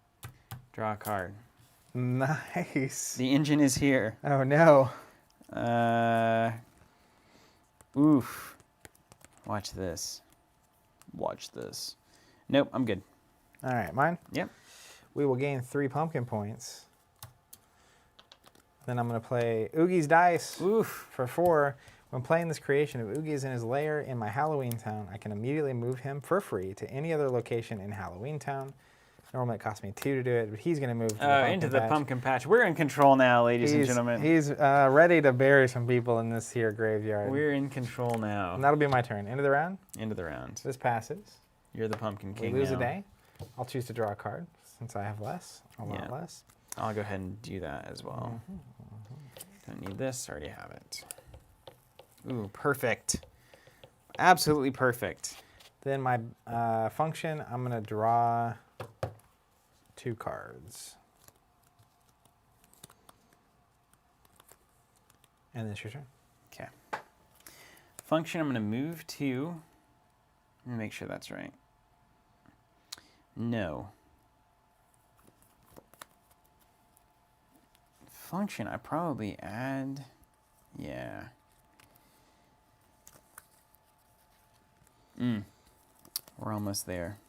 Draw a card. Nice. The engine is here. Oh no. Oof. Watch this. Watch this. Nope, I'm good. All right, mine. Yep. We will gain 3 pumpkin points. Then I'm going to play Oogie's Dice Oof. for 4. When playing this creation, if Oogie is in his lair in my Halloween town, I can immediately move him for free to any other location in Halloween town. Normally it costs me 2 to do it, but he's going to move to the Into the pumpkin patch. We're in control now, ladies and gentlemen. He's ready to bury some people in this here graveyard. We're in control now. And that'll be my turn. End of the round. End of the round. This passes. You're the pumpkin We king lose now. a day. I'll choose to draw a card since I have less, a lot less. I'll go ahead and do that as well. Don't need this. Already have it. Ooh, perfect. Absolutely perfect. Then my function, I'm going to draw 2 cards. And then it's your turn. Okay. Function, I'm going to move to. Let me make sure that's right. No. Function, I probably add. Yeah. We're almost there.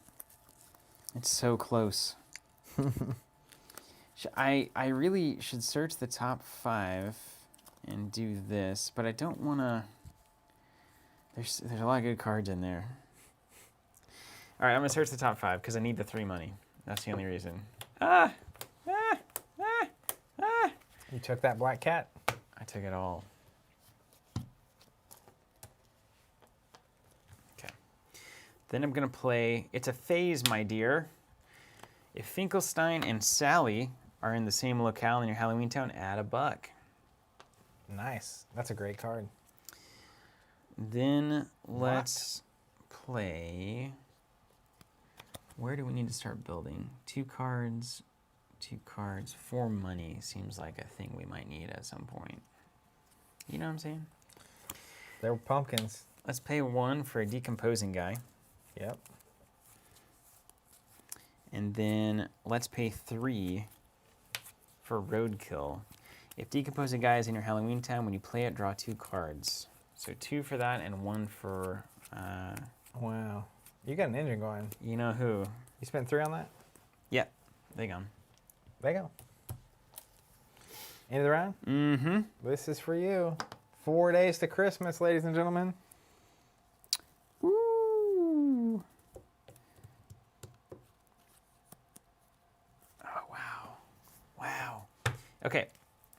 It's so close. I really should search the top 5 and do this, but I don't want to. There's a lot of good cards in there. All right, I'm gonna search the top 5 because I need the 3 money. That's the only reason. You took that black cat? I took it all. Okay. Then I'm gonna play. It's a phase, my dear. If Finkelstein and Sally are in the same locale in your Halloween town, add a buck. Nice. That's a great card. Then let's play. Where do we need to start building? 2 cards, 2 cards, 4 money seems like a thing we might need at some point. You know what I'm saying? They're pumpkins. Let's pay 1 for a decomposing guy. Yep. And then let's pay 3 for roadkill. If decomposing guy is in your Halloween town, when you play it, draw 2 cards. So 2 for that and 1 for, Wow. You got an engine going. you know who. You spent 3 on that? Yep, they gone. There you go. End of the round? Mm-hmm. This is for you. 4 days to Christmas, ladies and gentlemen. Ooh. Oh, wow. Wow. Okay,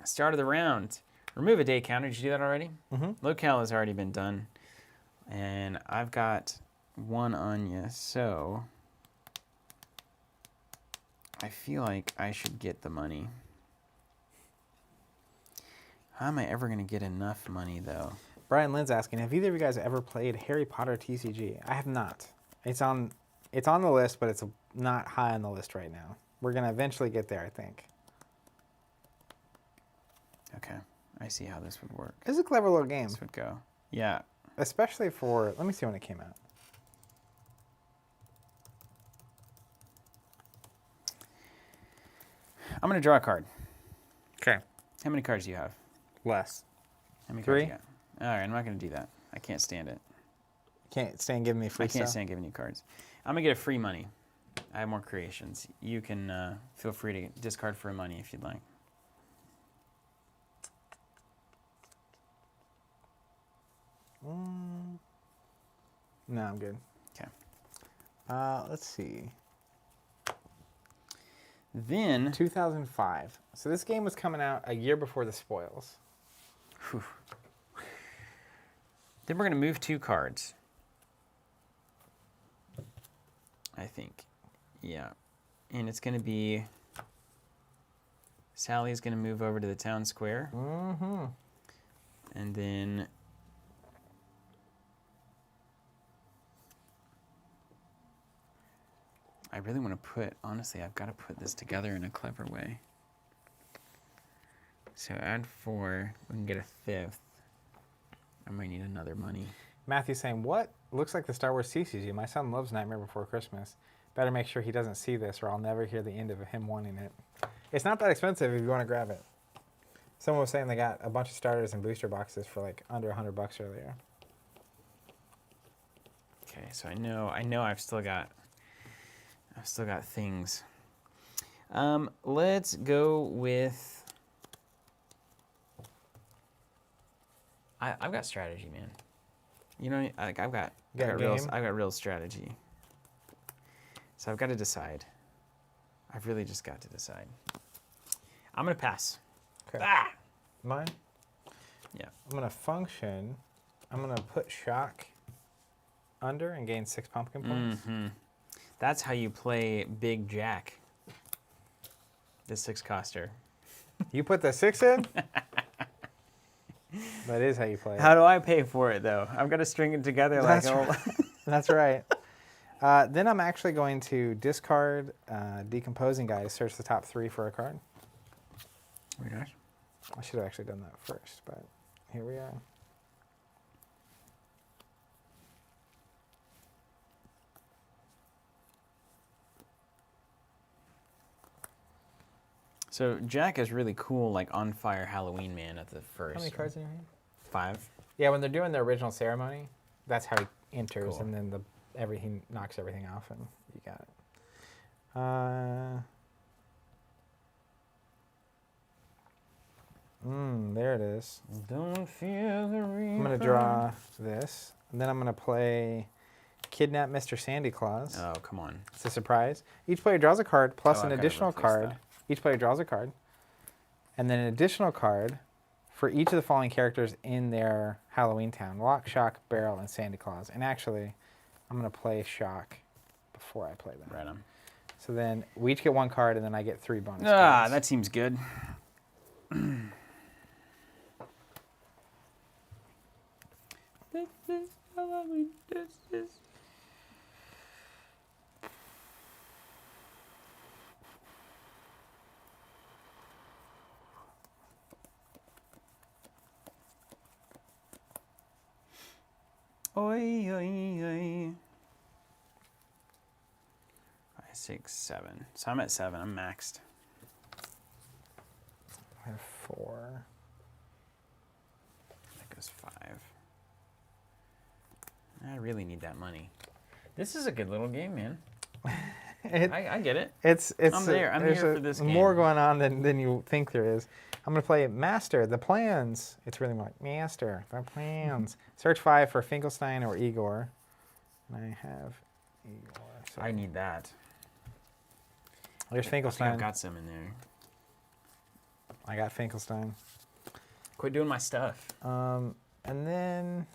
start of the round. Remove a day counter. Did you do that already? Mm-hmm. Locale has already been done. And I've got 1 on you, so I feel like I should get the money. How am I ever going to get enough money, though? Brian Lynn's asking, have either of you guys ever played Harry Potter TCG? I have not. It's on the list, but it's not high on the list right now. We're going to eventually get there, I think. Okay, I see how this would work. It's a clever little game. This would go. Yeah. Especially for, let me see when it came out. I'm going to draw a card. Okay. How many cards do you have? Less. How many 3. cards you got? All right, I'm not going to do that. I can't stand it. Can't stand giving me free I can't stuff. stand giving you cards. I'm going to get a free money. I have more creations. You can feel free to discard for a money if you'd like. No, I'm good. Okay. Let's see. Then 2005. So this game was coming out a year before the spoils. Then we're going to move 2 cards. I think. Yeah. And it's going to be Sally's going to move over to the town square. Mm-hmm. And then I really want to put, honestly, I've got to put this together in a clever way. So add 4, we can get a 5th. I might need another money. Matthew's saying, what? Looks like the Star Wars TCG. My son loves Nightmare Before Christmas. Better make sure he doesn't see this or I'll never hear the end of him wanting it. It's not that expensive if you want to grab it. Someone was saying they got a bunch of starters and booster boxes for like under $100 earlier. Okay, so I know I've still got things. Let's go with. I've got strategy, man. You know, like I've got real strategy. So I've got to decide. I've really just got to decide. I'm gonna pass. Okay. Ah! Mine? Yeah. I'm gonna function. I'm gonna put shock under and gain 6 pumpkin points. Mm-hmm. That's how you play Big Jack. The 6-coster. You put the 6 in? That is how you play it. How do I pay for it though? I've got to string it together That's like right. That's right. Then I'm actually going to discard Decomposing Guy to search the top 3 for a card. Oh my gosh. I should have actually done that first, but here we are. So Jack is really cool, like on fire Halloween man at the first. How many cards in your hand? 5. Yeah, when they're doing the original ceremony, that's how he enters, Cool. and then he knocks everything off, and you got it. There it is. Don't fear the reaper. I'm gonna draw this, and then I'm gonna play Kidnap Mr. Sandy Claus. Oh, come on. It's a surprise. Each player draws a card plus Oh, an I've gotta additional replace card. that. Each player draws a card, and then an additional card for each of the following characters in their Halloween town: Lock, Shock, Barrel, and Sandy Claus. And actually, I'm gonna play Shock before I play that. Right on. So then we each get 1 card, and then I get 3 bonus Ah, cards. that seems good. This is Halloween. This is. Oi, oi, oi. 5, 6, 7. So I'm at 7. I'm maxed. I have 4. That goes 5. I really need that money. This is a good little game, man. I get it. It's I'm there. I'm there's here for this game. more going on than you think there is. I'm gonna play Master the Plans. It's really more like Master the Plans. Search 5 for Finkelstein or Igor, and I have Igor. So I need that. there's I think Finkelstein. I've got some in there. I got Finkelstein. Quit doing my stuff. And then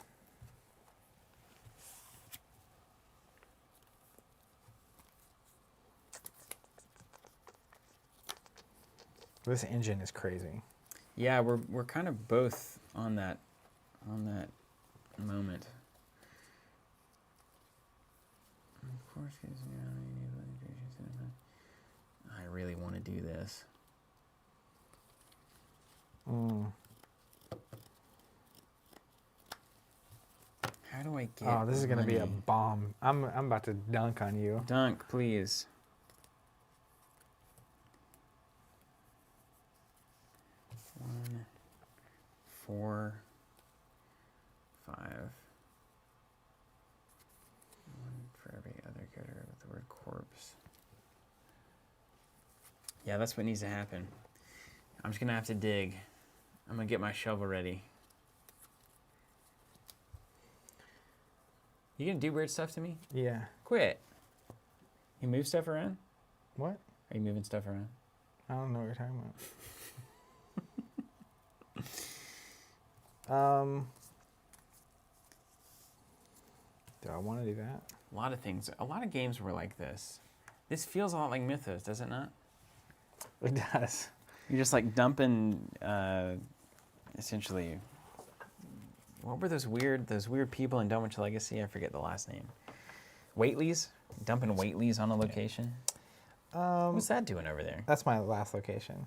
this engine is crazy. Yeah, we're kind of both on that moment. Of course, I really want to do this. How do I get? Oh, this is gonna be a money? bomb. I'm about to dunk on you. Dunk, please. One, 4, 5. 1 for every other character with the word corpse. Yeah, that's what needs to happen. I'm just gonna have to dig. I'm gonna get my shovel ready. You gonna do weird stuff to me? Yeah. Quit. You move stuff around? What? Are you moving stuff around? I don't know what you're talking about. Do I want to do that? A lot of things. A lot of games were like this. This feels a lot like Mythos, does it not? It does. You're just like dumping, essentially. What were those weird people in Dunwich Legacy? I forget the last name. Whateleys? Dumping Whateleys on a location? What's that doing over there? That's my last location.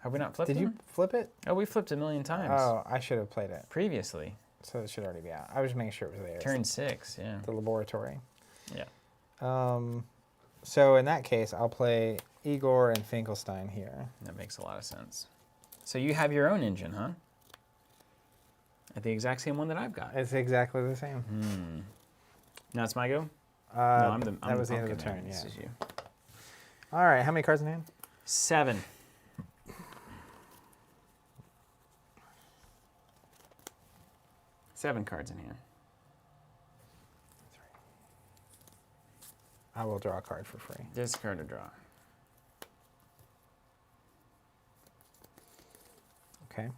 Have we not flipped Did you them? flip it? Oh, we flipped a million times. Oh, I should have played it. Previously. So it should already be out. I was just making sure it was there. Turn 6, yeah. The laboratory. Yeah. So in that case, I'll play Igor and Finkelstein here. That makes a lot of sense. So you have your own engine, huh? At the exact same one that I've got. It's exactly the same. Now it's my go? No, that was the end of the pumpkin turn, man. This yeah. is you. All right, how many cards in hand? 7. Seven cards in hand. I will draw a card for free. Discard or draw. Okay.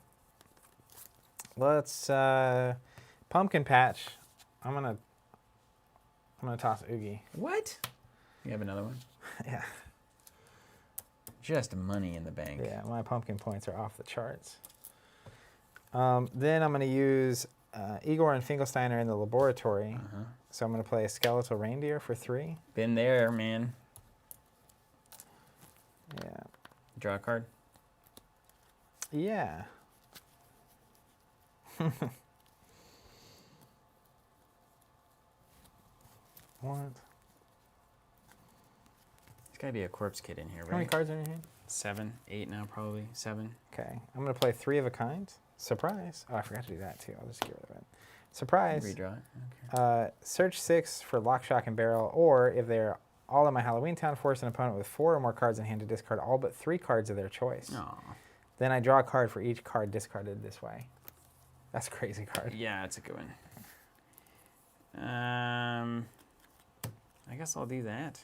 Let's pumpkin patch. I'm gonna toss Oogie. What? You have another one? Yeah. Just money in the bank. Yeah, my pumpkin points are off the charts. Then I'm gonna use Igor and Finkelstein are in the laboratory. So I'm gonna play a skeletal reindeer for 3. Been there, man. Yeah. Draw a card. Yeah. What? There's gotta be a corpse kid in here, right? How many cards are in your hand? 7, 8 now, probably 7. Okay. I'm gonna play 3 of a kind. Surprise. Oh, I forgot to do that too. I'll just get rid of it. Surprise. Redraw it. Okay. Search 6 for lock, shock, and barrel, or if they're all in my Halloween town, force an opponent with 4 or more cards in hand to discard all but 3 cards of their choice. Aw. Then I draw a card for each card discarded this way. That's a crazy card. Yeah, it's a good one. I guess I'll do that.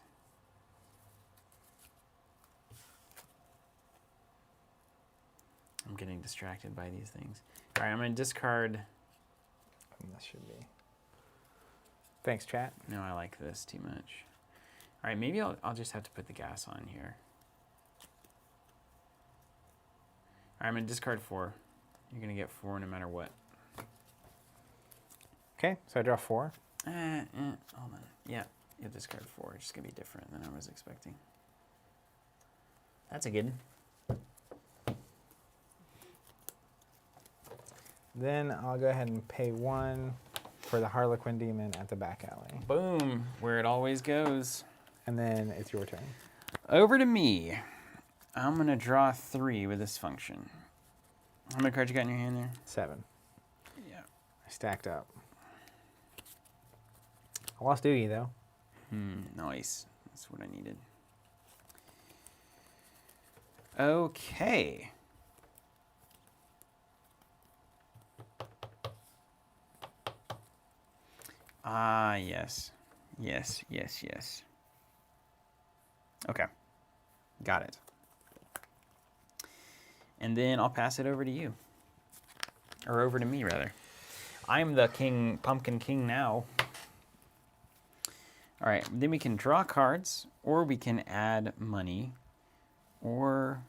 I'm getting distracted by these things. All right, I'm going to discard. This should be. Thanks, chat. No, I like this too much. All right, maybe I'll just have to put the gas on here. All right, I'm going to discard 4. You're going to get 4 no matter what. Okay, so I draw 4. Hold on. Yeah, you'll discard 4. It's just going to be different than I was expecting. That's a good one. Then I'll go ahead and pay 1 for the Harlequin Demon at the back alley. Boom, where it always goes. And then it's your turn. Over to me. I'm going to draw 3 with this function. How many cards you got in your hand there? 7. Yeah. I stacked up. I lost Doogie, though. Nice. That's what I needed. Okay. Ah, yes. Yes, yes, yes. Okay. Got it. And then I'll pass it over to you. Or over to me, rather. I'm the king, pumpkin king now. All right, then we can draw cards, or we can add money, or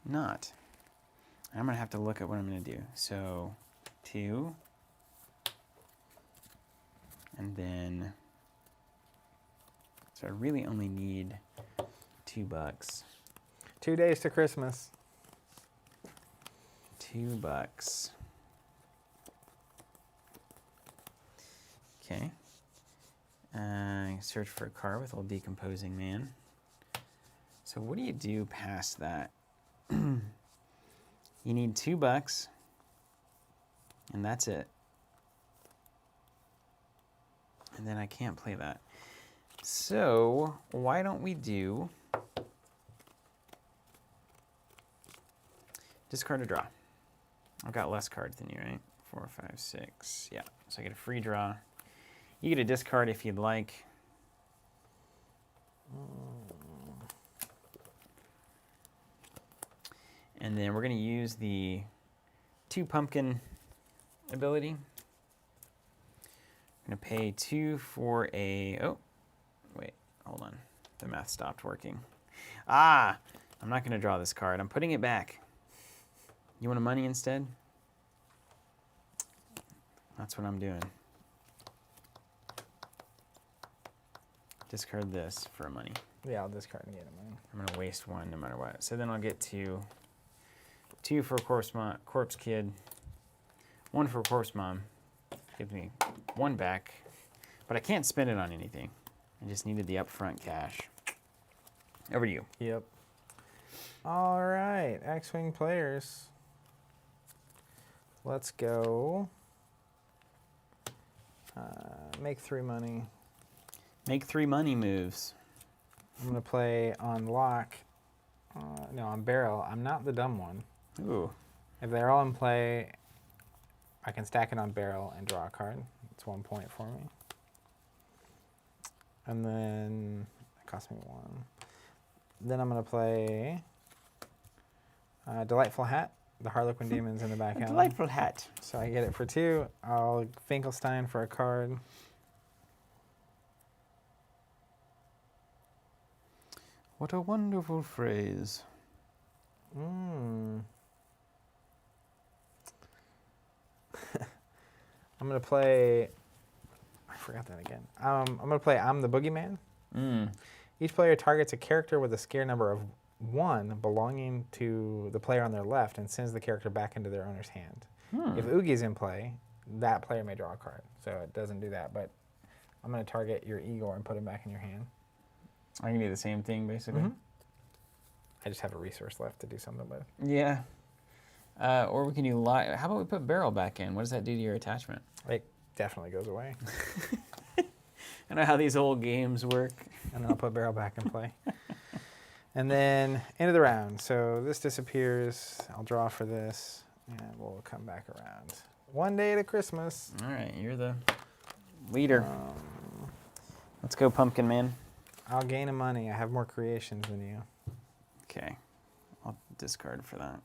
not. I'm going to have to look at what I'm going to do. So, 2. And then, so I really only need $2. 2 days to Christmas. $2. Okay. Search for a car with old decomposing man. So what do you do past that? You need $2, and that's it. And then I can't play that. So why don't we do discard a draw? I've got less cards than you, right? 4, 5, 6. Yeah. So I get a free draw. You get a discard if you'd like. And then we're going to use the 2 pumpkin ability. I'm going to pay 2 for a... Oh, wait, hold on. The math stopped working. Ah, I'm not going to draw this card. I'm putting it back. You want a money instead? That's what I'm doing. Discard this for a money. Yeah, I'll discard and get a money. I'm going to waste 1 no matter what. So then I'll get 2. 2 for corpse kid. 1 for corpse mom. Gives me 1 back. But I can't spend it on anything. I just needed the upfront cash. Over to you. Yep. All right, X-Wing players. Let's go. Make 3 money. Make 3 money moves. I'm going to play on lock. No, on barrel. I'm not the dumb one. Ooh. If they're all in play, I can stack it on barrel and draw a card. It's 1 point for me. And then it cost me 1. Then I'm going to play Delightful Hat. The Harlequin Demon's in the back alley. Delightful hat. So I get it for 2. I'll Finkelstein for a card. What a wonderful phrase. I'm going to play... I forgot that again. I'm going to play I'm the Boogeyman. Each player targets a character with a scare number of 1 belonging to the player on their left and sends the character back into their owner's hand. If Oogie's in play, that player may draw a card. So it doesn't do that, but I'm going to target your Igor and put him back in your hand. I can do the same thing, basically. I just have a resource left to do something with. Yeah. Or we can do how about we put barrel back in? What does that do to your attachment? It definitely goes away. I know how these old games work. And then I'll put barrel back in play. And then end of the round. So this disappears. I'll draw for this, and we'll come back around. 1 day to Christmas. All right, you're the leader. Let's go, Pumpkin Man. I'll gain a money. I have more creations than you. Okay, I'll discard for that.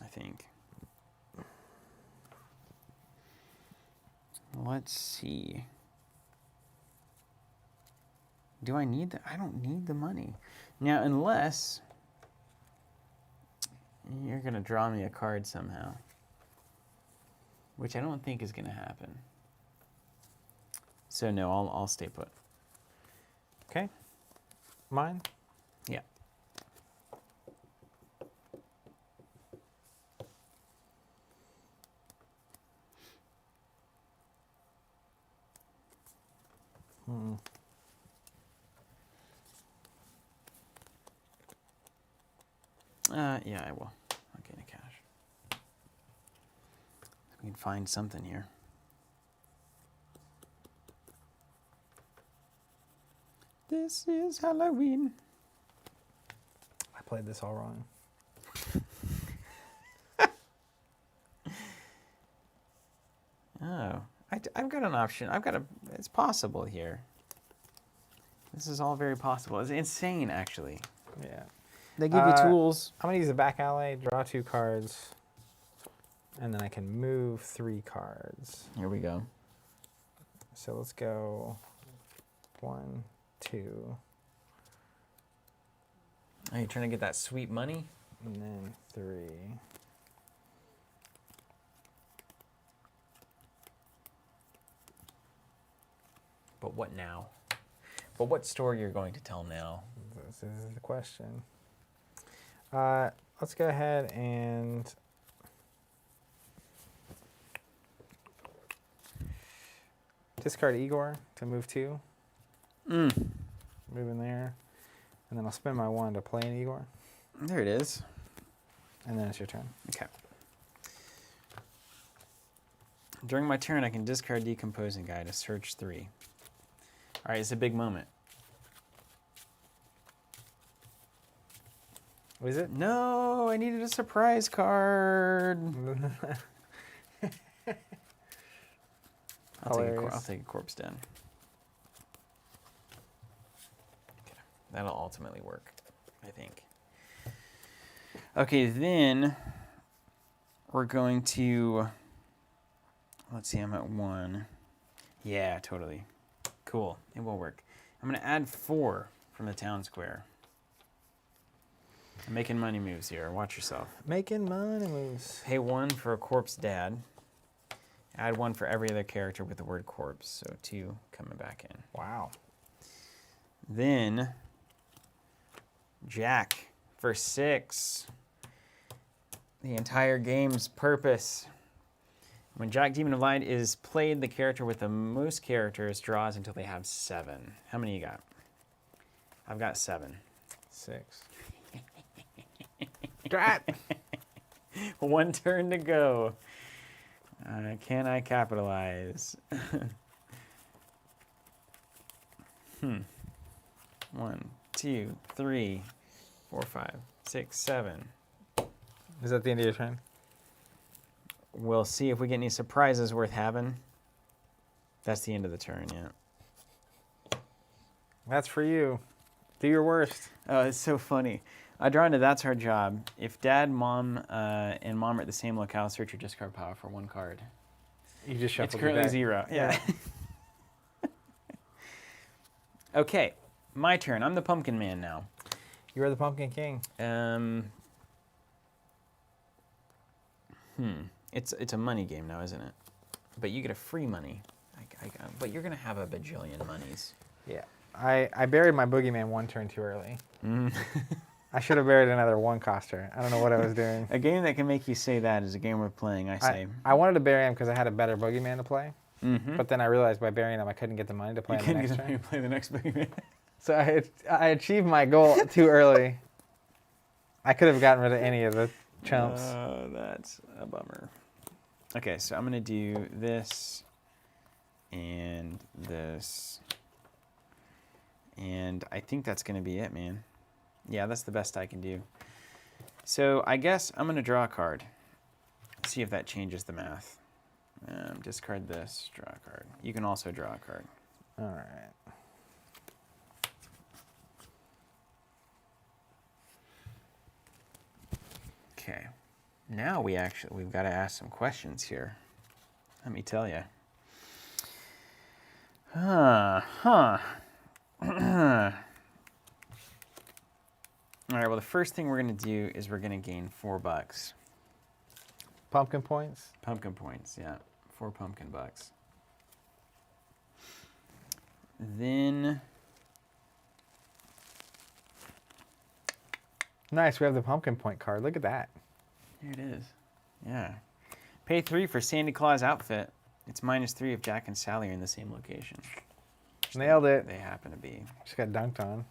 I think. Let's see. Do I need I don't need the money. Now, unless you're going to draw me a card somehow, which I don't think is going to happen. So, no, I'll stay put. Okay. Mine? Yeah. Yeah, I will. I'll gain a cash. We can find something here. This is Halloween. I played this all wrong. Oh, I've got an option. It's possible here. This is all very possible. It's insane, actually. Yeah. They give you tools. I'm going to use the back alley, draw 2 cards, and then I can move 3 cards. Here we go. So let's go 1, 2, Are you trying to get that sweet money? and then 3. But what now? But what story you're going to tell now? This is the question. Let's go ahead and discard Igor to move 2. Move in there. And then I'll spend my 1 to play an Igor. There it is. And then it's your turn. Okay. During my turn, I can discard Decomposing Guy to search 3. All right, it's a big moment. What is it? No, I needed a surprise card. I'll take a Corpse Den. Okay, that'll ultimately work, I think. Okay, then we're going to, let's see, I'm at 1. Yeah, totally. Cool, it will work. I'm going to add 4 from the town square. I'm making money moves here. Watch yourself. Making money moves. Pay 1 for a corpse dad. Add 1 for every other character with the word corpse. So 2 coming back in. Wow. Then Jack for 6. The entire game's purpose. When Jack Demon of Light is played, the character with the most characters draws until they have 7. How many you got? I've got 7. 6. Drat! 1 turn to go. Can I capitalize? 1, 2, 3, 4, 5, 6, 7. Is that the end of your turn? We'll see if we get any surprises worth having. That's the end of the turn, yeah. That's for you. Do your worst. Oh, it's so funny. I draw into That's Our Job. If Dad, Mom, and Mom are at the same locale, search your discard pile for 1 card. You just shuffled It's currently the deck. 0. Yeah. Okay, my turn. I'm the Pumpkin Man now. You are the Pumpkin King. It's a money game now, isn't it? But you get a free money. But you're gonna have a bajillion monies. Yeah. I buried my boogeyman 1 turn too early. I should have buried another 1-coster. I don't know what I was doing. A game that can make you say that is a game worth playing, I say. I wanted to bury him because I had a better boogeyman to play. But then I realized by burying him, I couldn't get the money to play him the next turn. play the next boogeyman. So I achieved my goal too early. I could have gotten rid of any of the chumps. That's a bummer. Okay, so I'm gonna do this and this. And I think that's gonna be it, man. Yeah, that's the best I can do. So I guess I'm gonna draw a card. See if that changes the math. Discard this, draw a card. You can also draw a card. All right. Okay. Now we've got to ask some questions here. Let me tell you. All right, well, the first thing we're going to do is we're going to gain $4. Pumpkin points. Pumpkin points, yeah. 4 pumpkin bucks. Then... Nice, we have the pumpkin point card. Look at that. Here it is. Yeah. Pay 3 for Santa Claus outfit. It's -3 if Jack and Sally are in the same location. Nailed it. They happen to be. Just got dunked on.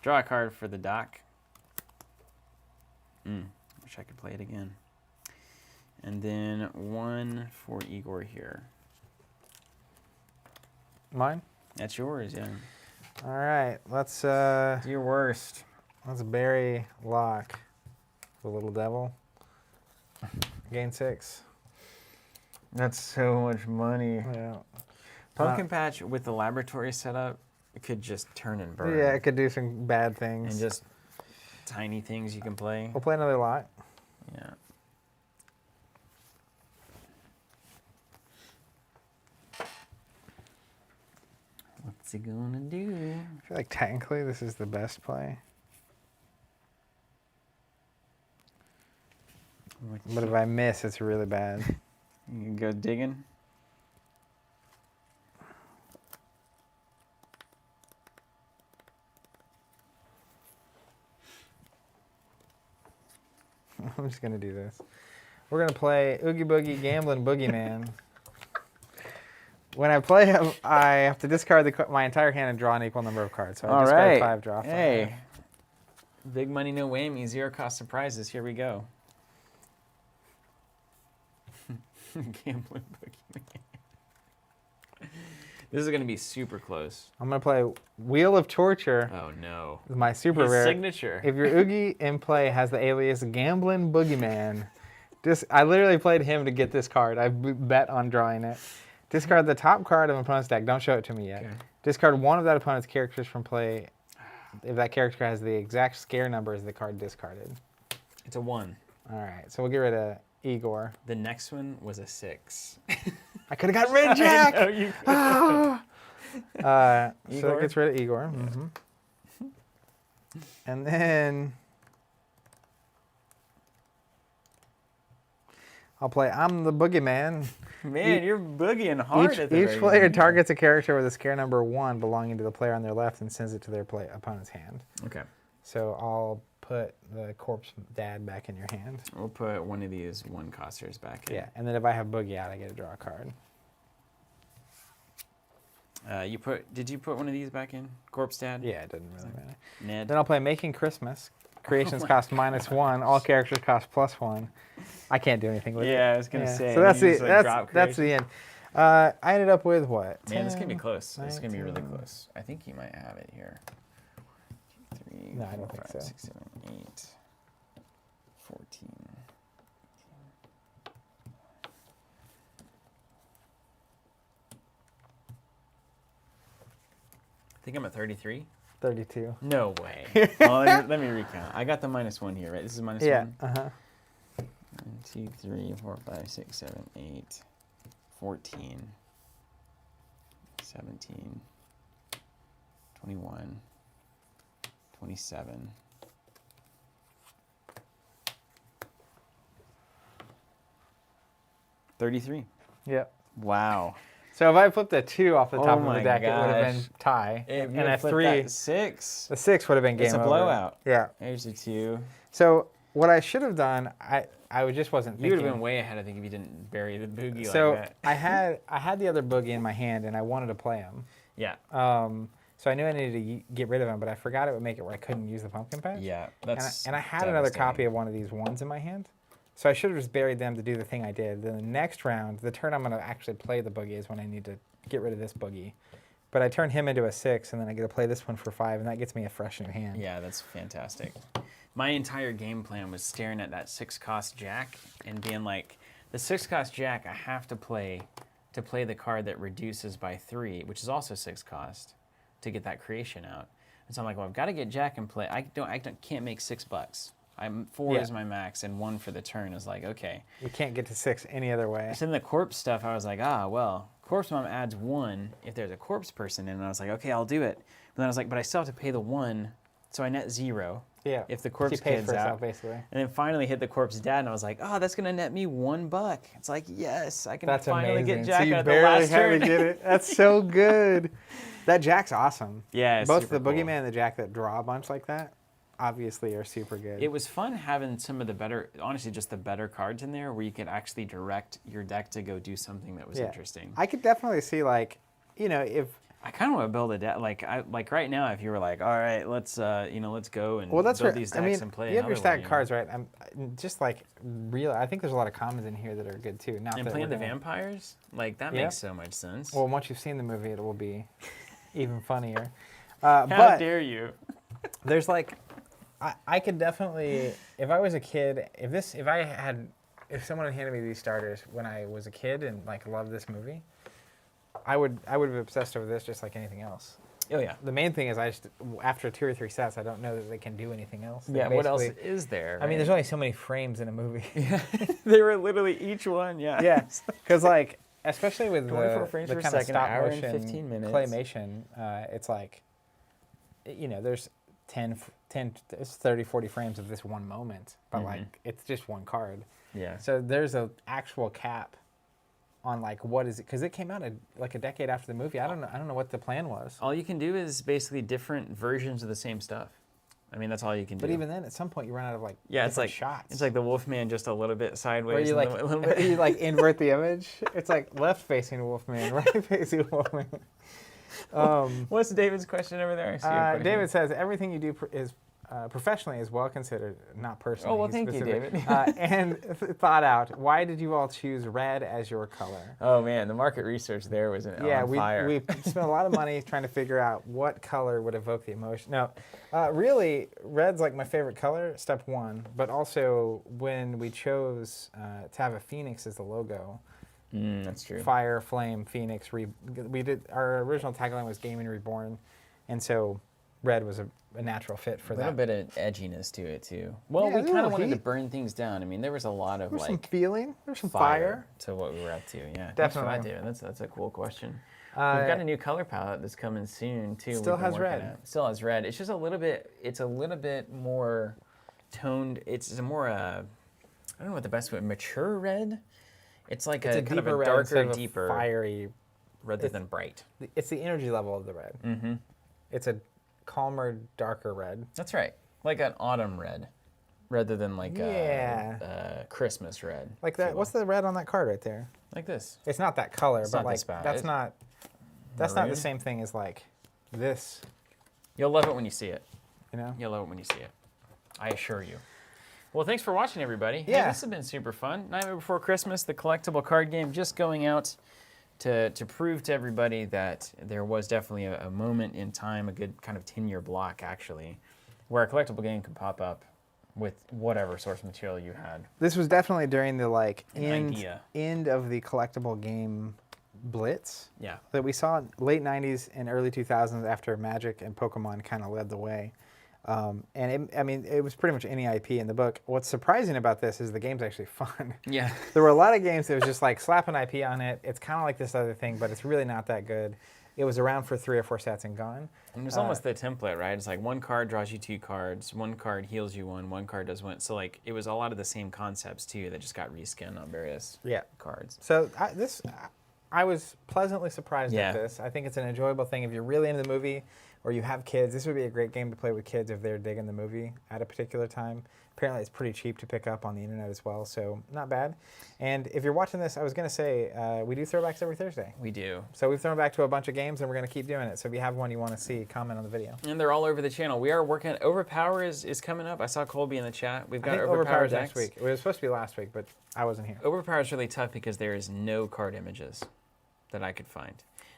Draw a card for the doc. Wish I could play it again. And then 1 for Igor here. Mine? That's yours, yeah. All right, let's Do your worst. let's bury Locke, the little devil. Gain 6. That's so much money. Yeah. Pumpkin Patch with the laboratory setup could just turn and burn. Yeah, it could do some bad things. And just tiny things you can play. We'll play another lot. Yeah. What's he gonna do? I feel like technically this is the best play. But if I miss, it's really bad. You can go digging. I'm just gonna do this. We're gonna play Oogie Boogie Gambling Boogeyman. When I play him, I have to discard my entire hand and draw an equal number of cards. So I discard 5, draw 5. Hey, big money, no whammy, 0 cost surprises. Here we go. Gambling Boogeyman. This is gonna be super close. I'm gonna play Wheel of Torture. Oh no. My super His rare. signature. If your Oogie in play has the alias Gambling Boogeyman, I literally played him to get this card. I bet on drawing it. Discard the top card of an opponent's deck. Don't show it to me yet. Okay. Discard one of that opponent's characters from play if that character has the exact scare number as the card discarded. It's a 1. All right, so we'll get rid of Igor. The next one was a 6. I could have gotten rid of Jack! I know you So Igor? that gets rid of Igor. Yeah. And then I'll play I'm the Boogeyman. Man, you're boogieing hard at the Each very player end. targets a character with a scare number 1 belonging to the player on their left and sends it to their opponent's hand. Okay. So I'll put the corpse dad back in your hand. We'll put one of these 1-costers back in. Yeah, and then if I have Boogie out, I get to draw a card. Did you put one of these back in? Corpse Dad? Yeah, it doesn't really matter. Ned? Then I'll play Making Christmas. Creations cost -1. All characters cost +1. I can't do anything with it. Yeah, I was gonna say. So that's you the just, like, drop that's the creation. end. I ended up with what? Man, this is gonna be 10, close. This is gonna be really 19. close. I think you might have it here. 3, No, I 4, don't think 5, so. 6, 7, 8, 14. I think I'm at 33. 32. No way. Well, let me recount. I got the -1 here, right? This is -1. Yeah. 1, 2, 3, 4, 5, 6, 7, 8, 14, 17, 21, 27. $33. Yep. Wow. So if I flipped a 2 off the Oh top of my the deck, it would have been gosh. tie. If And you a had flipped 3, that 6, the 6 would have been game it's a over. blowout. Yeah. There's a 2. So what I should have done, just wasn't You thinking. would have been way ahead, I think, if you didn't bury the boogie So like that. I had the other Boogie in my hand, and I wanted to play him. Yeah. So I knew I needed to get rid of him, but I forgot it would make it where I couldn't use the pumpkin patch. Yeah. And That's I had another copy devastating. of one of these ones in my hand. So I should have just buried them to do the thing I did. Then the next round, the turn I'm going to actually play the Boogie is when I need to get rid of this Boogie. But I turn him into a 6, and then I get to play this one for 5, and that gets me a fresh new hand. Yeah, that's fantastic. My entire game plan was staring at that 6-cost jack and being like, the 6-cost jack I have to play the card that reduces by 3, which is also 6 cost, to get that creation out. And so I'm like, well, I've got to get jack and play. I can't make $6. 4 is my max, and 1 for the turn is like, okay. You can't get to 6 any other way. So then the corpse stuff, I was like, well, corpse mom adds 1 if there's a corpse person in, and I was like, okay, I'll do it. But then I was like, but I still have to pay the 1, so I net 0. Yeah. If the corpse She pays kid's for herself, out. basically. And then finally hit the corpse dad, and I was like, oh, that's going to net me $1. It's like, yes, I can That's finally amazing. get Jack so you at the barely last had turn. to get it. That's so good. That Jack's awesome. Yeah, it's Both super the cool. Boogeyman and the Jack that draw a bunch like that, obviously, are super good. It was fun having some of the better, honestly, just the better cards in there where you could actually direct your deck to go do something that was interesting. I could definitely see, like, if I kind of want to build a deck, like right now, if you were like, all right, let's go and well, that's build right. these I decks mean, and play you have your another stack one, of cards, right? I'm just like I think there's a lot of commons in here that are good too. Not And that playing we're the gonna- vampires, like that Yeah. makes so much sense. Well, once you've seen the movie, it will be even funnier. How But dare you? there's like, I could definitely, if I was a kid, if someone had handed me these starters when I was a kid and like loved this movie, I would have obsessed over this just like anything else. Oh yeah. The main thing is after 2 or 3 sets, I don't know that they can do anything else. They Yeah. What else basically- is there? I mean, there's only so many frames in a movie. they were literally each one. Yeah. Yeah, because like especially with 24 frames the per kind of second, stop hour and motion 15 minutes. claymation, it's like, there's 30, 40 frames of this one moment, but like it's just one card. Yeah. So there's a actual cap on like what is it, because it came out like a decade after the movie. I don't know what the plan was. All you can do is basically different versions of the same stuff. I mean, that's all you can do. But even then, at some point, you run out of like yeah, it's different like shots. It's like the Wolfman just a little bit sideways. where you and like a little bit. you like invert the image. It's like left facing Wolfman, right facing Wolfman. What's David's question over there? I see a question. David says everything you do is professionally is well considered, not personally. Oh, well, thank you, specific. David. And thought out. Why did you all choose red as your color? Oh man, the market research there was on fire. we spent a lot of money trying to figure out what color would evoke the emotion. No, really, red's like my favorite color, step 1. But also when we chose to have a phoenix as the logo, That's true. fire, flame, phoenix. We did our original tagline was Gaming Reborn, and so red was a natural fit for A little that. bit of edginess to it too. Well, Yeah, we there's a kind of little wanted to heat. burn things down. I mean, there was a lot of There's some like feeling. There's some fire. to what we were up to. Yeah, Thanks for Definitely. that, David. That's a cool question. We've got a new color palette that's coming soon too. Still we've been has working red. at. Still has red. It's just a little bit. It's a little bit more toned. It's a more. I don't know what the best way. Mature red. It's like It's a a kind of deeper a red darker, instead of a deeper, fiery. rather than bright. It's the energy level of the red. Mm-hmm. It's a calmer, darker red. That's right. Like an autumn red, rather than like Yeah. a Christmas red. Like if you that. will. What's the red on that card right there? Like this. It's not that color, It's but not like this bad. that's not the Maroon? same thing as like this. You'll love it when you see it. You know? You'll love it when you see it. I assure you. Well, thanks for watching, everybody. Hey, Yeah. this has been super fun. Nightmare Before Christmas, the collectible card game, just going out to prove to everybody that there was definitely a moment in time, a good kind of 10-year block, actually, where a collectible game could pop up with whatever source material you had. This was definitely during the like idea. end of the collectible game blitz Yeah. that we saw in late 90s and early 2000s after Magic and Pokemon kind of led the way. It was pretty much any IP in the book. What's surprising about this is the game's actually fun. Yeah. There were a lot of games that was just like slap an IP on it. It's kind of like this other thing, but it's really not that good. It was around for 3 or 4 sets and gone. And it's almost the template, right? It's like one card draws you 2 cards, one card heals you one card does one. So like it was a lot of the same concepts too that just got reskinned on various cards. So I was pleasantly surprised Yeah. at this. I think it's an enjoyable thing if you're really into the movie or you have kids. This would be a great game to play with kids if they're digging the movie at a particular time. Apparently, it's pretty cheap to pick up on the internet as well, so not bad. And if you're watching this, I was going to say, we do throwbacks every Thursday. We do. So we've thrown back to a bunch of games, and we're going to keep doing it. So if you have one you want to see, comment on the video. And they're all over the channel. We are working. Overpower is coming up. I saw Colby in the chat. We've I got think Overpower Overpower's decks. next week. It was supposed to be last week, but I wasn't here. Overpower is really tough because there is no card images that I could find.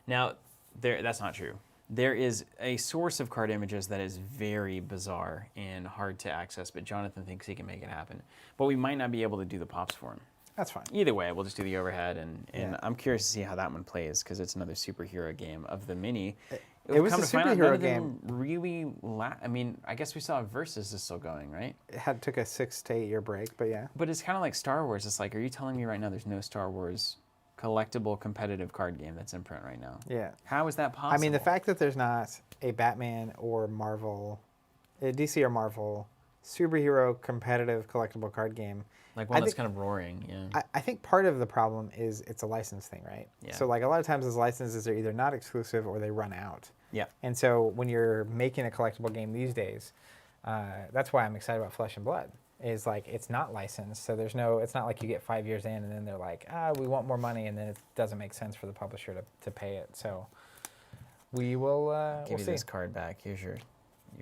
Now, that's not true. There is a source of card images that is very bizarre and hard to access, but Jonathan thinks he can make it happen. But we might not be able to do the pops for him. That's fine. Either way, we'll just do the overhead, and Yeah. I'm curious to see how that one plays because it's another superhero game of the mini. It was Come a to find out, superhero none of game. them really, I mean, I guess we saw Versus is still going, right? It took a 6 to 8 year break, but yeah. But it's kind of like Star Wars. It's like, are you telling me right now there's no Star Wars collectible competitive card game that's in print right now? Yeah. How is that possible? I mean, the fact that there's not a Batman or Marvel, a DC or Marvel superhero competitive collectible card game. Like one that's kind of roaring, yeah. I think part of the problem is it's a license thing, right? Yeah. So like a lot of times those licenses are either not exclusive or they run out. Yeah. And so when you're making a collectible game these days, that's why I'm excited about Flesh and Blood. Is like it's not licensed, so it's not like you get 5 years in and then they're like, we want more money, and then it doesn't make sense for the publisher to pay it. So we will Give we'll you see. this card back. Here's your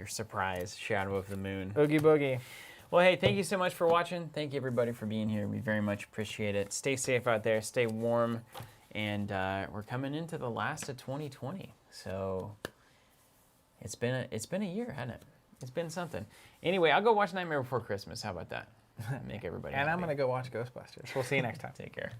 surprise Shadow of the Moon. Oogie boogie. Well, hey, thank you so much for watching. Thank you everybody for being here. We very much appreciate it. Stay safe out there. Stay warm, and we're coming into the last of 2020. So it's been a year, hasn't it? It's been something. Anyway, I'll go watch Nightmare Before Christmas. How about that? Make everybody And I'm happy. going to go watch Ghostbusters. We'll see you next time. Take care.